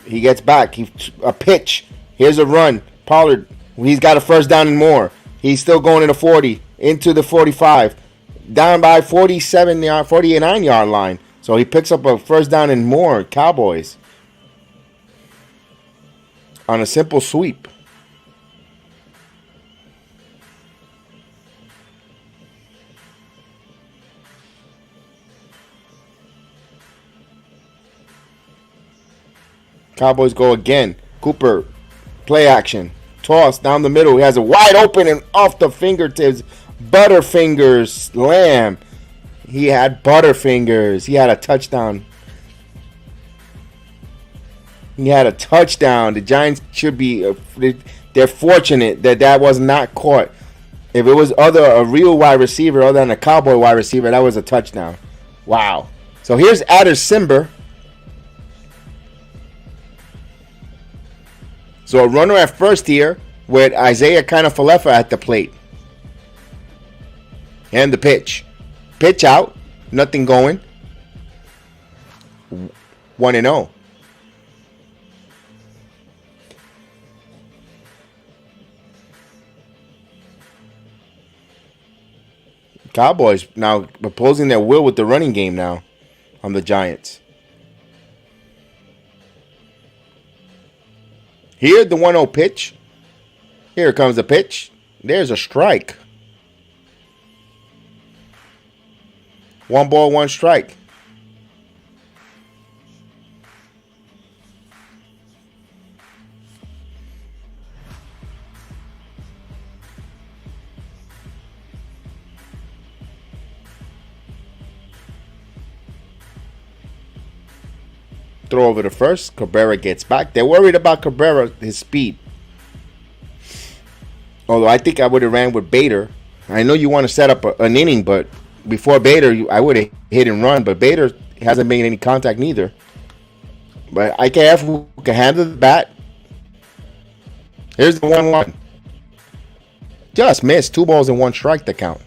He gets back. A pitch. Here's a run. Pollard, he's got a first down and more. He's still going in the 40, into the 45. Down by 49-yard line. So he picks up a first down and more. Cowboys. On a simple sweep. Cowboys go again. Cooper, play action. Toss down the middle. He has a wide open and off the fingertips. Butterfingers. Lamb. He had Butterfingers. He had a touchdown. The Giants should be. They're fortunate that was not caught. If it was a real wide receiver other than a Cowboy wide receiver, that was a touchdown. Wow. So here's Adder Simber. So a runner at first here with Isaiah kind of Falefa at the plate. And the pitch. Pitch out. Nothing going. 1-0. Cowboys now opposing their will with the running game now on the Giants. Here, the 1-0 pitch. Here comes the pitch. There's a strike. 1 ball, 1 strike. Throw over to first. Cabrera gets back. They're worried about Cabrera, his speed. Although I think I would have ran with Bader. I know you want to set up an inning, but before Bader, I would have hit and run. But Bader hasn't made any contact neither. But IKF who can handle the bat. Here's the 1-1. Just missed. 2 balls and 1 strike to count.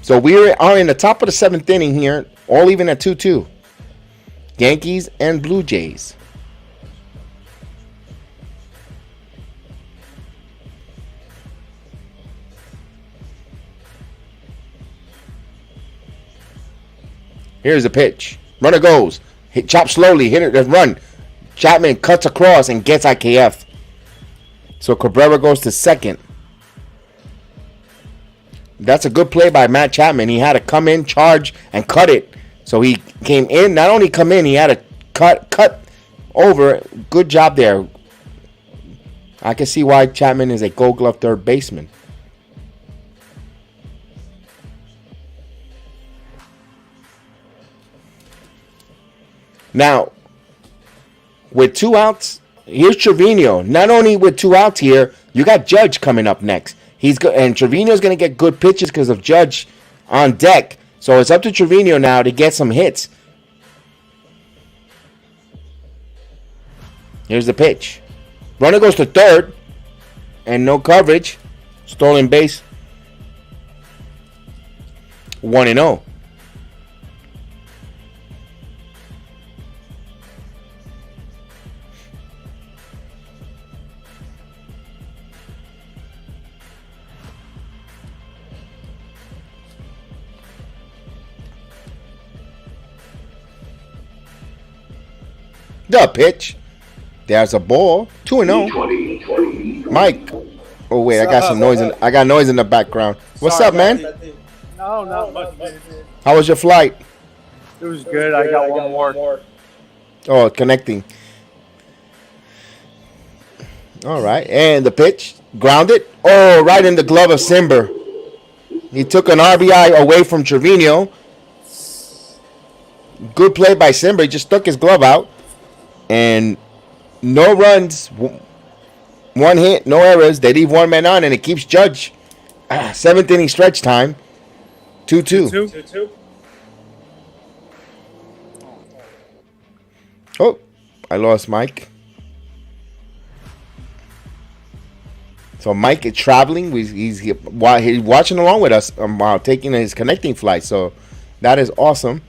So we are in the top of the 7th inning here. All even at 2-2. Yankees and Blue Jays. Here's the pitch. Runner goes. Hit, chop slowly. Hit it. Run. Chapman cuts across and gets IKF. So Cabrera goes to second. That's a good play by Matt Chapman. He had to come in, charge, and cut it. So he came in, not only come in, he had to cut over. Good job there. I can see why Chapman is a Gold Glove third baseman. Now, with 2 outs, here's Trevino. Not only with 2 outs here, you got Judge coming up next. And Trevino's going to get good pitches because of Judge on deck. So it's up to Trevino now to get some hits. Here's the pitch. Runner goes to third. And no coverage. Stolen base. 1-0. The pitch. There's a ball. 2-0. Mike. Oh wait, I got some noise. I got noise in the background. What's up, man? No, not much. How was your flight? It was good. I got one more. Oh, connecting. All right, and the pitch. Grounded. Oh, right in the glove of Simber. He took an RBI away from Trevino. Good play by Simber. He just stuck his glove out. And no runs, 1 hit, no errors. They leave 1 man on, and it keeps Judge. 7th inning stretch time. 2-2. Oh, I lost Mike. So Mike is traveling. He's watching along with us while taking his connecting flight. So that is awesome.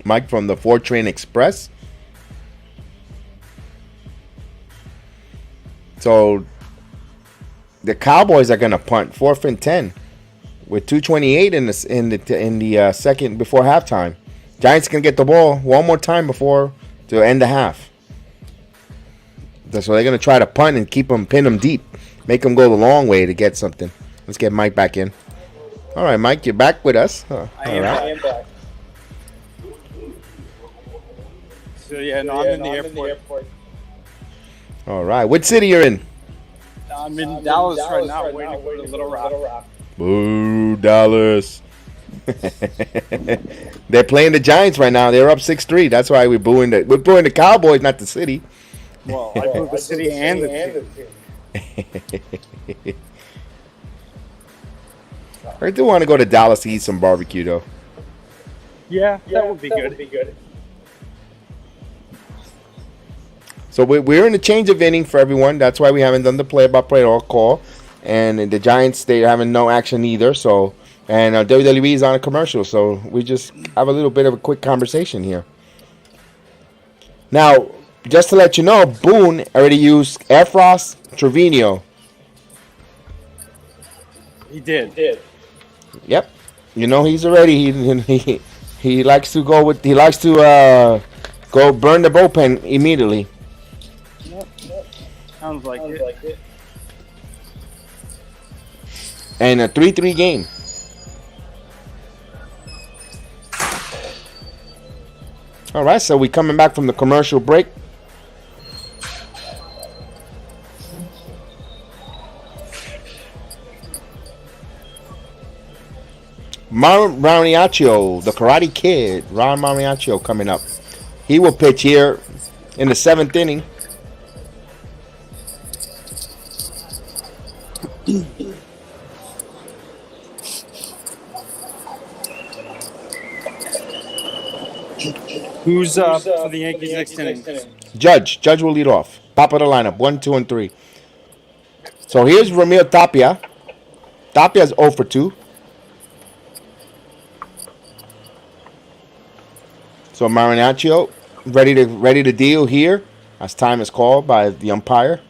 Mike from the 4 Train Express. So the Cowboys are gonna punt 4th and 10 with 2:28 in the second before halftime. Giants can get the ball one more time before to end the half. So they're gonna try to punt and pin them deep, make them go the long way to get something. Let's get Mike back in. All right, Mike, you're back with us. I am back. So yeah, no, I'm in the airport. All right, what city you're in? I'm in Dallas right now, waiting for the Little Rock. Boo, Dallas. They're playing the Giants right now. They're up 6-3. That's why we're booing the Cowboys, not the city. Well, I boo the city and the team. I do want to go to Dallas to eat some barbecue, though. Yeah, that would be good. So we're in a change of inning for everyone. That's why we haven't done the play-by-play or call. And the Giants, they're having no action either. So, and WWE is on a commercial. So we just have a little bit of a quick conversation here. Now, just to let you know, Boone already used Efros Trevino. He did. Yep. You know he's already he likes to go with go burn the bullpen immediately. Yep. Sounds like it. And a 3-3 game. All right, so we coming back from the commercial break. Mariachi, the Karate Kid, Ron Mariachi coming up. He will pitch here in the 7th inning. Who's up for the Yankees next inning? Judge will lead off. Top of the lineup, 1, 2, and 3. So here's Ramil Tapia. Tapia's 0 for 2. So Marinaccio ready to deal here as time is called by the umpire.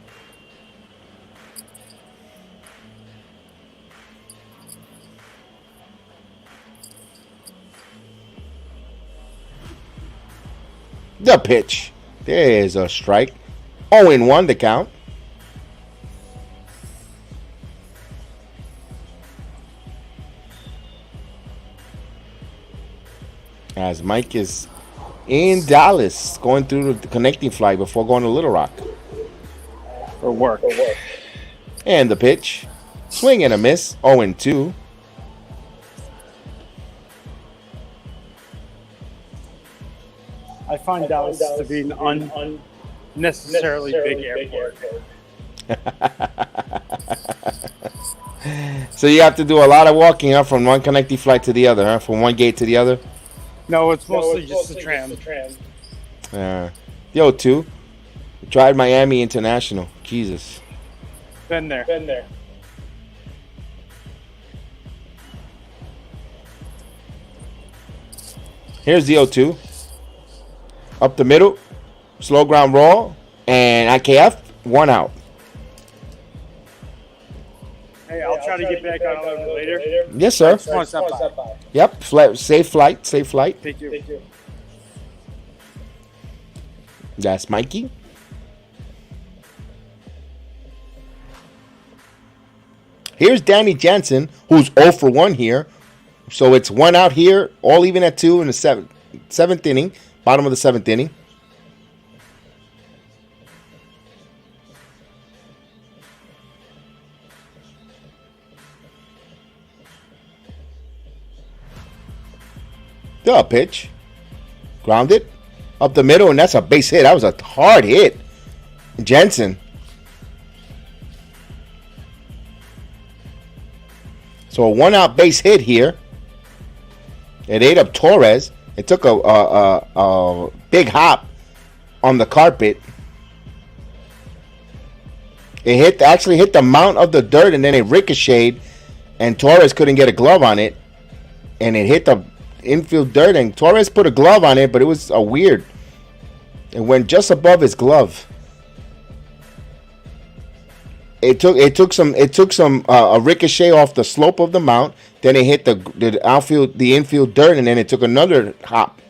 The pitch. There's a strike. 0-1 the count. As Mike is in Dallas, going through the connecting flight before going to Little Rock. For work. And the pitch. Swing and a miss. 0-2. I find Dallas to be an unnecessarily big airport. So you have to do a lot of walking, huh, from one connecting flight to the other, huh? From one gate to the other. No, it's mostly just the tram. The 0-2. Tried Miami International. Jesus. Been there. Here's the 0-2. Up the middle. Slow ground roll. And IKF. 1 out. Hey, I'll try to get back on a little bit later. Yes, sir. Just want to stop by. Yep. Safe flight. Thank you. That's Mikey. Here's Danny Jansen, who's 0 for 1 here. So it's 1 out here, all even at 2 in the seventh inning, bottom of the 7th inning. The pitch. Grounded. Up the middle, and that's a base hit. That was a hard hit. Jensen. So a 1 out base hit here. It ate up Torres. It took a big hop on the carpet. It actually hit the mount of the dirt, and then it ricocheted, and Torres couldn't get a glove on it, and it hit the infield dirt, and Torres put a glove on it, but it was weird. It went just above his glove. It took some a ricochet off the slope of the mount. Then it hit the infield dirt, and then it took another hop.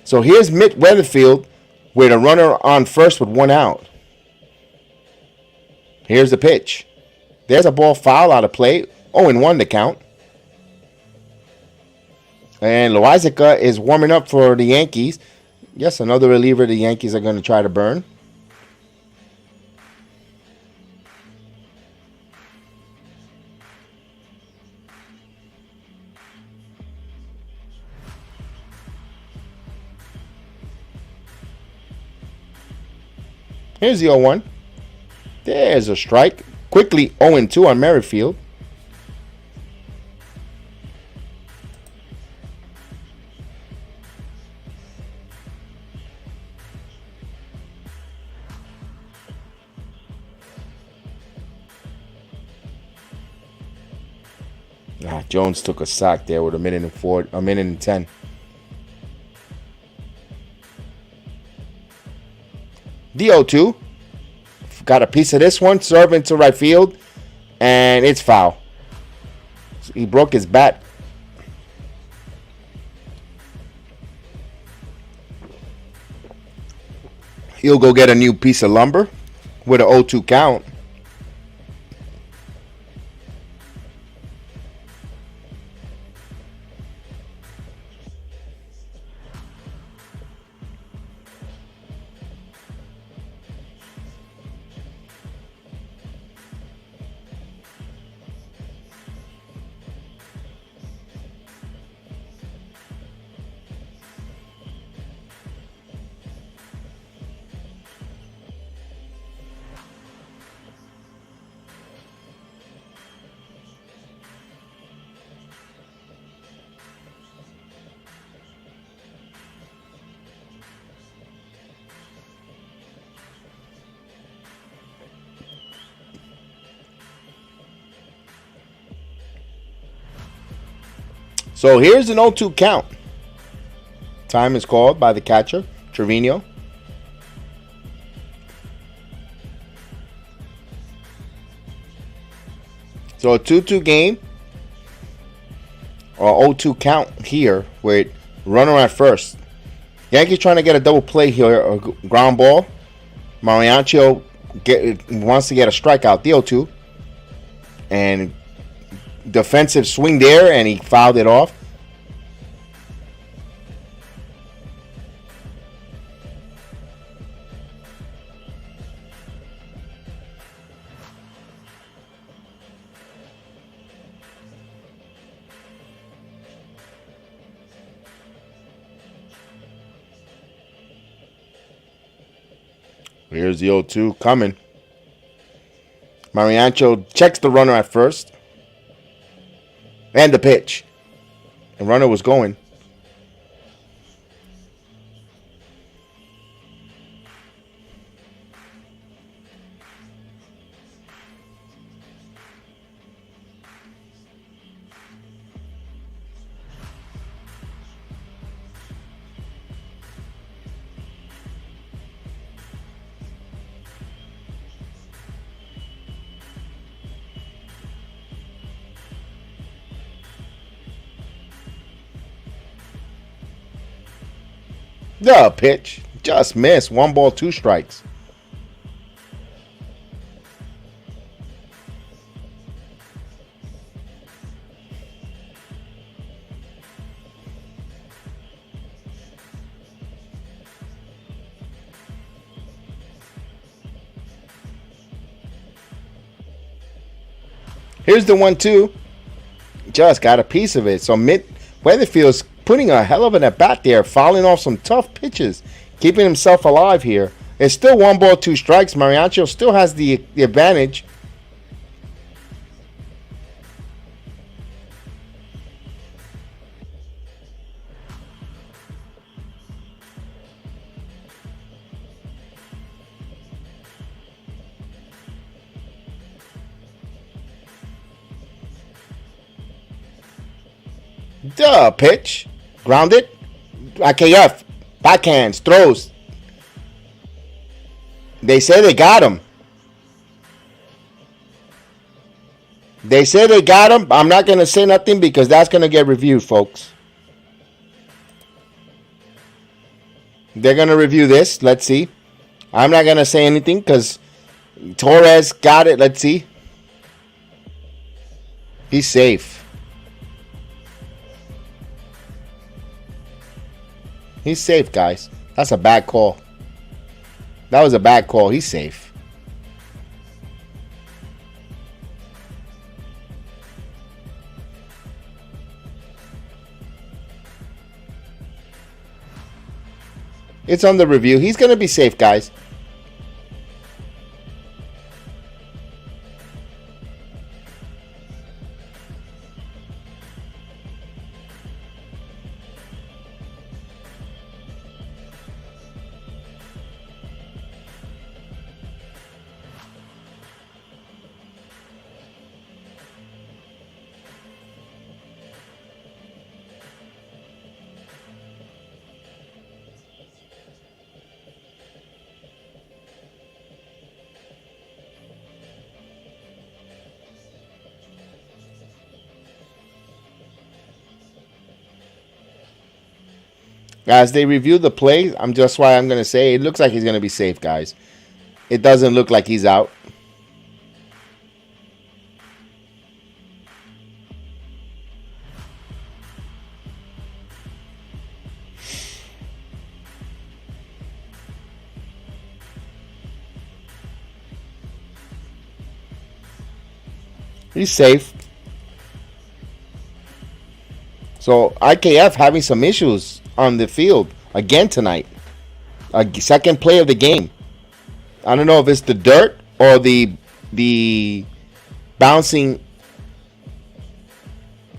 So here's Mitt Weatherfield with a runner on first with 1 out. Here's the pitch. There's a ball foul out of play. 0-1 to count. And Loizica is warming up for the Yankees. Yes, another reliever the Yankees are going to try to burn. Here's the 0-1. There's a strike. Quickly 0-2 on Merrifield. Jones took a sack there with a minute and 10. The 0-2. Got a piece of this one. Serve into right field. And it's foul. He broke his bat. He'll go get a new piece of lumber with an 0-2 count. So here's an 0-2 count. Time is called by the catcher, Severino. So a 2-2 game. Or 0-2 count here with runner at first. Yankees trying to get a double play here. A ground ball. Mariachi wants to get a strikeout. The 0-2. And defensive swing there, and he fouled it off. Here's the 0-2 coming. Mariacho checks the runner at first. And the pitch. The runner was going. The pitch just missed. 1 ball, 2 strikes. Here's the 1-2. Just got a piece of it. So Weatherfield's putting a hell of an at bat there, fouling off some tough pitches, keeping himself alive here. It's still 1 ball, 2 strikes. Mariacho still has the advantage. The pitch. Grounded. IKF. Backhands. Throws. They say they got him. They say they got him. I'm not going to say nothing because that's going to get reviewed, folks. They're going to review this. Let's see. I'm not going to say anything because Torres got it. Let's see. He's safe. He's safe, guys. That's a bad call. That was a bad call. He's safe. It's under review. He's going to be safe, guys. As they review the play, I'm just why I'm going to say it looks like he's going to be safe, guys. It doesn't look like he's out. He's safe. So IKF having some issues on the field again tonight. Second play of the game. I don't know if it's the dirt or the bouncing.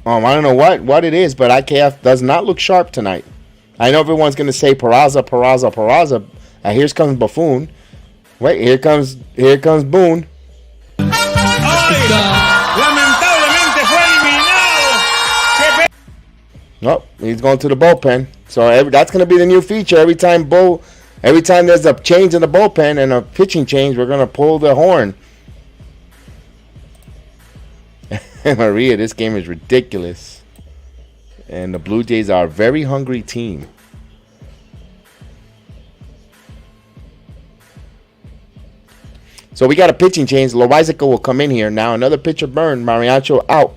I don't know what it is, but IKF does not look sharp tonight. I know everyone's going to say Peraza. And here comes Buffoon. Wait, here comes Boone. Oh, he's going to the bullpen. So that's going to be the new feature. Every time there's a change in the bullpen and a pitching change, we're going to pull the horn. Maria, this game is ridiculous. And the Blue Jays are a very hungry team. So we got a pitching change. Loizaga will come in here. Now another pitcher burn. Mariacho out.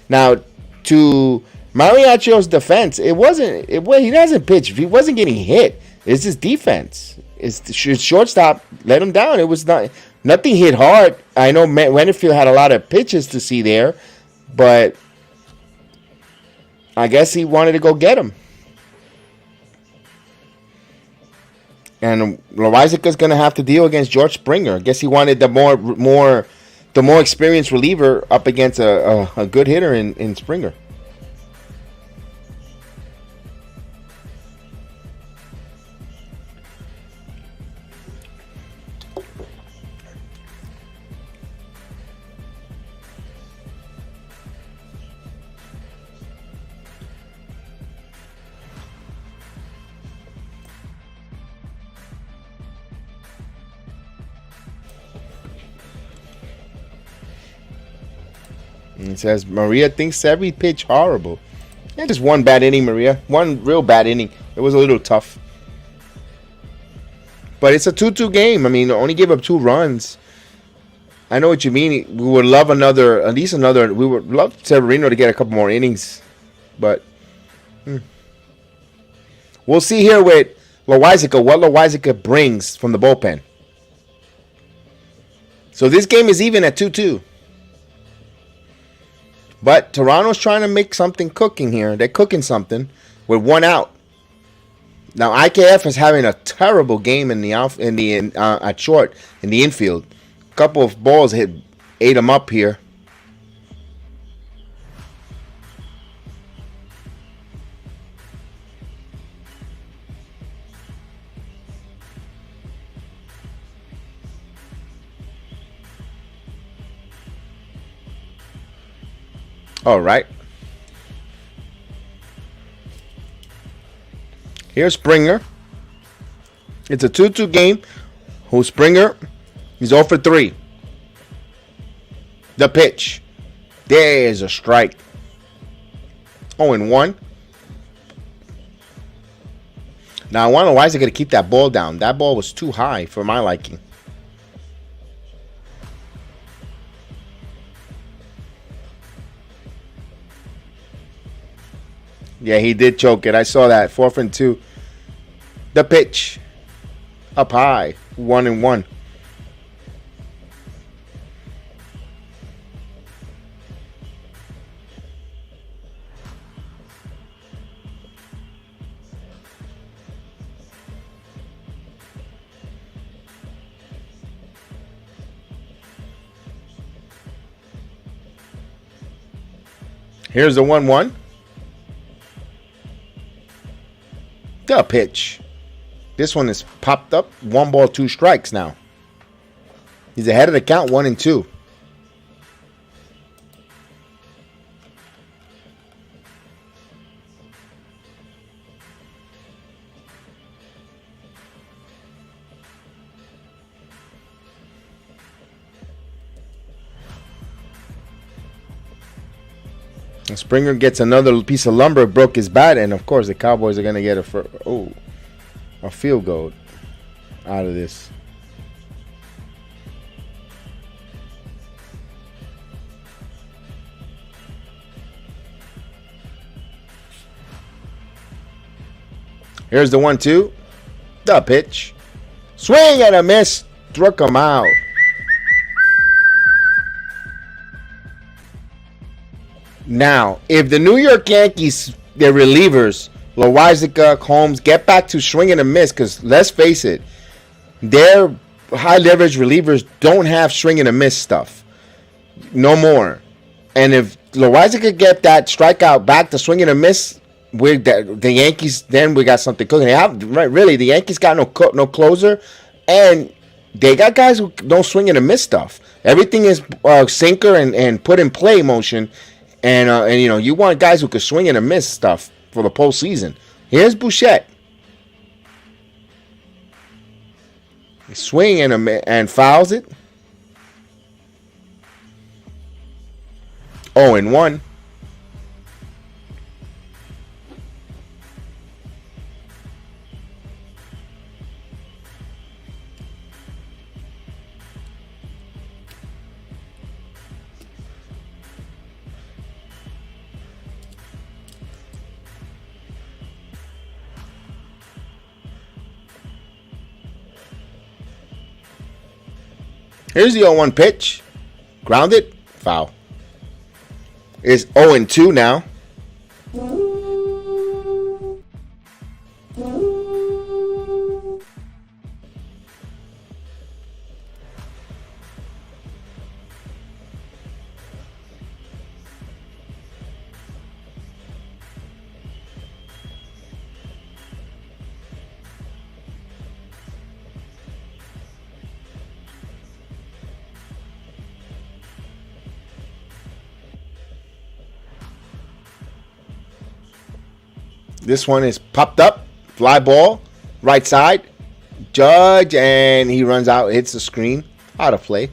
Now to Mariacho's defense, he hasn't pitched. If he wasn't getting hit, it's his defense. It's shortstop let him down. It was nothing hit hard. I know Winterfield had a lot of pitches to see there, but I guess he wanted to go get him. And Loizaca's going to have to deal against George Springer. I guess he wanted the more experienced reliever up against a good hitter in Springer. And it says Maria thinks every pitch horrible. Yeah, just one bad inning, Maria. One real bad inning. It was a little tough. But it's a 2-2 game. I mean, only gave up 2 runs. I know what you mean. We would love at least another. We would love Severino to get a couple more innings. But we'll see here with Loizaca, what Loizaca brings from the bullpen. So this game is even at 2-2. But Toronto's trying to make something cooking here. They're cooking something with 1 out. Now IKF is having a terrible game at short in the infield. A couple of balls ate him up here. All right. Here's Springer. It's a 2-2 game. Who's Springer? He's 0 for 3. The pitch. There's a strike. 0-1. Now I wonder why is he going to keep that ball down. That ball was too high for my liking. Yeah, he did choke it. I saw that. 4 and 2. The pitch. Up high. 1-1. Here's the 1-1. The pitch. This one is popped up. 1 ball, 2 strikes now. He's ahead of the count, 1-2. And Springer gets another piece of lumber, broke his bat, and of course the Cowboys are going to get a field goal out of this. Here's the 1-2. The pitch. Swing and a miss. Struck him out. Now, if the New York Yankees, their relievers, Loizaca, Holmes, get back to swing and a miss, because let's face it, their high leverage relievers don't have swing and a miss stuff. No more. And if Loizaca get that strikeout back to swing and a miss, the Yankees, then we got something cooking. Really, the Yankees got no closer, and they got guys who don't swing and a miss stuff. Everything is sinker and put in play motion. And you know, you want guys who can swing and a miss stuff for the postseason. Here's Bouchette. Swing and fouls it. 0-1. Here's the 0-1 pitch. Grounded. Foul. It's 0-2 now. This one is popped up. Fly ball. Right side. Judge. And he runs out. Hits the screen. Out of play.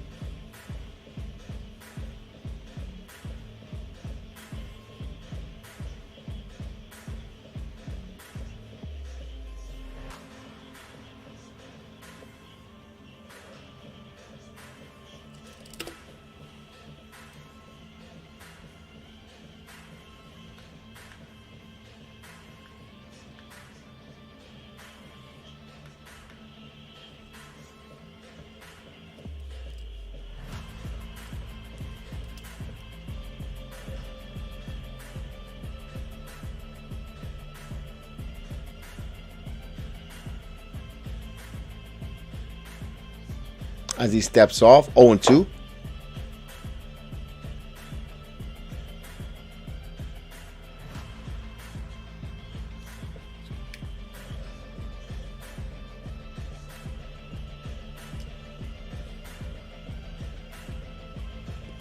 As he steps off, 0-2.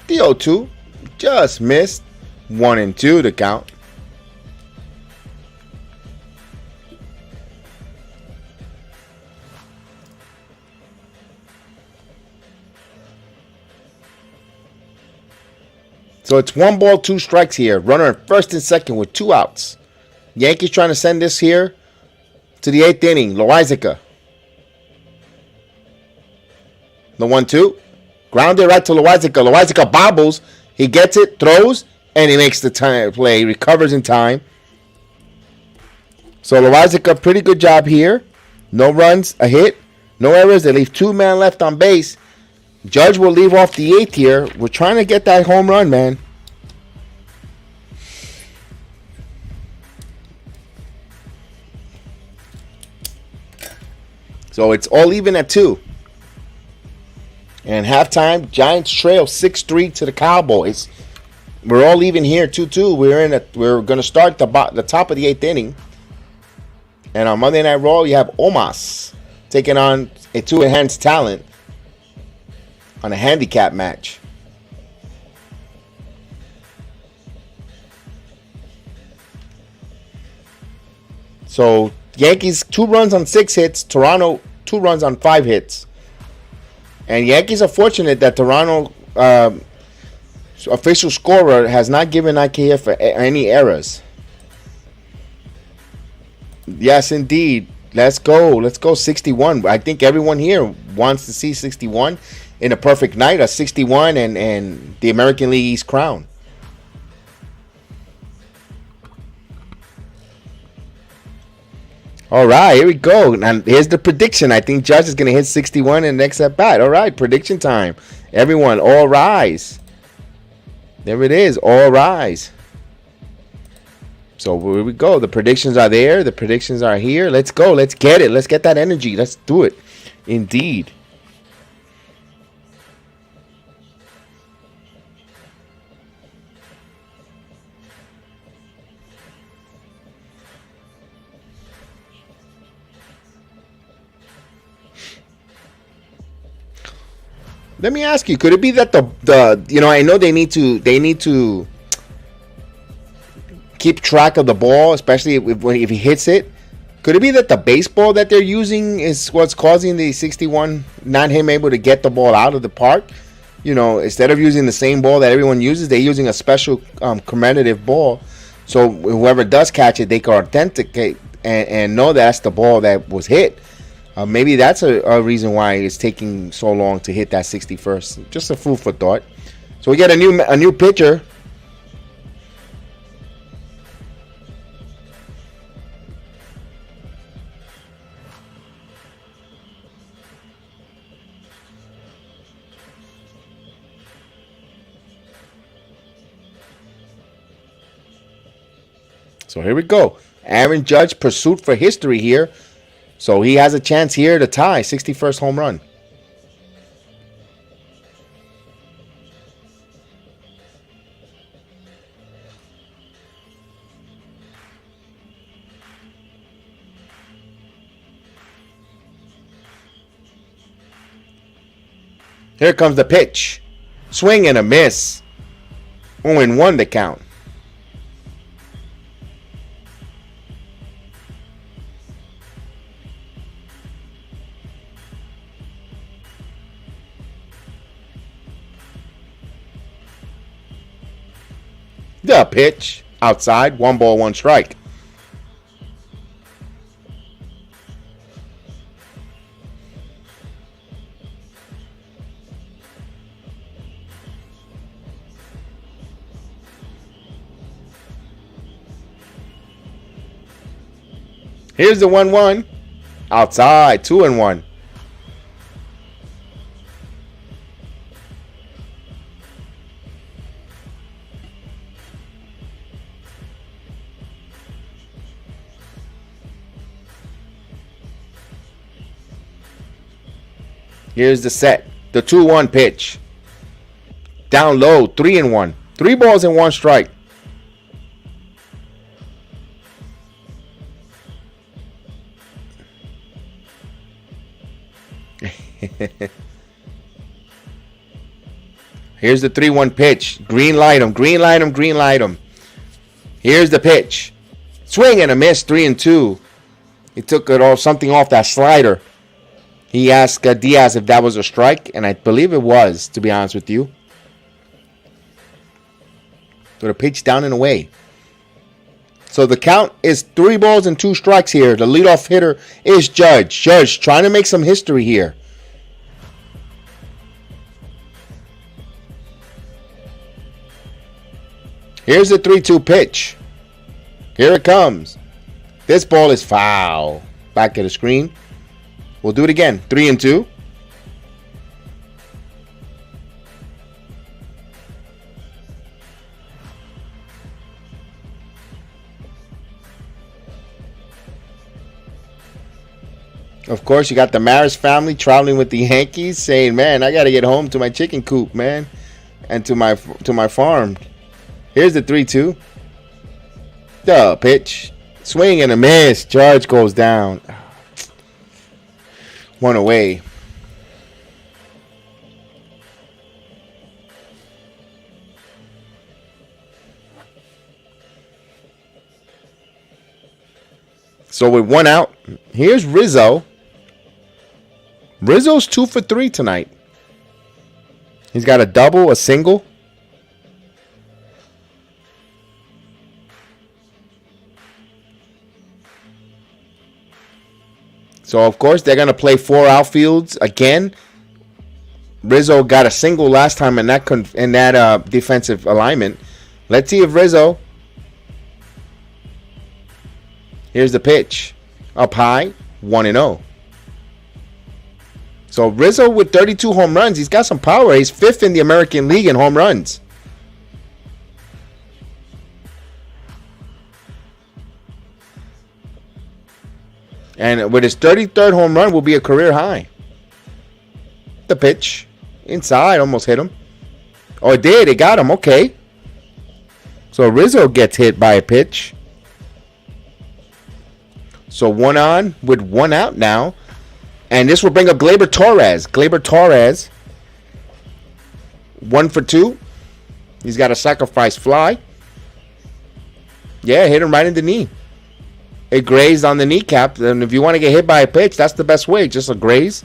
The 0-2 just missed. 1-2 to count. So it's 1 ball, 2 strikes here. Runner at first and second with 2 outs. Yankees trying to send this here to the 8th inning. Loizica. The 1-2. Grounded right to Loizica. Loizica bobbles. He gets it, throws, and he makes the time play. He recovers in time. So Loizica, pretty good job here. No runs, a hit. No errors. They leave 2 men left on base. Judge will leave off the 8th here. We're trying to get that home run, man. So it's all even at 2. And halftime, Giants trail 6-3 to the Cowboys. We're all even here, 2-2. We're going to start the top of the 8th inning. And on Monday Night Raw, you have Omos taking on a 2-enhanced talent on a handicap match. So Yankees 2 runs on 6 hits. Toronto 2 runs on 5 hits. And Yankees are fortunate that Toronto official scorer has not given IKF for any errors. Yes, indeed. Let's go. Let's go 61. I think everyone here wants to see 61 in a perfect night, a 61 and the American League East crown. All right, here we go. Now, here's the prediction. I think Judge is going to hit 61 in the next at bat. All right, prediction time. Everyone, all rise. There it is. All rise. So here we go. The predictions are there. The predictions are here. Let's go. Let's get it. Let's get that energy. Let's do it. Indeed. Let me ask you, could it be that I know they need to keep track of the ball, especially if he hits it. Could it be that the baseball that they're using is what's causing the 61 not him able to get the ball out of the park? You know, instead of using the same ball that everyone uses, they're using a special commemorative ball. So whoever does catch it, they can authenticate and know that's the ball that was hit. Maybe that's a reason why it's taking so long to hit that 61st. Just a food for thought. So we get a new pitcher. So here we go. Aaron Judge, pursuit for history here. So he has a chance here to tie 61st home run. Here comes the pitch. Swing and a miss. 0-1 to count. The pitch. Outside. 1 ball, 1 strike. Here's the 1-1. Outside. 2-1. Here's the set. The 2-1 pitch. Down low. 3-1. 3 balls and 1 strike. Here's the 3-1 pitch. Green light him. Green light him. Green light him. Here's the pitch. Swing and a miss. 3-2. He took it off, something off that slider. He asked Diaz if that was a strike, and I believe it was, to be honest with you. So the pitch down and away. So the count is 3 balls and 2 strikes here. The leadoff hitter is Judge. Judge trying to make some history here. Here's the 3-2 pitch. Here it comes. This ball is foul. Back at the screen. We'll do it again. 3-2. Of course, you got the Maris family traveling with the Yankees, saying, "Man, I got to get home to my chicken coop, man, and to my farm." Here's the 3-2. The pitch. Swing and a miss. Charge goes down. 1 away. So with 1 out, here's Rizzo. Rizzo's 2 for 3 tonight. He's got a double, a single. So, of course, they're going to play 4 outfields again. Rizzo got a single last time in that defensive alignment. Let's see if Rizzo. Here's the pitch. Up high, 1-0. So, Rizzo with 32 home runs. He's got some power. He's 5th in the American League in home runs. And with his 33rd home run will be a career high. The pitch. Inside. Almost hit him. Oh, it did. It got him. Okay. So Rizzo gets hit by a pitch. So 1 on with 1 out now. And this will bring up Gleyber Torres. Gleyber Torres. 1 for 2. He's got a sacrifice fly. Yeah, hit him right in the knee. It grazed on the kneecap, and if you want to get hit by a pitch, that's the best way. Just a graze.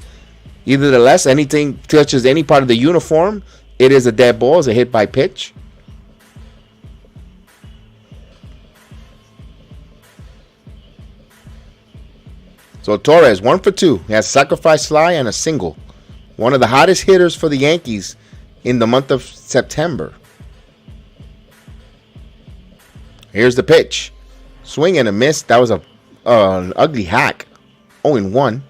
Either the less anything touches any part of the uniform, it is a dead ball. It's a hit by pitch. So Torres, 1 for 2. He has a sacrifice fly and a single. One of the hottest hitters for the Yankees in the month of September. Here's the pitch. Swing and a miss. That was an ugly hack. 0-1.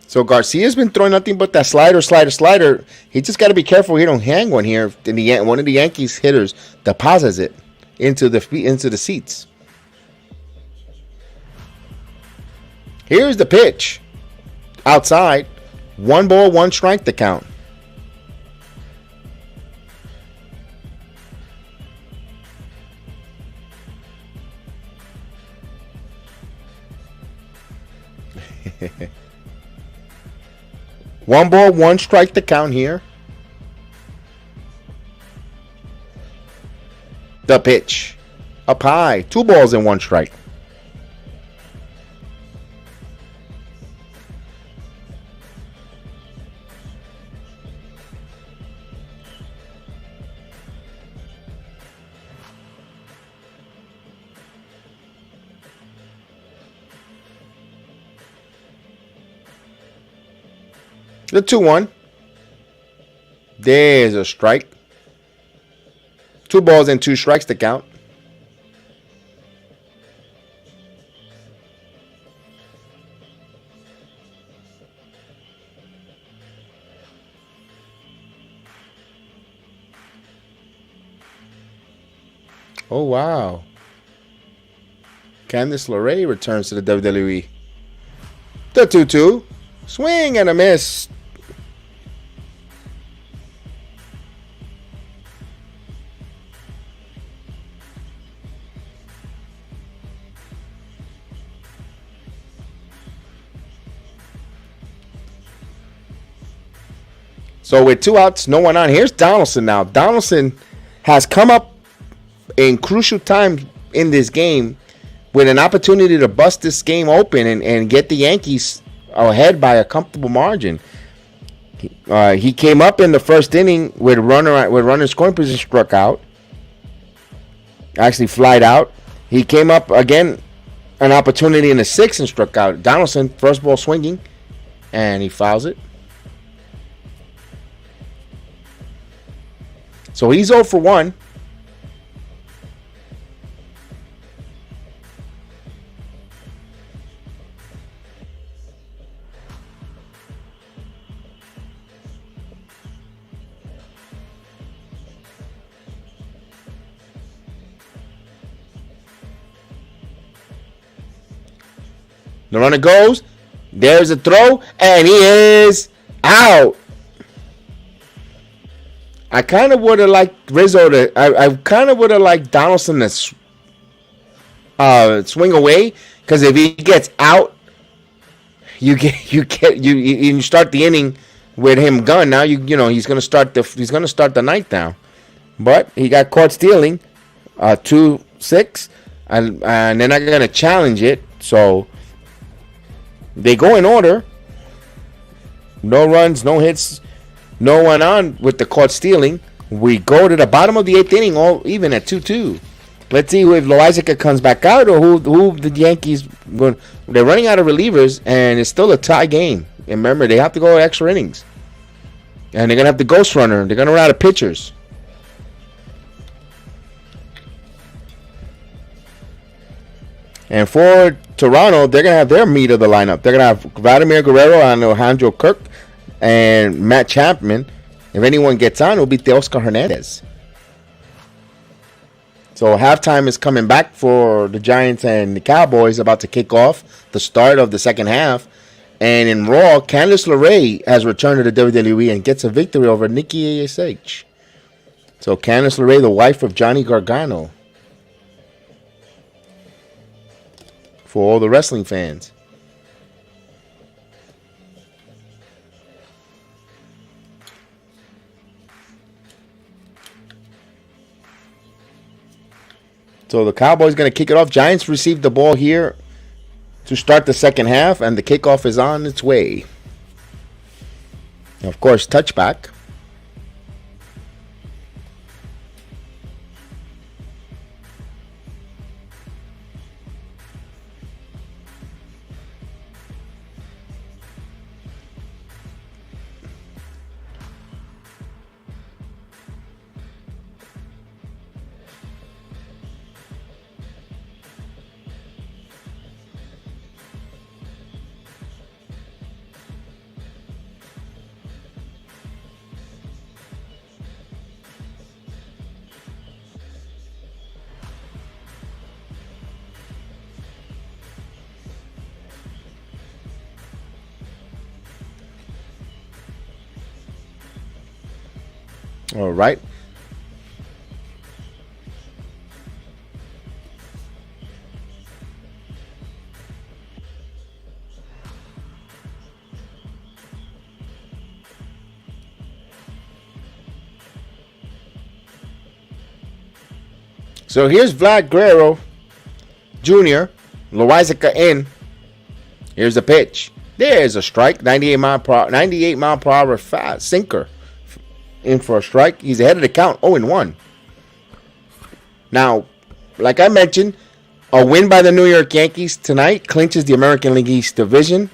So Garcia's been throwing nothing but that slider. He just got to be careful he don't hang one here. One of the Yankees hitters deposits it into the seats. Here's the pitch. Outside. 1 ball, 1 strike to count. One ball, 1 strike to count here. The pitch. Up high. 2 balls and 1 strike. The 2-1. There's a strike. 2 balls and 2 strikes to count. Oh, wow. Candice LeRae returns to the WWE. The 2-2. Swing and a miss. So with 2 outs, no one on. Here's Donaldson now. Donaldson has come up in crucial time in this game with an opportunity to bust this game open and get the Yankees ahead by a comfortable margin. He came up in the first inning with runner in scoring position, struck out. Actually flied out. He came up again, an opportunity in the 6th and struck out. Donaldson, first ball swinging, and he fouls it. So he's 0 for 1. The runner goes. There's a throw, and he is out. I kind of would have liked Rizzo to. I kind of would have liked Donaldson to swing away, because if he gets out, you start the inning with him gone. Now he's gonna start the ninth now, but he got caught stealing, 2-6, and they're not gonna challenge it. So they go in order. No runs, no hits. No one on with the caught stealing. We go to the bottom of the 8th inning, all even at 2-2. Let's see if Loizaga comes back out or who the Yankees. They're running out of relievers, and it's still a tie game. And remember, they have to go extra innings, and they're gonna have the ghost runner. They're gonna run out of pitchers. And for Toronto, they're gonna have their meat of the lineup. They're gonna have Vladimir Guerrero and Alejandro Kirk and Matt Chapman. If anyone gets on, it'll be Teoscar Hernandez. So halftime is coming back for the Giants and the Cowboys, about to kick off the start of the second half. And in Raw, Candice LeRae has returned to the WWE and gets a victory over Nikki ASH. So Candice LeRae, the wife of Johnny Gargano. For all the wrestling fans. So the Cowboys going to kick it off. Giants received the ball here to start the second half, and the kickoff is on its way. Of course, touchback. All right. So here's Vlad Guerrero Jr. Loizaga in. Here's the pitch. There's a strike. 98 mile per hour fast sinker. In for a strike. He's ahead of the count, 0-1. Now, like I mentioned, a win by the New York Yankees tonight clinches the American League East division.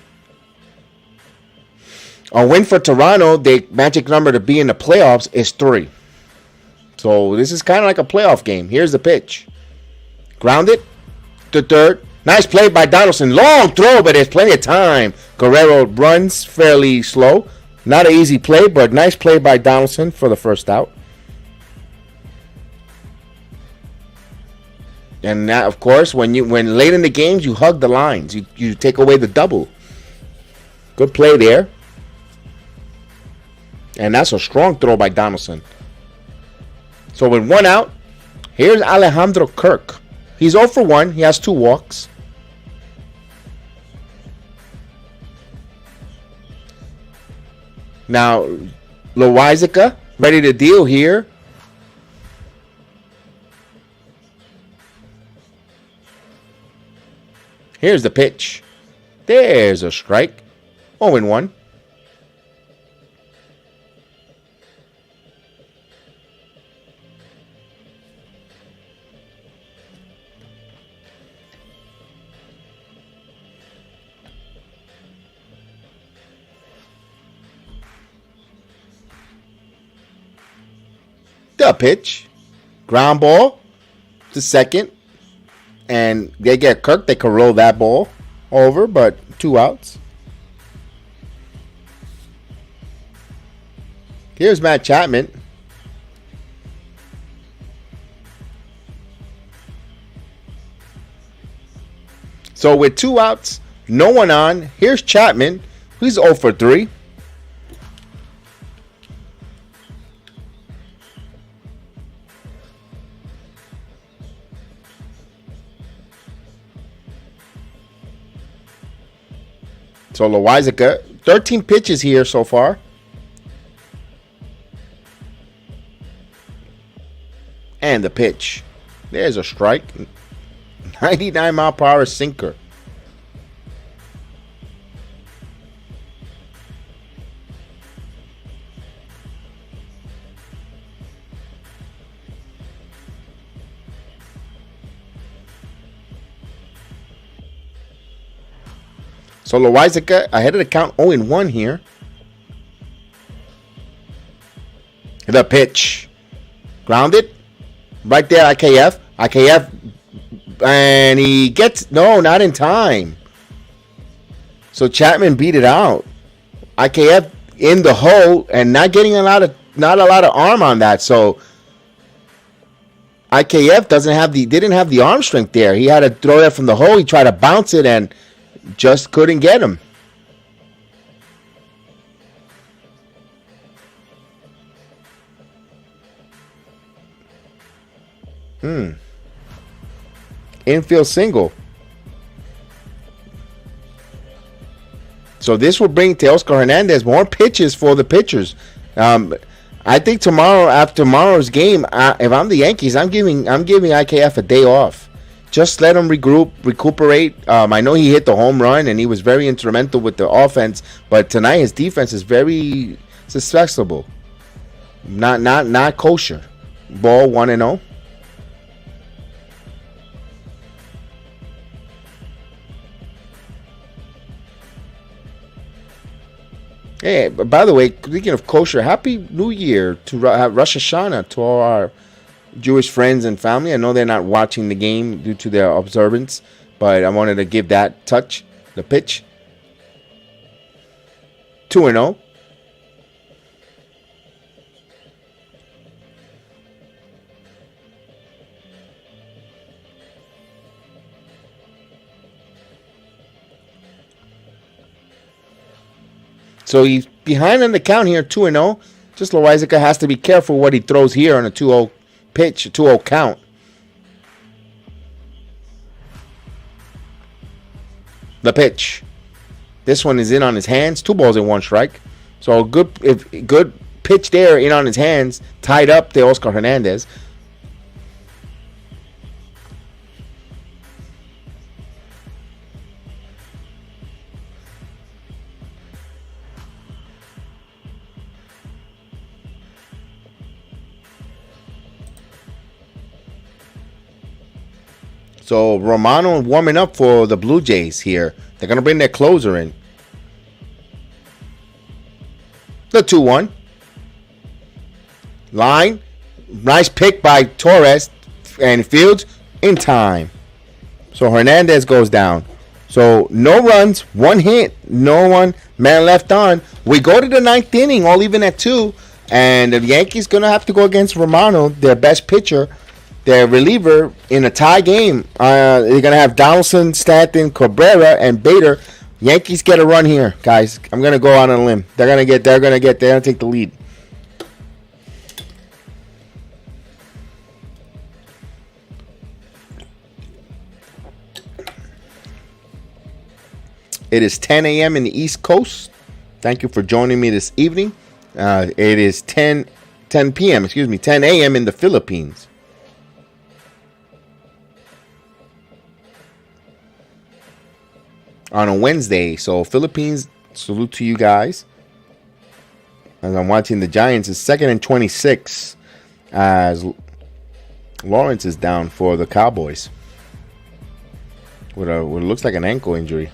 A win for Toronto, the magic number to be in the playoffs is 3. So this is kind of like a playoff game. Here's the pitch. Grounded to third. Nice play by Donaldson. Long throw, but there's plenty of time. Guerrero runs fairly slow. Not an easy play, but nice play by Donaldson for the first out. And that, of course, when late in the games, you hug the lines. You take away the double. Good play there. And that's a strong throw by Donaldson. So with 1 out, here's Alejandro Kirk. He's 0 for 1. He has 2 walks. Now, Loizaga ready to deal here. Here's the pitch. There's a strike. 0-1. The pitch. Ground ball to second. And they get Kirk. They can roll that ball over, but 2 outs. Here's Matt Chapman. So with 2 outs, no one on. Here's Chapman. He's 0 for 3. So Loizaga, 13 pitches here so far. And the pitch. There's a strike. 99-mile-per-hour sinker. So Loizaga ahead of the count, 0-1 here. The pitch. Grounded. Right there, IKF. And he gets, no, not in time. So Chapman beat it out. IKF in the hole and not getting not a lot of arm on that. So IKF didn't have the arm strength there. He had to throw that from the hole. He tried to bounce it and just couldn't get him. Infield single. So this will bring Teoscar Hernandez more pitches for the pitchers. I think tomorrow, after tomorrow's game, if I'm the Yankees, I'm giving IKF a day off. Just let him recuperate. I know he hit the home run and he was very instrumental with the offense, but tonight his defense is very successful. Not kosher. Ball 1-0. Hey, by the way, speaking of kosher, Happy New Year to Rosh Hashanah to all our Jewish friends and family. I know they're not watching the game due to their observance, but I wanted to give that touch. The pitch. 2-0. So he's behind on the count here, 2-0. Just Loizaga has to be careful what he throws here on a 2-0 pitch, a 2-0 count. The pitch. This one is in on his hands. 2 balls and 1 strike. So a good pitch there in on his hands. Tied up to Oscar Hernandez. So Romano warming up for the Blue Jays here. They're going to bring their closer in. The 2-1. Line. Nice pick by Torres and Fields in time. So Hernandez goes down. So no runs, 1 hit, no one, man left on. We go to the 9th inning, all even at 2. And the Yankees going to have to go against Romano, their best pitcher, their reliever, in a tie game. They're going to have Donaldson, Stanton, Cabrera, and Bader. Yankees get a run here, guys. I'm going to go out on a limb. They're going to take the lead. It is 10 a.m. in the East Coast. Thank you for joining me this evening. It is 10 p.m., 10 a.m. in the Philippines. On a Wednesday. So, Philippines, salute to you guys. As I'm watching the Giants, it's 2nd and 26 as Lawrence is down for the Cowboys with what looks like an ankle injury.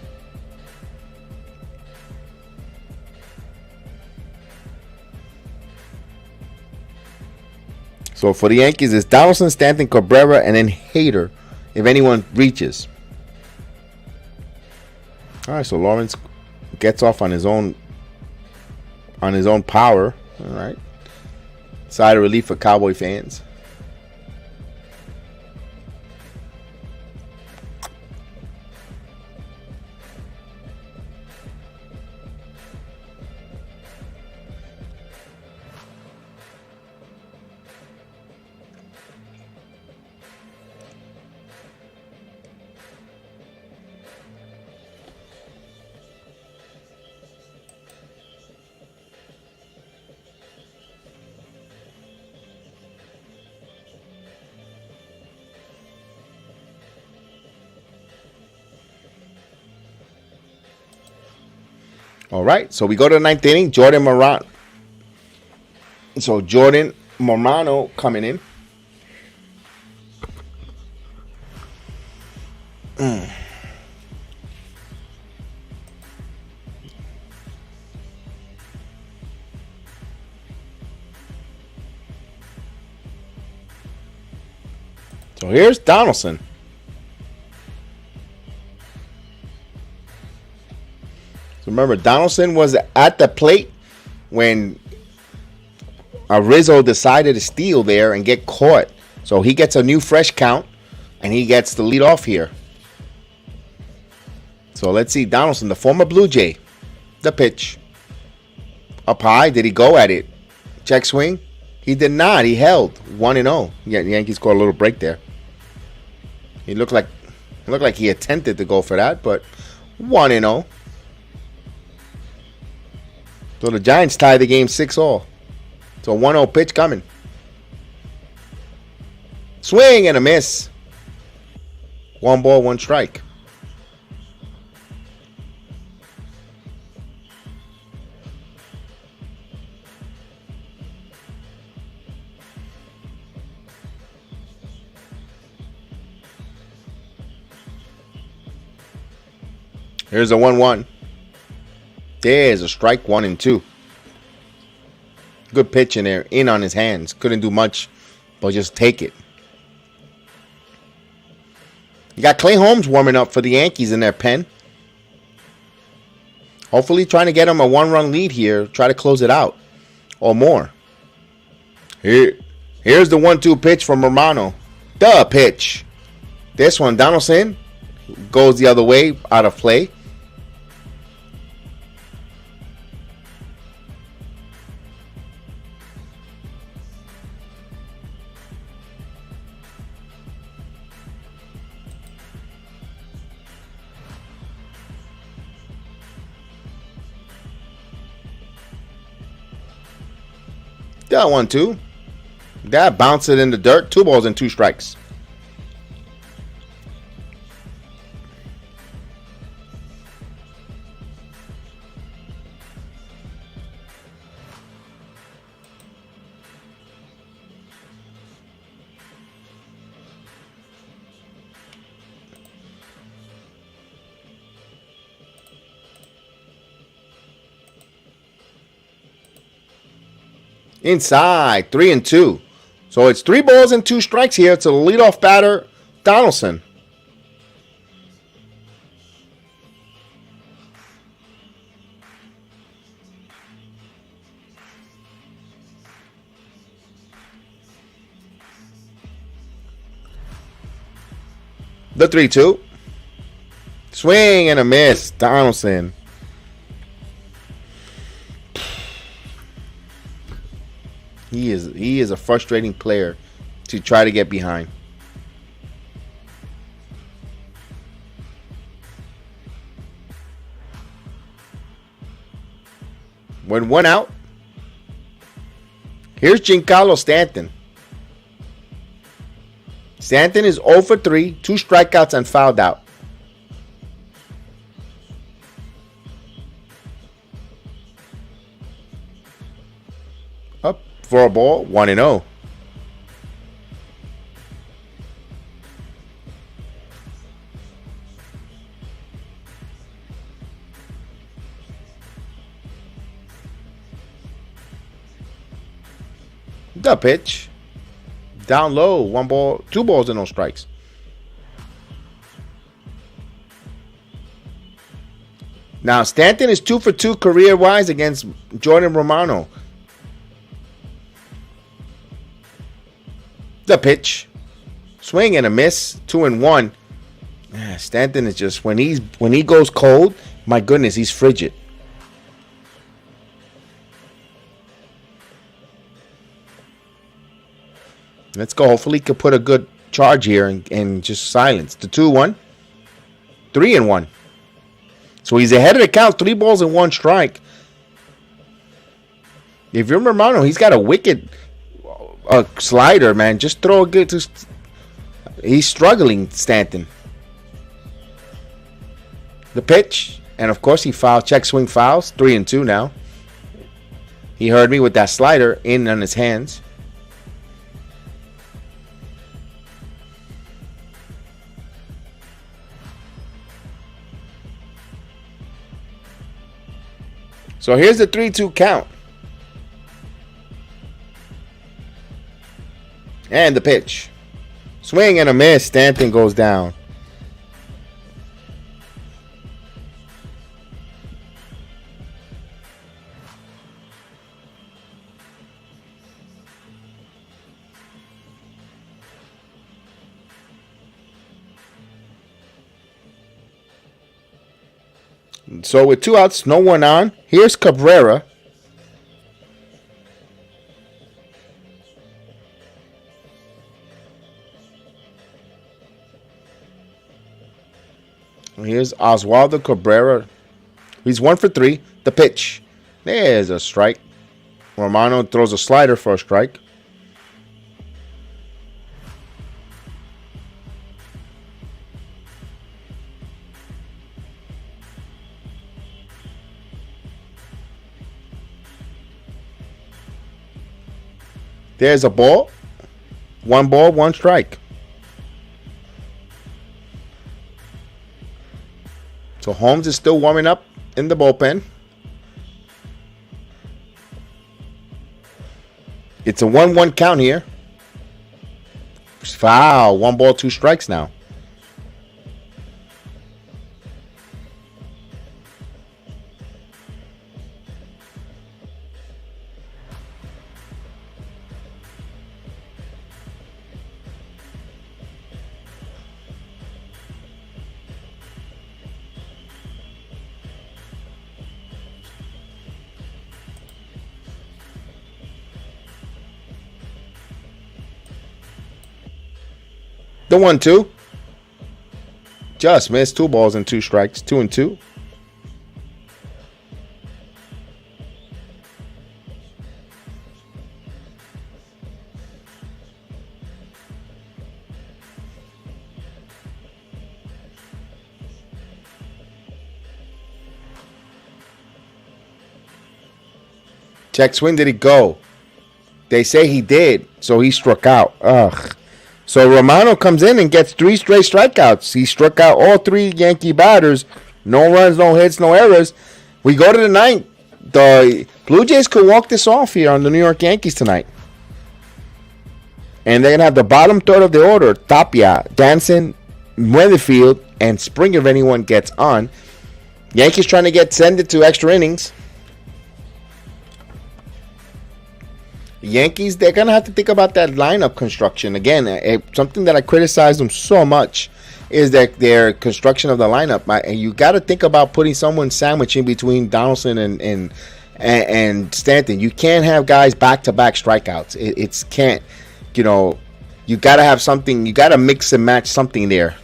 So for the Yankees, it's Donaldson, Stanton, Cabrera, and then Hader, if anyone reaches. All right, so Lawrence gets off on his own power. All right, side of relief for Cowboy fans. All right, so we go to the 9th inning. Jordan Morano. So Jordan Morano coming in. So here's Donaldson. So remember, Donaldson was at the plate when Rizzo decided to steal there and get caught. So he gets a new fresh count, and he gets the lead off here. So let's see, Donaldson, the former Blue Jay. The pitch. Up high, did he go at it? Check swing? He did not. He held 1-0. Yeah, the Yankees scored a little break there. He looked like he attempted to go for that, but 1-0. So the Giants tie the game 6-all. So 1-0 pitch coming. Swing and a miss. 1 ball, 1 strike. Here's a 1-1. There's a strike, 1 and 2. Good pitch in there, in on his hands. Couldn't do much, but just take it. You got Clay Holmes warming up for the Yankees in their pen. Hopefully trying to get him a 1-run lead here. Try to close it out or more. Here's the 1-2 pitch from Romano. The pitch. This one, Donaldson goes the other way, out of play. That 1-2. That bounced it in the dirt. 2 balls and 2 strikes. Inside, 3-2. So it's 3 balls and 2 strikes here to the leadoff batter, Donaldson. The 3-2. Swing and a miss, Donaldson. He is a frustrating player to try to get behind. When 1 out, here's Giancarlo Stanton. Stanton is 0 for 3, 2 strikeouts and fouled out. Up for a ball, 1-0. The pitch. Down low, 1 ball, 2 balls and no strikes. Now Stanton is 2 for 2 career-wise against Jordan Romano. The pitch. Swing and a miss, 2-1. Stanton is just, when he goes cold, my goodness, he's frigid. Let's go. Hopefully he could put a good charge here and just silence. The 2-1. 3-1. So he's ahead of the count. 3 balls and 1 strike. If you're Romano, he's got a wicked slider, man. Just throw a good. He's struggling, Stanton. The pitch. And of course he fouled. Check swing fouls. 3-2 now. He heard me with that slider in on his hands. So here's the 3-2 count. And the pitch. Swing and a miss. Stanton goes down. So with 2 outs, no one on. Here's Cabrera. Here's Oswaldo Cabrera. He's 1 for 3. The pitch. There's a strike. Romano throws a slider for a strike. There's a ball. 1 ball, 1 strike. So Holmes is still warming up in the bullpen. It's a 1-1 count here. Foul. 1 ball, 2 strikes now. The 1-2. Just missed. 2 balls and 2 strikes. 2-2. Check swing. Did he go? They say he did. So he struck out. Ugh. So Romano comes in and gets 3 straight strikeouts. He struck out all 3 Yankee batters. No runs, no hits, no errors. We go to the 9th. the Blue Jays could walk this off here on the New York Yankees tonight. And they're going to have the bottom third of the order, Tapia, Danson, Weatherfield, and Springer if anyone gets on. Yankees trying to send it to extra innings. Yankees, they're going to have to think about that lineup construction. Again, something that I criticize them so much is that their construction of the lineup. And you got to think about putting someone sandwiched in between Donaldson and Stanton. You can't have guys back-to-back strikeouts. It's can't. You know, you got to have something. You got to mix and match something there.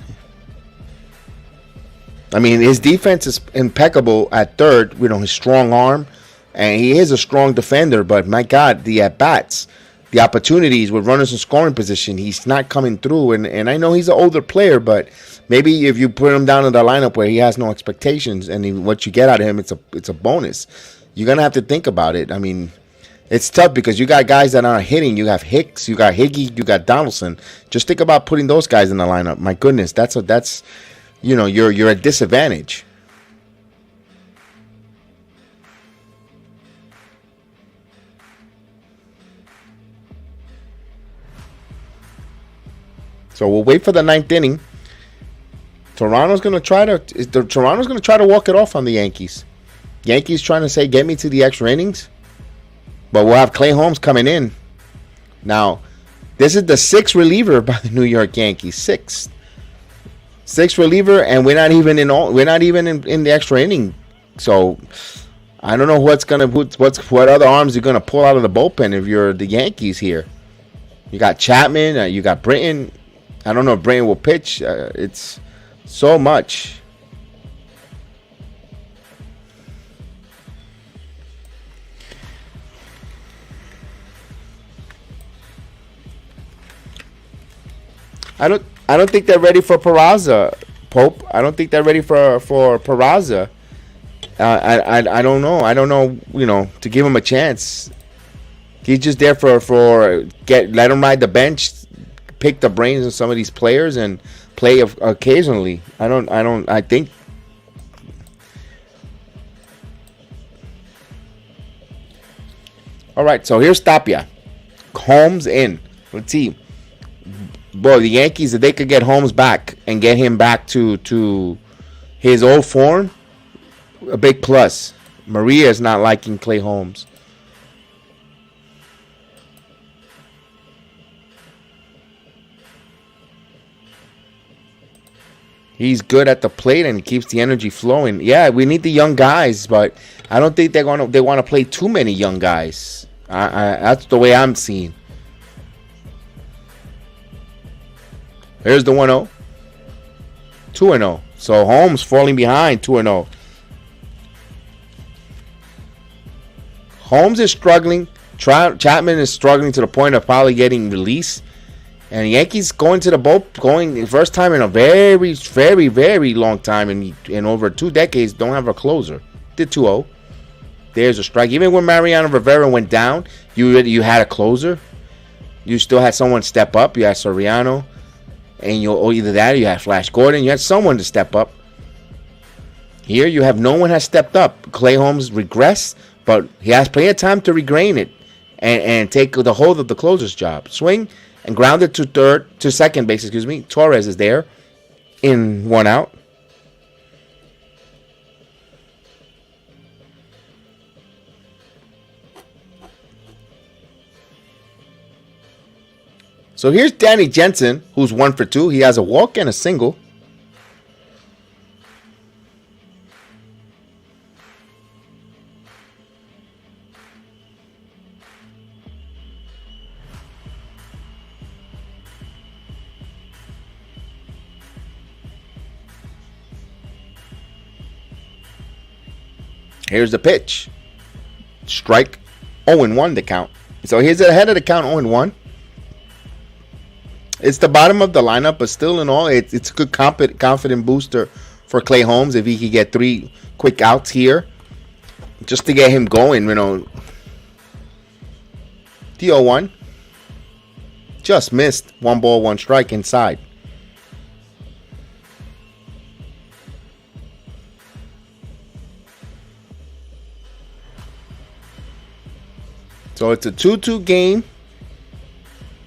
I mean, his defense is impeccable at third. You know, his strong arm. And he is a strong defender, but my God, the at-bats, the opportunities with runners in scoring position, he's not coming through. And I know he's an older player, but maybe if you put him down in the lineup where he has no expectations and what you get out of him, it's a bonus. You're going to have to think about it. I mean, it's tough because you got guys that aren't hitting. You have Hicks, you got Higgy, you got Donaldson. Just think about putting those guys in the lineup. My goodness, that's you know, you're at disadvantage. So we'll wait for the ninth inning. Toronto's gonna try to walk it off on the Yankees. Yankees trying to say, get me to the extra innings. But we'll have Clay Holmes coming in. Now, this is the sixth reliever by the New York Yankees. Sixth reliever, and we're not even in the extra inning. So I don't know what other arms you're gonna pull out of the bullpen if you're the Yankees here. You got Chapman, you got Britton. I don't know if Britton will pitch. It's so much. I don't think they're ready for Peraza, Pope. I don't think they're ready for Peraza. I don't know. I don't know. You know, to give him a chance. He's just there let him ride the bench, pick the brains of some of these players, and play occasionally. I think. All right, so here's Tapia. Holmes in. Let's see. Boy, the Yankees, if they could get Holmes back and get him back to his old form, a big plus. Maria is not liking Clay Holmes. He's good at the plate and keeps the energy flowing. Yeah, we need the young guys, but I don't think they want to play too many young guys. That's the way I'm seeing. Here's the 1-0. 2-0. So Holmes falling behind 2-0. Holmes is struggling. Chapman is struggling to the point of probably getting released. And the Yankees going the first time in a very, very, very long time in over 2 decades, don't have a closer. Did 2-0. There's a strike. Even when Mariano Rivera went down, you had a closer. You still had someone step up. You had Severino. And either that or you had Flash Gordon. You had someone to step up. Here you have no one has stepped up. Clay Holmes regressed, but he has plenty of time to regain it and take the hold of the closer's job. Swing and ground it to second base. Torres is there in 1 out. So here's Danny Jensen, who's 1 for 2. He has a walk and a single. Here's the pitch. Strike 0-1 the count. So he's ahead of the count 0-1. It's the bottom of the lineup, but still in all, it's a good confident booster for Clay Holmes if he could get 3 quick outs here. Just to get him going, you know. The 0-1. Just missed. 1 ball, 1 strike inside. So it's a 2-2 game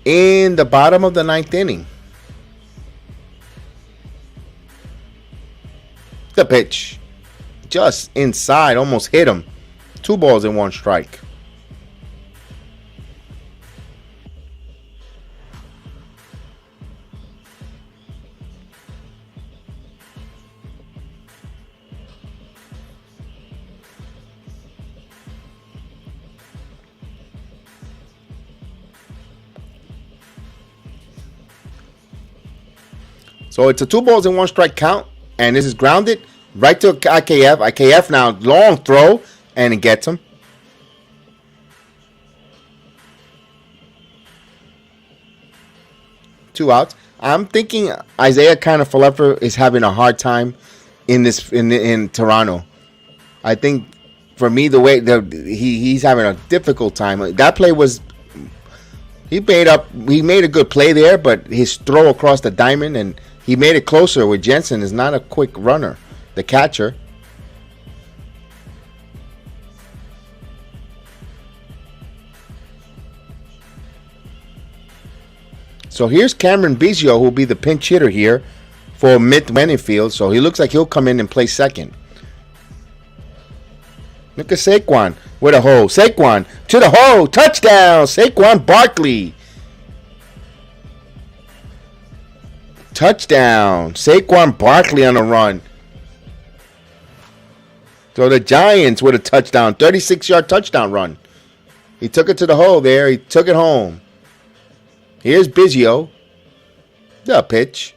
in the bottom of the ninth inning. The pitch. Just inside, almost hit him. 2 balls and 1 strike. So it's a 2 balls and 1 strike count. And this is grounded right to IKF. IKF now, long throw. And it gets him. Two outs. I'm thinking Isaiah Kiner-Falefa is having a hard time in Toronto. I think for me the way he's having a difficult time. That play was he made a good play there, but his throw across the diamond and he made it closer with Jensen is not a quick runner, the catcher. So here's Cameron Biggio, who will be the pinch hitter here for Mitt Winfield. So he looks like he'll come in and play second. Look at Saquon with a hole. Saquon to the hole. Touchdown. Saquon Barkley. Touchdown. Saquon Barkley on a run. So the Giants with a touchdown. 36-yard touchdown run. He took it to the hole there. He took it home. Here's Biggio. The pitch.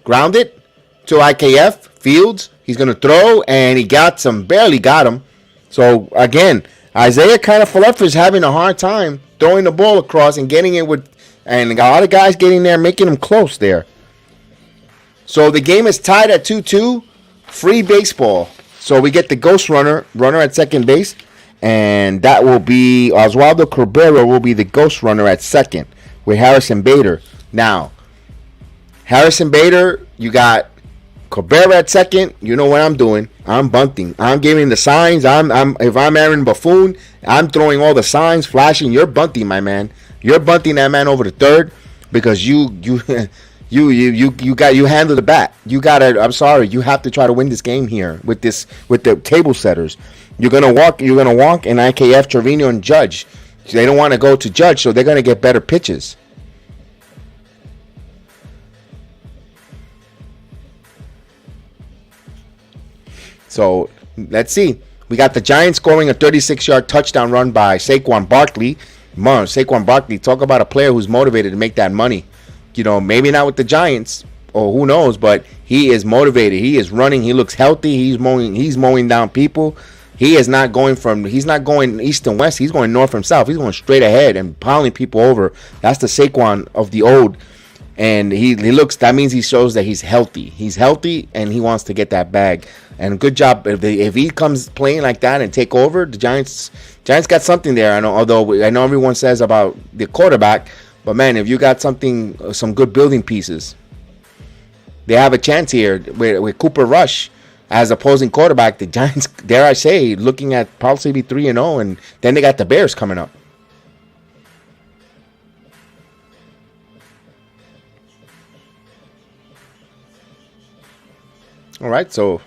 Grounded to IKF. Fields. He's going to throw, and he got some. Barely got him. So, again, Isaiah Kiner-Falefa is having a hard time throwing the ball across and getting it with, and a lot of guys getting there, making him close there. So, the game is tied at 2-2. Free baseball. So, we get the ghost runner at second base, and that will be Oswaldo Cabrera will be the ghost runner at second with Harrison Bader. Now, Harrison Bader, you got Cabrera at second. You know what I'm doing. I'm bunting. I'm giving the signs. If I'm Aaron Buffoon, I'm throwing all the signs, flashing. You're bunting, my man. You're bunting that man over to third because you handle the bat. You gotta. I'm sorry. You have to try to win this game here with the table setters. You're gonna walk, and IKF, Severino, and Judge. They don't want to go to Judge, so they're gonna get better pitches. So, let's see. We got the Giants scoring a 36-yard touchdown run by Saquon Barkley. Man, Saquon Barkley, talk about a player who's motivated to make that money. You know, maybe not with the Giants, or who knows, but he is motivated. He is running. He looks healthy. He's mowing down people. He's not going east and west. He's going north and south. He's going straight ahead and piling people over. That's the Saquon of the old. And he looks, that means he shows that he's healthy. He's healthy and he wants to get that bag. And good job. If he comes playing like that and take over, the Giants got something there. I know, although I know everyone says about the quarterback, but man, if you got some good building pieces, they have a chance here with Cooper Rush as opposing quarterback. The Giants, dare I say, looking at possibly 3-0, and then they got the Bears coming up. All right, so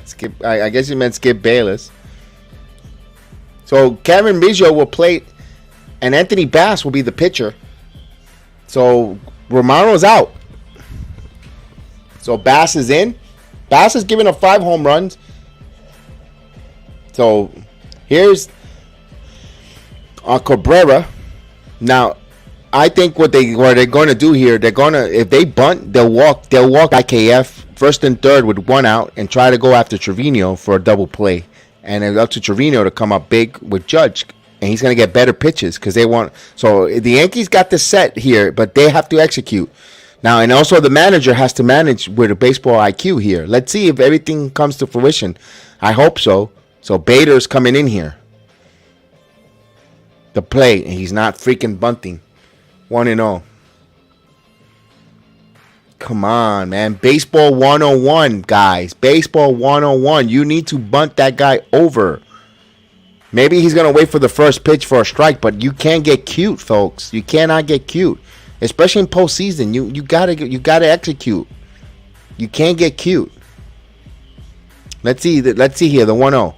Skip. I guess you meant Skip Bayless. So Cameron Biggio will play, and Anthony Bass will be the pitcher. So Romano's out. So Bass is in. Bass is giving up 5 home runs. So here's Cabrera. Now, I think what they're going to do here, if they bunt, they'll walk IKF first and third with 1 out and try to go after Severino for a double play. And it's up to Severino to come up big with Judge. And he's going to get better pitches because they want. So the Yankees got this set here, but they have to execute. Now, and also the manager has to manage with a baseball IQ here. Let's see if everything comes to fruition. I hope so. So Bader's coming in here. the play, and he's not freaking bunting. 1-0. Come on, man. Baseball 101, guys. Baseball 101. You need to bunt that guy over. Maybe he's going to wait for the first pitch for a strike, but you can't get cute, folks. You cannot get cute. Especially in postseason. You gotta execute. You can't get cute. Let's see here, the 1-0.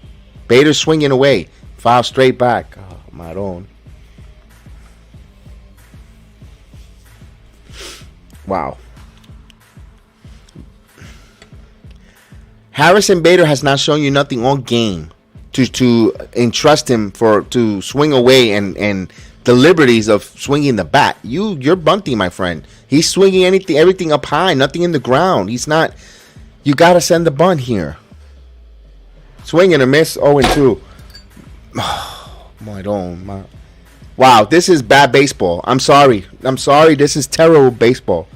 Bader swinging away. Foul straight back. Oh, Maron. Wow. Harrison Bader has not shown you nothing all game to entrust him to swing away and the liberties of swinging the bat. You're bunting, my friend. He's swinging everything up high, nothing in the ground. He's not. You got to send the bunt here. Swing and a miss, 0-2. Wow, this is bad baseball. I'm sorry. This is terrible baseball.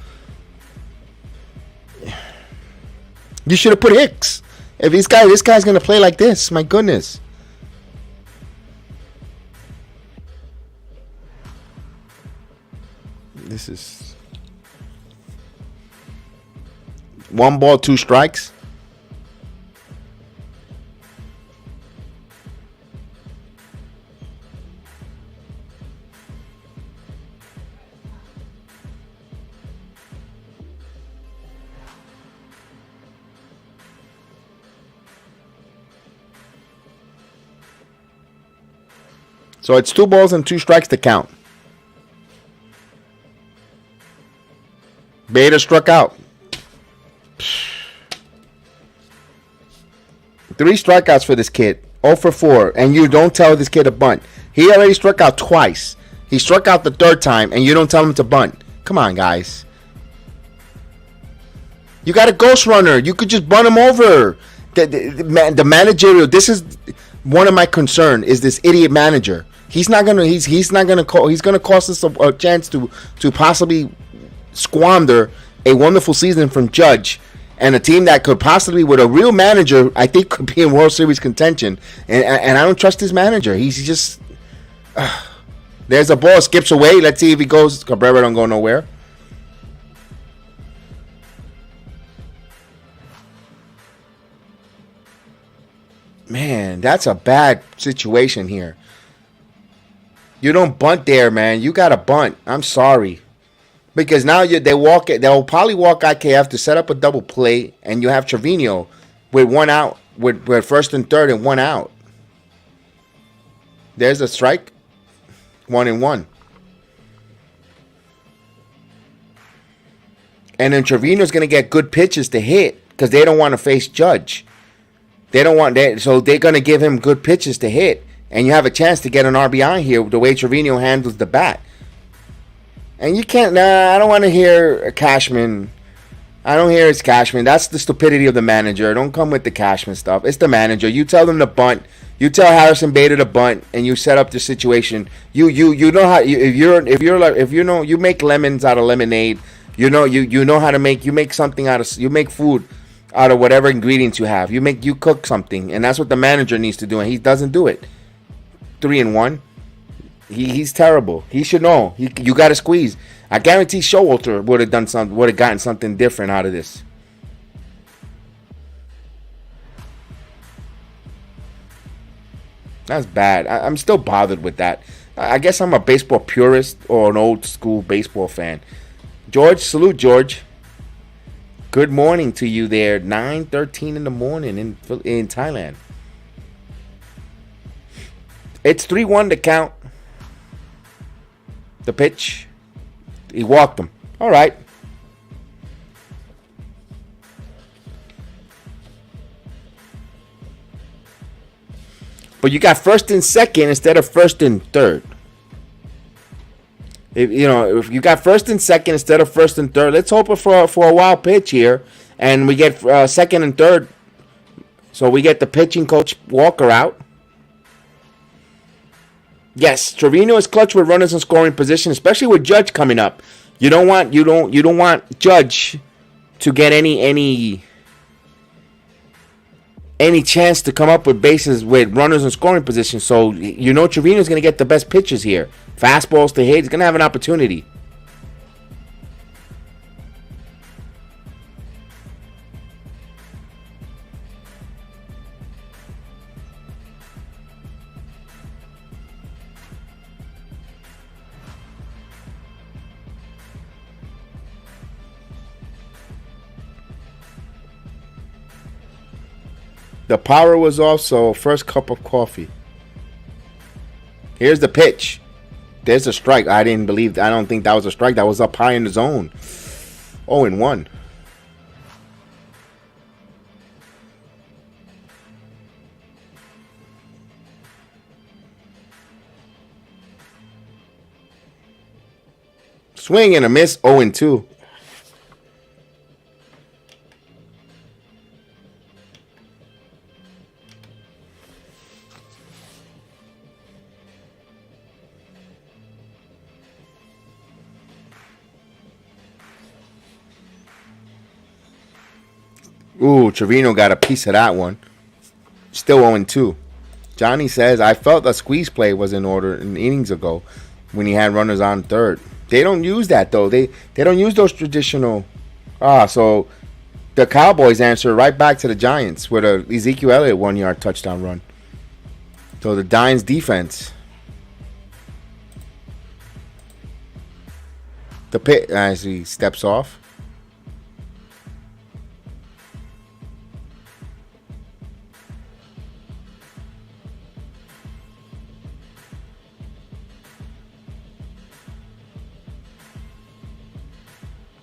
You should have put Hicks. If this guy's gonna play like this, my goodness. This is 1 ball, 2 strikes. So it's 2 balls and 2 strikes to count. Bader struck out. 3 strikeouts for this kid. 0 for 4. And you don't tell this kid to bunt. He already struck out twice. He struck out the 3rd time and you don't tell him to bunt. Come on, guys. You got a ghost runner. You could just bunt him over. The managerial. This is one of my concern is this idiot manager. He's not gonna. He's not gonna call. He's gonna cost us a chance to possibly squander a wonderful season from Judge and a team that could possibly, with a real manager, I think could be in World Series contention. And I don't trust his manager. He's just. There's a ball, skips away. Let's see if he goes. Cabrera don't go nowhere. Man, that's a bad situation here. You don't bunt there, man. You got to bunt. I'm sorry. Because now they'll probably walk IKF to set up a double play, and you have Severino with 1 out, with 1st and 3rd and 1 out. There's a strike. 1-1. And then Trevino's going to get good pitches to hit because they don't want to face Judge. They don't want that, so they're going to give him good pitches to hit. And you have a chance to get an RBI here the way Trevino handles the bat. And you can't, I don't want to hear Cashman. I don't hear it's Cashman. That's the stupidity of the manager. Don't come with the Cashman stuff. It's the manager. You tell them to bunt. You tell Harrison Bader to bunt, and you set up the situation. You know how you make lemons out of lemonade. You know how to make food out of whatever ingredients you have. You cook something, and that's what the manager needs to do, and he doesn't do it. 3-1. He's terrible. He should know. You got to squeeze. I guarantee Showalter would have gotten something different out of this. That's bad. I'm still bothered with that. I guess I'm a baseball purist or an old school baseball fan. George, salute George. Good morning to you there. 9:13 in the morning in Thailand. It's 3-1 to count. The pitch. He walked him. All right. But you got 1st and 2nd instead of 1st and 3rd. If you got 1st and 2nd instead of 1st and 3rd, let's hope for a wild pitch here, and we get 2nd and 3rd. So we get the pitching coach Walker out. Yes, Trevino is clutch with runners in scoring position, especially with Judge coming up. You don't want Judge to get any any chance to come up with bases with runners in scoring position. So Trevino's going to get the best pitches here. Fastballs to hit. He's going to have an opportunity. The power was off, so first cup of coffee. Here's the pitch. There's a strike. I don't think that was a strike. That was up high in the zone. 0-1. Swing and a miss. 0-2. Ooh, Severino got a piece of that one. Still 0-2. Johnny says, I felt the squeeze play was in order in innings ago when he had runners on third. They don't use that, though. They don't use those traditional. So the Cowboys answer right back to the Giants with a Ezekiel Elliott 1-yard touchdown run. So the Giants defense. The pit as he steps off.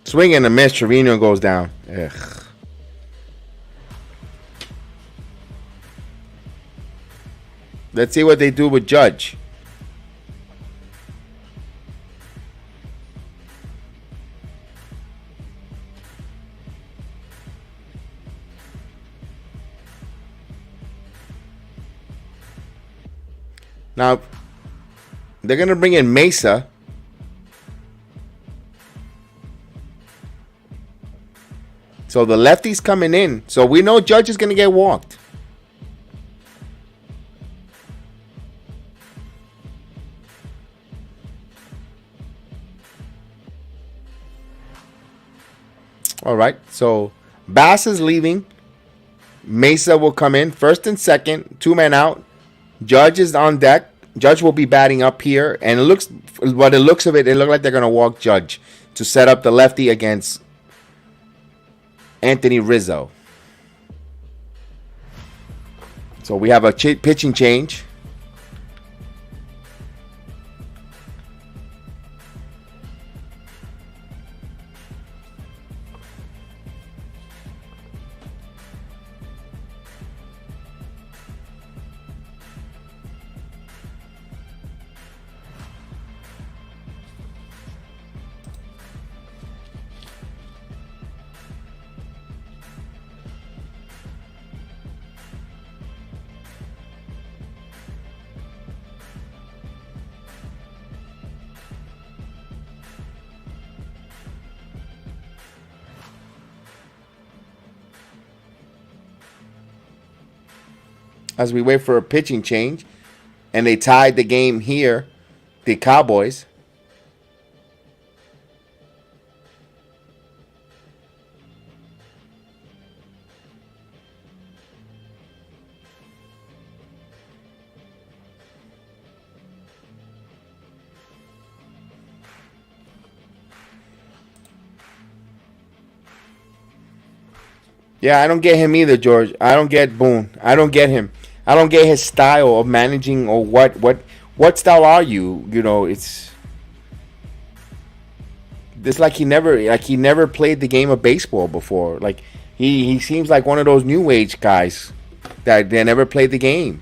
Swing and a miss. Severino goes down. Ugh. Let's see what they do with Judge. Now, they're going to bring in Mesa. So the lefty's coming in. So we know Judge is going to get walked. All right. So Bass is leaving. Mesa will come in. First and second. 2 men out. Judge is on deck. Judge will be batting up here. And it looks like they're going to walk Judge to set up the lefty against Anthony Rizzo. So we have a pitching change. As we wait for a pitching change. And they tied the game here, the Cowboys. Yeah, I don't get him either, George. I don't get Boone. I don't get him. I don't get his style of managing or what style are you? It's like he never played the game of baseball before. Like he seems like one of those new age guys that they never played the game.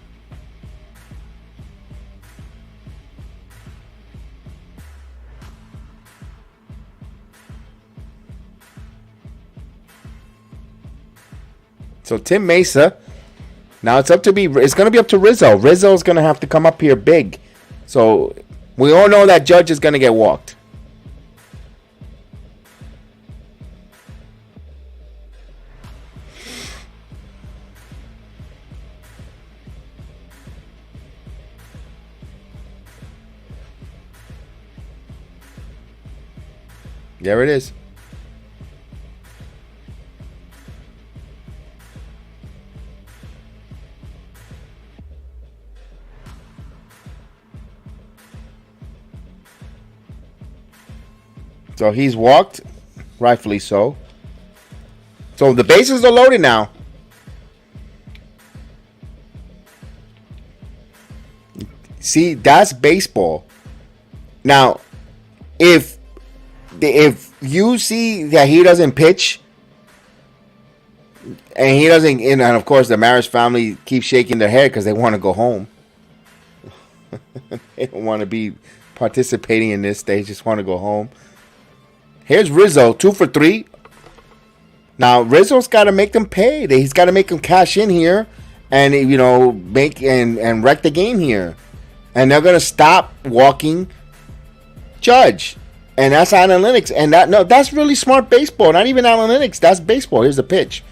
So Tim Mesa. Now it's going to be up to Rizzo. Rizzo's going to have to come up here big. So we all know that Judge is going to get walked. There it is. So he's walked, rightfully so. So the bases are loaded now. See, that's baseball. Now, if you see that he doesn't pitch, and he doesn't, and of course the Maris family keeps shaking their head because they want to go home. They don't want to be participating in this. They just want to go home. Here's Rizzo, 2 for 3. Now Rizzo's got to make them pay. He's got to make them cash in here, and make and wreck the game here. And they're gonna stop walking Judge, and that's analytics. And that's really smart baseball. Not even analytics. That's baseball. Here's the pitch.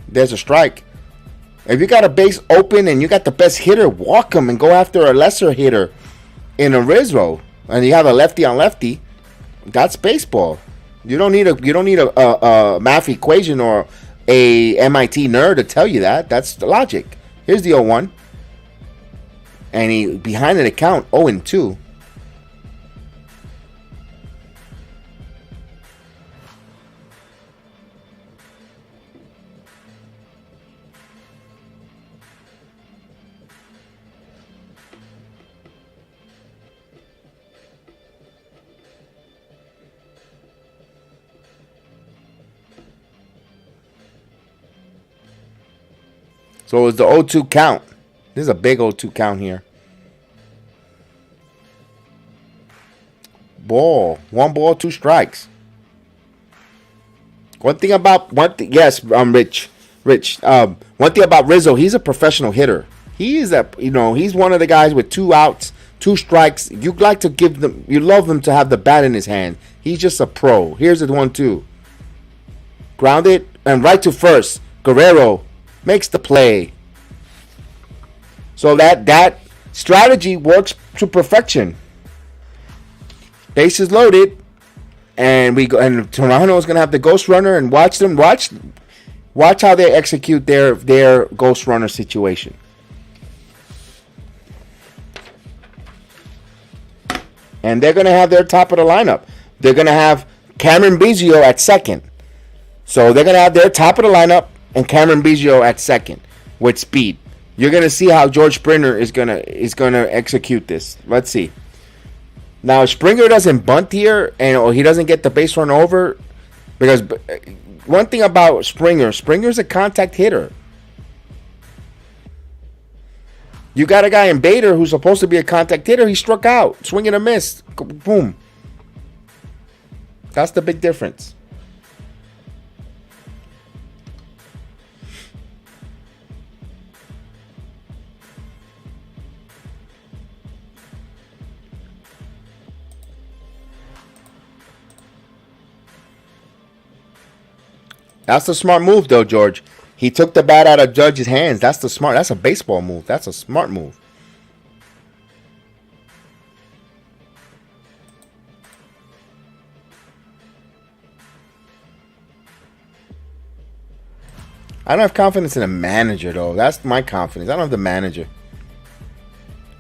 There's a strike. If you got a base open and you got the best hitter, walk him and go after a lesser hitter in a Rizzo, and you have a lefty on lefty. That's baseball. You don't need a math equation or a MIT nerd to tell you that. That's the logic. Here's the 0-1. And he behind an account 0-2. So it's the 0-2 count. This is a big 0-2 count here. Ball. 1 ball, 2 strikes. One thing about Rich. One thing about Rizzo, he's a professional hitter. He's one of the guys with 2 outs, 2 strikes. You love him to have the bat in his hand. He's just a pro. Here's the 1-2. Grounded and right to first. Guerrero makes the play. So that strategy works to perfection. Bases loaded, and Toronto is going to have the ghost runner, and watch how they execute their ghost runner situation. And they're going to have their top of the lineup. They're going to have Cameron Biggio at second. So they're going to have their top of the lineup and Cameron Biggio at second with speed. You're going to see how George Springer is going to execute this. Let's see. Now, if Springer doesn't bunt here and he doesn't get the base run over, because one thing about Springer's a contact hitter. You got a guy in Bader who's supposed to be a contact hitter. He struck out. Swing and a miss. Boom. That's the big difference. That's a smart move, though, George. He took the bat out of Judge's hands. That's a baseball move. That's a smart move. I don't have confidence in the manager, though. That's my confidence. I don't have the manager.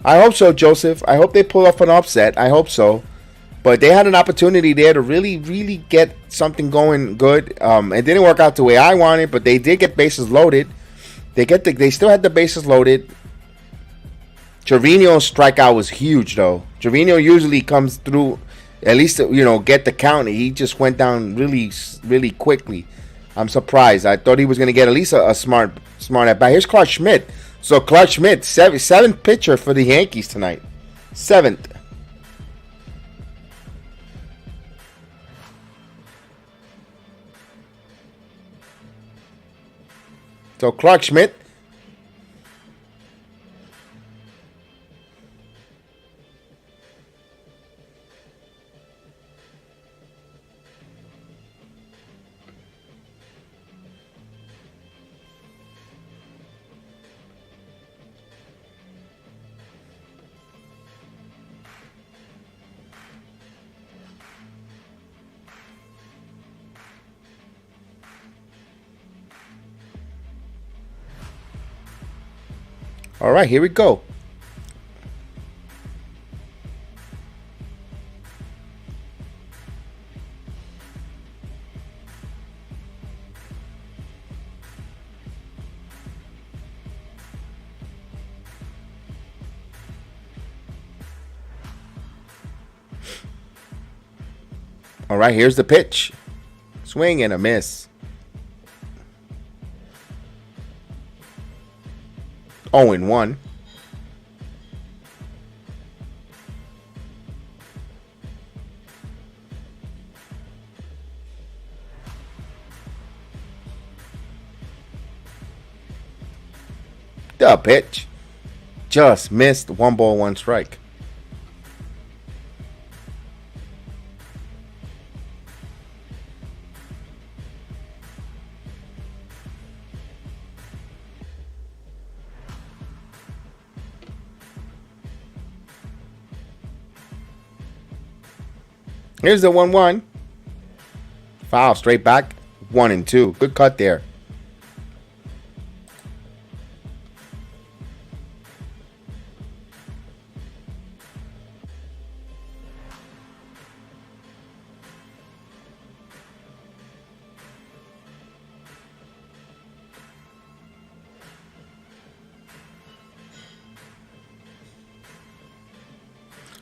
I hope so, Joseph. I hope they pull off an upset. I hope so. But they had an opportunity there to really, really get something going good. It didn't work out the way I wanted, but they did get bases loaded. They still had the bases loaded. Severino's strikeout was huge, though. Severino usually comes through, at least get the count. He just went down really, really quickly. I'm surprised. I thought he was going to get at least a smart at bat. Here's Clark Schmidt. So Clark Schmidt, seventh pitcher for the Yankees tonight. 7th. So Clark Schmidt. All right, here we go. All right, here's the pitch. Swing and a miss. 0-1. The pitch. Just missed. 1 ball, 1 strike. Here's the 1-1. Foul, straight back. 1-2. Good cut there.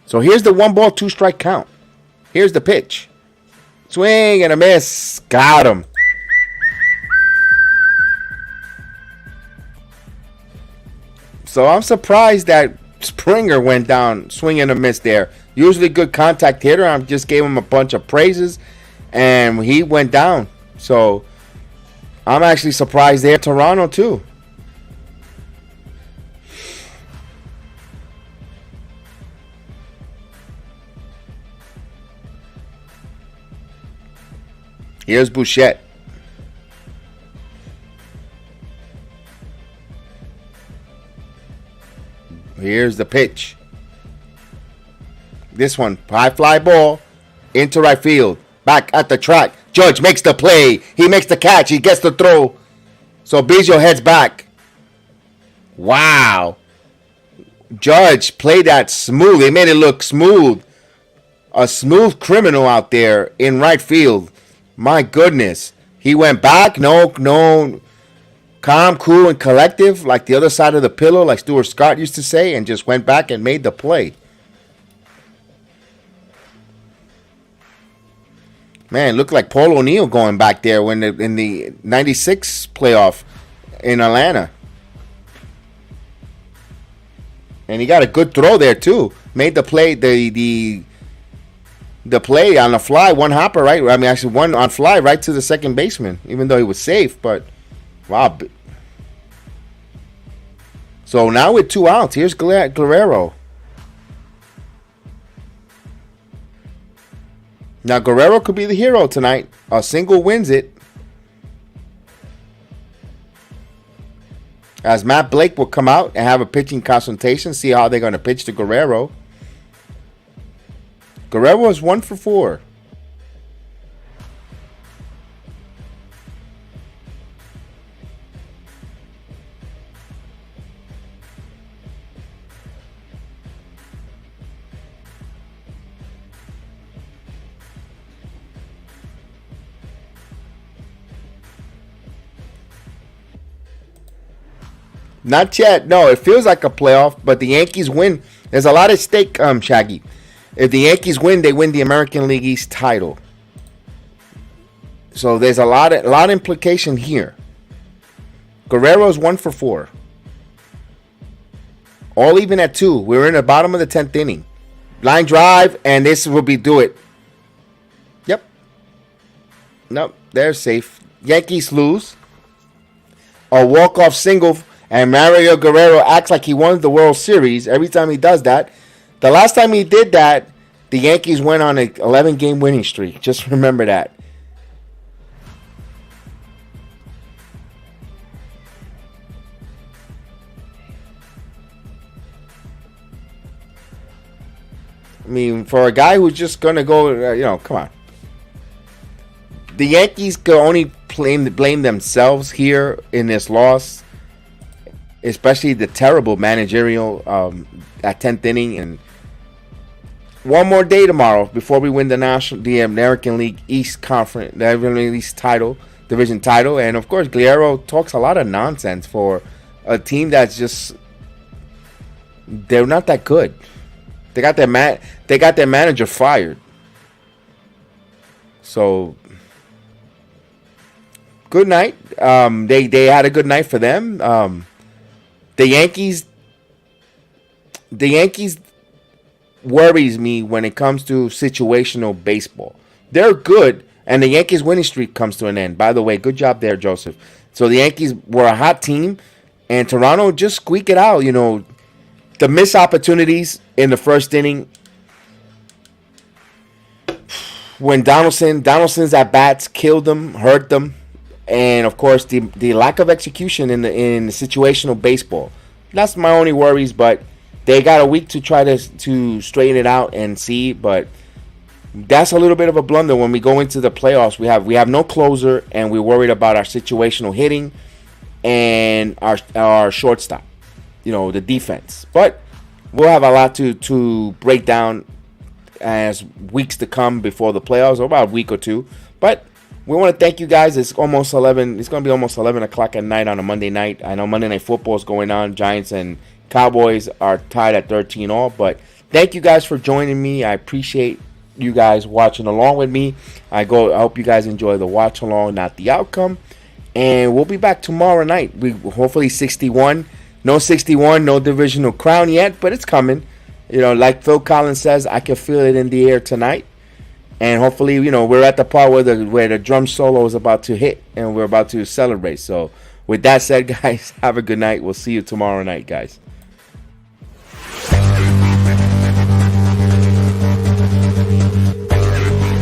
So here's the 1 ball, 2 strike count. Here's the pitch. Swing and a miss. Got him. So I'm surprised that Springer went down, swing and a miss there. Usually good contact hitter. I just gave him a bunch of praises, and he went down. So I'm actually surprised there. Toronto too. Here's Bouchette. Here's the pitch. This one, high fly ball into right field. Back at the track. Judge makes the play. He makes the catch. He gets the throw. So Biggio heads back. Wow. Judge played that smooth. They made it look smooth. A smooth criminal out there in right field. My goodness. He went back. No, calm, cool, and collective, like the other side of the pillow, like Stuart Scott used to say, and just went back and made the play. Man, looked like Paul O'Neill going back there when in the 96 playoff in Atlanta. And he got a good throw there, too. Made the play, the play on the fly, one hopper, right? I mean, actually, one on fly right to the second baseman, even though he was safe. But, wow. So now with 2 outs, here's Guerrero. Now, Guerrero could be the hero tonight. A single wins it. As Matt Blake will come out and have a pitching consultation, see how they're going to pitch to Guerrero. Guerrero is 1 for 4. Not yet. No, it feels like a playoff, but the Yankees win. There's a lot at stake, Shaggy. If the Yankees win, they win the American League East title. So there's a lot of implication here. Guerrero's 1 for 4. All even at 2. We're in the bottom of the 10th inning. Line drive, and this will do it. Yep. Nope, they're safe. Yankees lose. A walk-off single, and Mario Guerrero acts like he won the World Series every time he does that. The last time he did that, the Yankees went on an 11-game winning streak. Just remember that. I mean, for a guy who's just going to go, come on. The Yankees can only blame themselves here in this loss. especially the terrible managerial at 10th inning. And one more day tomorrow before we win the American League East Conference, the American League East division title. And of course, Guerrero talks a lot of nonsense for a team that's just, they're not that good. They got their manager fired. So good night. They had a good night for them. The Yankees worries me when it comes to situational baseball. They're good, and the Yankees winning streak comes to an end. By the way, good job there, Joseph. So the Yankees were a hot team, and Toronto just squeak it out. You know, the missed opportunities in the first inning when Donaldson's at bats killed them, hurt them, and of course the lack of execution in the situational baseball. That's my only worries, but they got a week to try to straighten it out and see. But that's a little bit of a blunder when we go into the playoffs. We have no closer, and we're worried about our situational hitting and our shortstop. You know, the defense. But we'll have a lot to break down as weeks to come before the playoffs, or about a week or two. But we want to thank you guys. It's almost 11. It's going to be almost 11 o'clock at night on a Monday night. I know Monday Night Football is going on. Giants and Cowboys are tied at 13 all. But thank you guys for joining me. I appreciate you guys watching along with me. I hope you guys enjoy the watch along, not the outcome. And we'll be back tomorrow night. We hopefully 61. No 61, no divisional crown yet, but it's coming. You know, like Phil Collins says, I can feel it in the air tonight. And hopefully, you know, we're at the part where the drum solo is about to hit and we're about to celebrate. So with that said, guys, have a good night. We'll see you tomorrow night, guys.